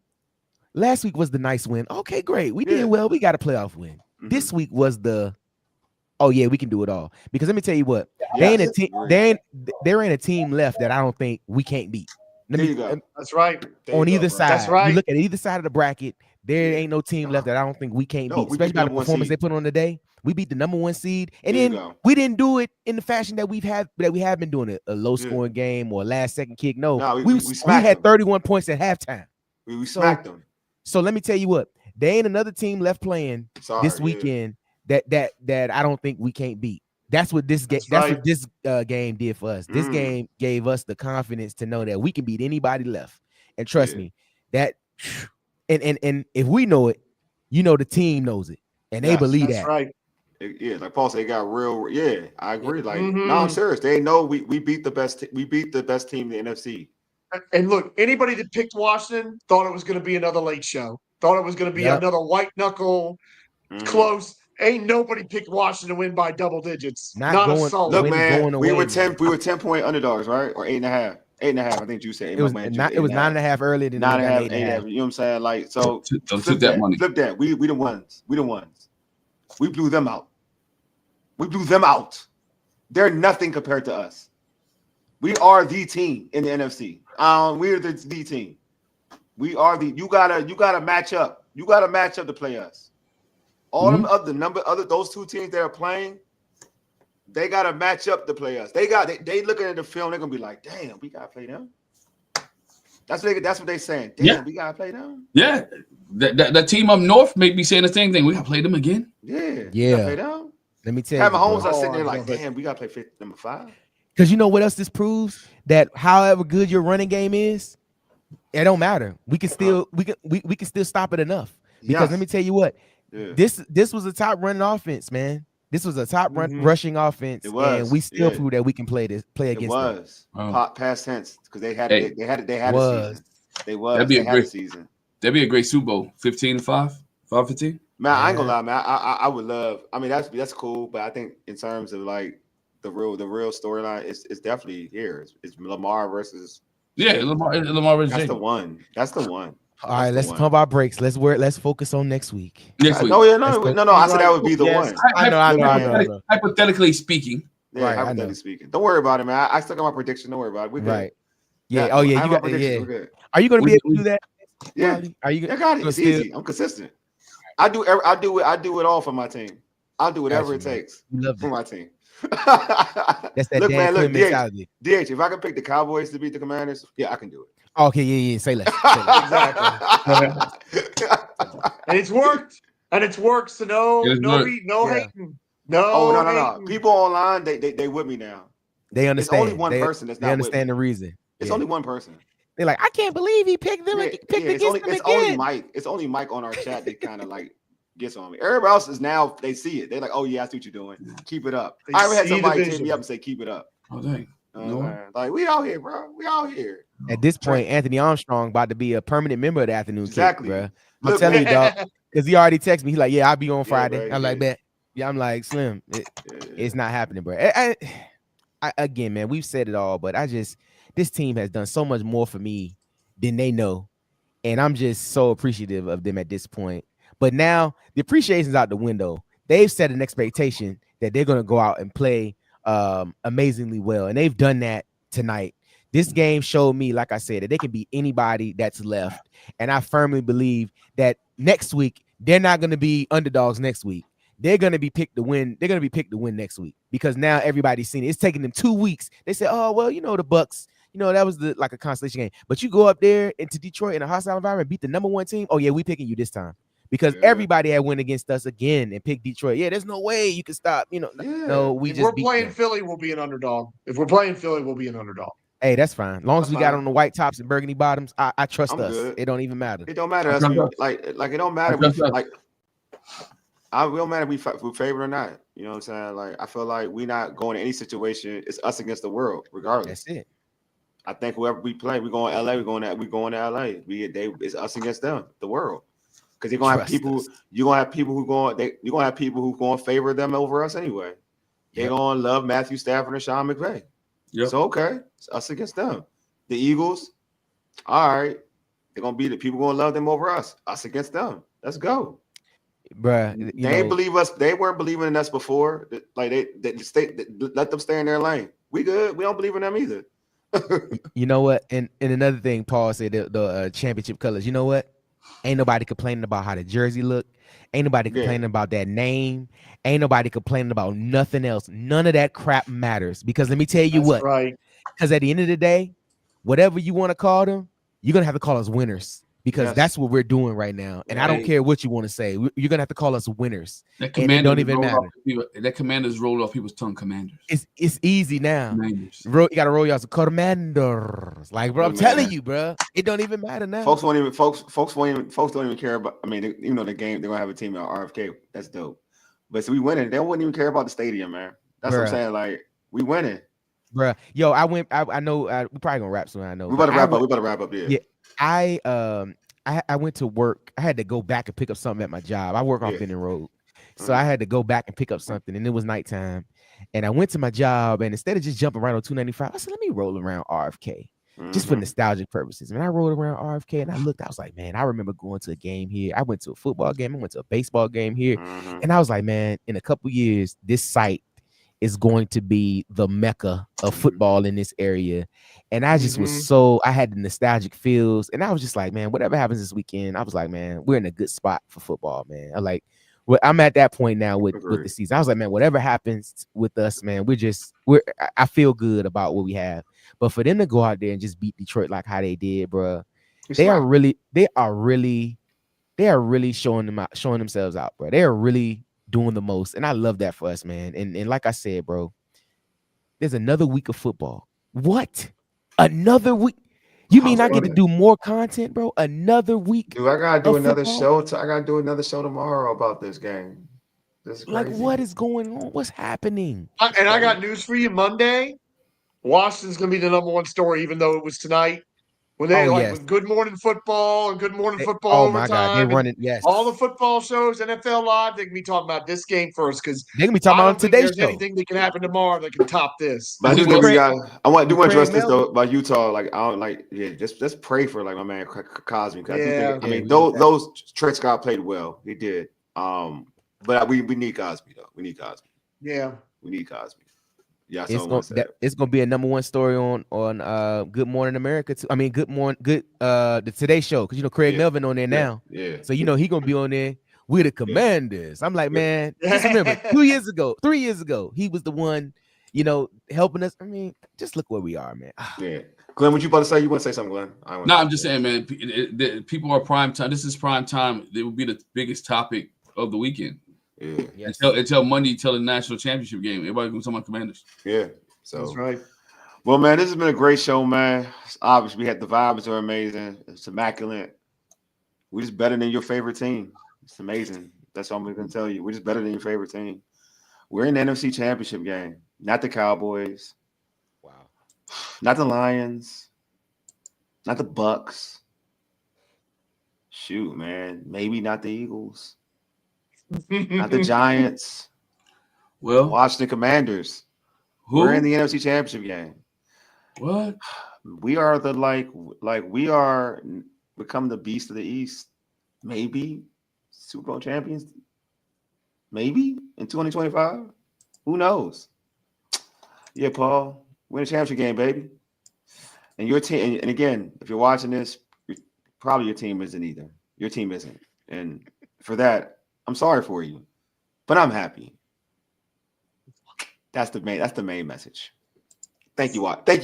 nice win. Okay, great. We did well. We got a playoff win. Mm-hmm. This week was we can do it all. Because let me tell you what, there ain't a team left that I don't think we can't beat. That's right. On either side. That's right. You look at either side of the bracket, there ain't no team left that I don't think we can't beat. Especially by the performance they put on today. We beat the number 1 seed. And then we didn't do it in the fashion that we have been doing it. A low scoring game or a last second kick. No, we had 31 points at halftime. We smacked them. So let me tell you what, There ain't another team left playing this weekend that I don't think we can't beat. That's what this game. That's what this game did for us. This game gave us the confidence to know that we can beat anybody left. And trust me, that and if we know it, you know the team knows it, and they believe that. Right. Yeah, like Paul said, they got real. Yeah, I agree. Like, no, I'm serious. They know we beat the best. We beat the best team in the NFC. And look, anybody that picked Washington thought it was going to be another late show. Thought it was going to be another white knuckle, close. Ain't nobody picked Washington to win by double digits. Not a soul. Look, man, we were 10-point underdogs, right? Or 8.5. 8.5. I think you said it was 9.5 earlier than 9.5. 8.5. You know what I'm saying? Like, so flip that money. Flip that. We the ones. We the ones. We blew them out. We blew them out. They're nothing compared to us. We are the team in the NFC. We're the team. We are the. You gotta match up. You gotta match up to play us. All them those two teams that are playing, they gotta match up to play us. They looking at the film. They're gonna be like, damn, we gotta play them. That's what they saying. Damn, we gotta play them. Yeah, that team up north may be saying the same thing. We gotta play them again. Yeah. Play them. Let me tell you. Mahomes are sitting there like, damn, we gotta play number 5. Because you know what else this proves? That however good your running game is, it don't matter. We can still we can still stop it enough. Because let me tell you what, this was a top running offense, man. This was a top rushing offense, and we still proved that we can play against them. Past tense, because they had a season. They had a season. That'd be a great Super Bowl. 15-5, 5-15. Man, I ain't gonna lie, man. I would love. I mean, that's cool, but I think in terms of like the real storyline, it's definitely here. It's Lamar versus. Yeah, Lamar versus. That's the one. That's the one. All right, let's pump our brakes. Let's focus on next week. Next week. No. I said that would be the one. I know. Hypothetically speaking. Yeah, right, hypothetically speaking. Don't worry about it, man. I still got my prediction. Don't worry about it. We're good. Right. Yeah. Oh yeah. You got. Yeah. Are you gonna be able to do that? Yeah. Are you? I got it. It's easy. I'm consistent. I do it all for my team. I'll do whatever it takes for my team. That's that mentality. DH, if I can pick the Cowboys to beat the Commanders, yeah, I can do it. Okay, yeah. Say less. Exactly. And it's worked. So no hating. No. People online, they with me now. They understand. It's only one person that's not. They understand the reason. It's only one person. They're like, I can't believe he picked them. It's only Mike. It's only Mike on our chat that kind of like gets on me. Everybody else is now they see it. They're like, oh yeah, I see what you're doing. Keep it up. I ever had somebody hit me up and say, keep it up. Oh dang. Like we out here, bro. We out here. At this point, Anthony Armstrong about to be a permanent member of the afternoon. Exactly, bro. I'm telling you, dog, because he already texted me. He's like, yeah, I'll be on Friday. I'm like, bet. Yeah, I'm like, Slim, it's not happening, bro. Again, man, we've said it all, but this team has done so much more for me than they know, and I'm just so appreciative of them at this point. But now the appreciation's out the window. They've set an expectation that they're going to go out and play amazingly well, and they've done that tonight. This game showed me, like I said, that they can beat anybody that's left, and I firmly believe that next week they're not going to be underdogs. Next week they're going to be picked to win. They're going to be picked to win next week because now everybody's seen it. It's taking them 2 weeks. They said, oh well, the Bucks. That was like a consolation game. But you go up there into Detroit in a hostile environment, beat the number 1 team. Oh yeah, we picking you this time. Because everybody had went against us again and picked Detroit. Yeah, there's no way you can stop. No, if we're playing Philly, we'll be an underdog. If we're playing Philly, we'll be an underdog. Hey, that's fine. As long as we got on the white tops and burgundy bottoms, I trust us. Good. It don't even matter. It don't matter. Like it don't matter. We don't matter if we favor or not. You know what I'm saying? Like I feel like we're not going to any situation. It's us against the world, regardless. That's it. I think whoever we play, we're going to LA. We're going to LA. It's us against them, the world. Because you're gonna have people. You're gonna have people who going to favor them over us anyway. They're gonna love Matthew Stafford and Sean McVay. Yep. So okay, it's us against them. The Eagles, all right. They're gonna be the people gonna love them over us. Us against them. Let's go, bruh. They ain't believe us. They weren't believing in us before. Like they let them stay in their lane. We good. We don't believe in them either. You know what? And another thing, Paul said the championship colors. You know what? Ain't nobody complaining about how the jersey look. Ain't nobody complaining about that name. Ain't nobody complaining about nothing else. None of that crap matters. Because let me tell you what. Right. Because at the end of the day, whatever you want to call them, you're going to have to call us winners. because that's what we're doing right now. And I don't care what you want to say. You're gonna have to call us winners. That and it don't even matter. That Commanders rolled off people's tongue. Commanders. It's easy now. You gotta roll y'all some Commanders. Like, bro, I'm telling you, bro, it don't even matter now. Folks don't even care about. I mean, the game. They're gonna have a team at RFK. That's dope. But so we winning. They wouldn't even care about the stadium, man. That's what I'm saying. Like, we winning. Bruh, yo, I know we probably gonna wrap soon. I know we about to wrap up. We about to wrap up. Yeah. I went to work. I had to go back and pick up something at my job. I work on Benning Road, so I had to go back and pick up something, and it was nighttime. And I went to my job, and instead of just jumping around on 295, I said, let me roll around RFK just for nostalgic purposes. And I rolled around RFK, and I looked. I was like, man, I remember going to a game here. I went to a football game. I went to a baseball game here, and I was like, man, in a couple years, this site is going to be the mecca of football in this area. And I just was I had the nostalgic feels. And I was just like, man, whatever happens this weekend, I was like, man, we're in a good spot for football, man. I'm at that point now with the season. I was like, man, whatever happens with us, man, I feel good about what we have. But for them to go out there and just beat Detroit like how they did, bro, they are really showing themselves out, bro. They are really doing the most, and I love that for us, man. And like I said, bro, there's another week of football. What? Another week? You mean I get to do more content, bro? Another week? Dude, I gotta do another show. I gotta do another show tomorrow about this game. This is crazy. Like, what is going on? What's happening? And I got news for you. Monday, Washington's gonna be the #1 story, even though it was tonight. When they with Good Morning Football and Good Morning Football overtime, my God, they're running. All the football shows, NFL Live, they can be talking about this game first because they can be talking about today's show. There's anything that can happen tomorrow that can top this. But I want to address this though about Utah. Like, I don't just pray for my man Cosby. I mean, those Trent Scott played well. He did. But we need Cosby though. We need Cosby. Yeah, we need Cosby. Yeah, it's gonna be a #1 story on Good Morning America too. I mean, the Today Show, because Craig Melvin on there now. Yeah. So he gonna be on there with the Commanders. I'm like, man, just remember 3 years ago, he was the one, helping us. I mean, just look where we are, man. Yeah. Glenn, what you about to say? You want to say something, Glenn? No, I'm just saying, man. People are prime time. This is prime time. It will be the biggest topic of the weekend. Yeah. Yes. Until Monday, until the national championship game. Everybody's going to talk about Commanders. Yeah. So that's right. Well, man, this has been a great show, man. Obviously, we had the vibes are amazing. It's immaculate. We're just better than your favorite team. It's amazing. That's all I'm going to tell you. We're just better than your favorite team. We're in the NFC Championship game, not the Cowboys. Wow. Not the Lions. Not the Bucks. Shoot, man. Maybe not the Eagles. Not the Giants. Well, Washington Commanders. Who? We're in the NFC Championship game. What? We are we are become the beast of the East. Maybe Super Bowl champions. Maybe in 2025. Who knows? Yeah, Paul. We're in a championship game, baby. And your team, and again, if you're watching this, probably your team isn't either. Your team isn't. And for that, I'm sorry for you, but I'm happy. That's the main message. Thank you,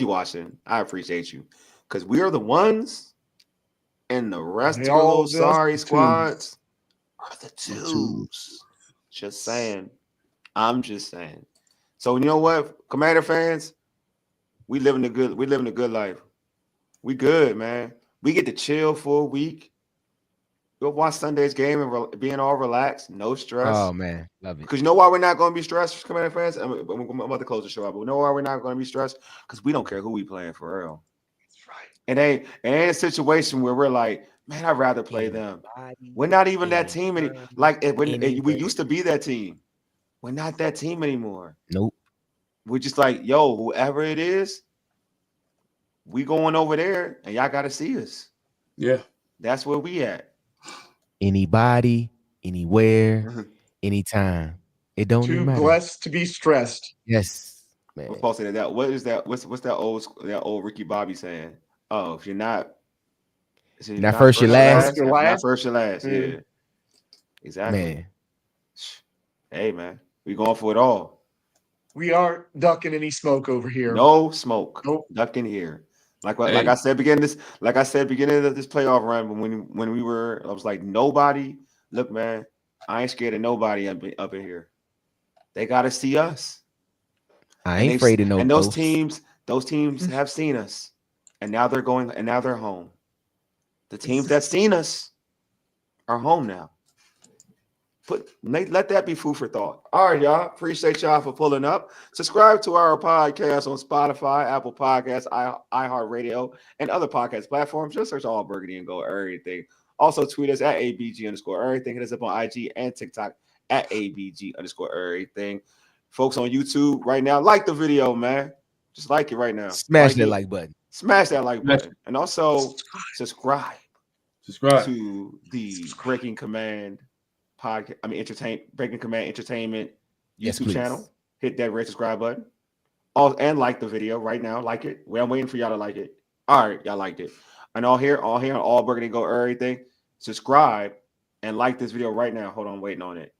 Washington. I appreciate you because we are the ones, and the rest of those sorry squads are the twos. Just saying. I'm just saying. So you know what, Commander fans, we living a good life. We good, man. We get to chill for a week. Go watch Sunday's game and being all relaxed, no stress. Oh man, love it. Because you know why we're not going to be stressed, Commander fans? I'm about to close the show out, but you know why we're not going to be stressed? Because we don't care who we playing for real. That's right. It ain't a situation where we're like, man, I'd rather play them. We're not even that team anymore. We used to be that team. We're not that team anymore. Nope. We're just like, yo, whoever it is, we going over there, and y'all got to see us. Yeah. That's where we at. Anybody, anywhere, anytime. It don't matter. Too blessed to be stressed. Yes, man. Paul said that. What is that? What's that old Ricky Bobby saying? Oh, if you're not, not first, you're last. Not first, you're last. Mm. Yeah, exactly. Man. Hey, man, we going for it all. We aren't ducking any smoke over here. No smoke. Nope. Ducking here. Like I said, beginning of this playoff run, but when we were, I was like, nobody. Look, man, I ain't scared of nobody up in here. They got to see us. I ain't afraid of no and ghosts. those teams have seen us, and now they're going, and now they're home. The teams that seen us are home now. Let that be food for thought. All right, y'all. Appreciate y'all for pulling up. Subscribe to our podcast on Spotify, Apple Podcasts, iHeartRadio, and other podcast platforms. Just search All Burgundy and Go Everything. Also, tweet us at ABG_everything. Hit us up on IG and TikTok at ABG_everything. Folks on YouTube right now, like the video, man. Just like it right now. Smash that like button. Smash that like button. And also subscribe to the Breaking Command podcast. Breaking Command Entertainment YouTube channel. Hit that red subscribe button. And like the video right now. Like it. I'm waiting for y'all to like it. All right, y'all liked it. And all here on All Burgundy Go Everything. Subscribe and like this video right now. Hold on, waiting on it.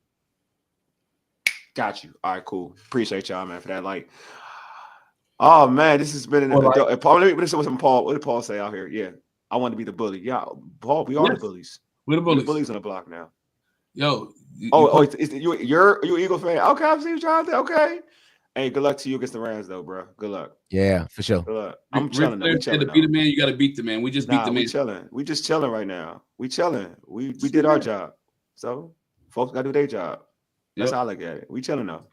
Got you. All right, cool. Appreciate y'all, man, for that like. Oh man, this has been Paul. Let me listen to Paul. What did Paul say out here? Yeah, I want to be the bully. Yeah, Paul, we are the bullies. We're the bullies. We're the bullies on the block now. Yo. You're an Eagle fan. Okay, I've seen you, Jonathan. Okay. Hey, good luck to you against the Rams, though, bro. Good luck. Yeah, for sure. Good luck. I'm chilling. To beat a man, you got to beat the man. We just beat the man. We chilling. We just chilling right now. We chilling. We did our job. So folks got to do their job. That's how I look at it. We chilling though.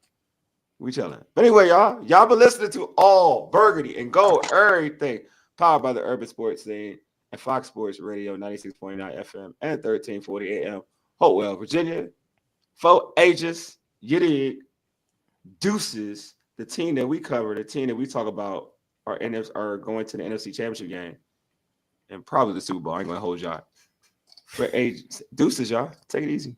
We chilling. But anyway, y'all been listening to All Burgundy and Go Everything, powered by the Urban Sports Scene and Fox Sports Radio 96.9 FM and 1340 AM, Hopewell, Virginia. 4 ages, you dig? Deuces, the team that we cover, the team that we talk about are going to the NFC Championship game and probably the Super Bowl. I ain't gonna hold y'all. For ages, deuces, y'all. Take it easy.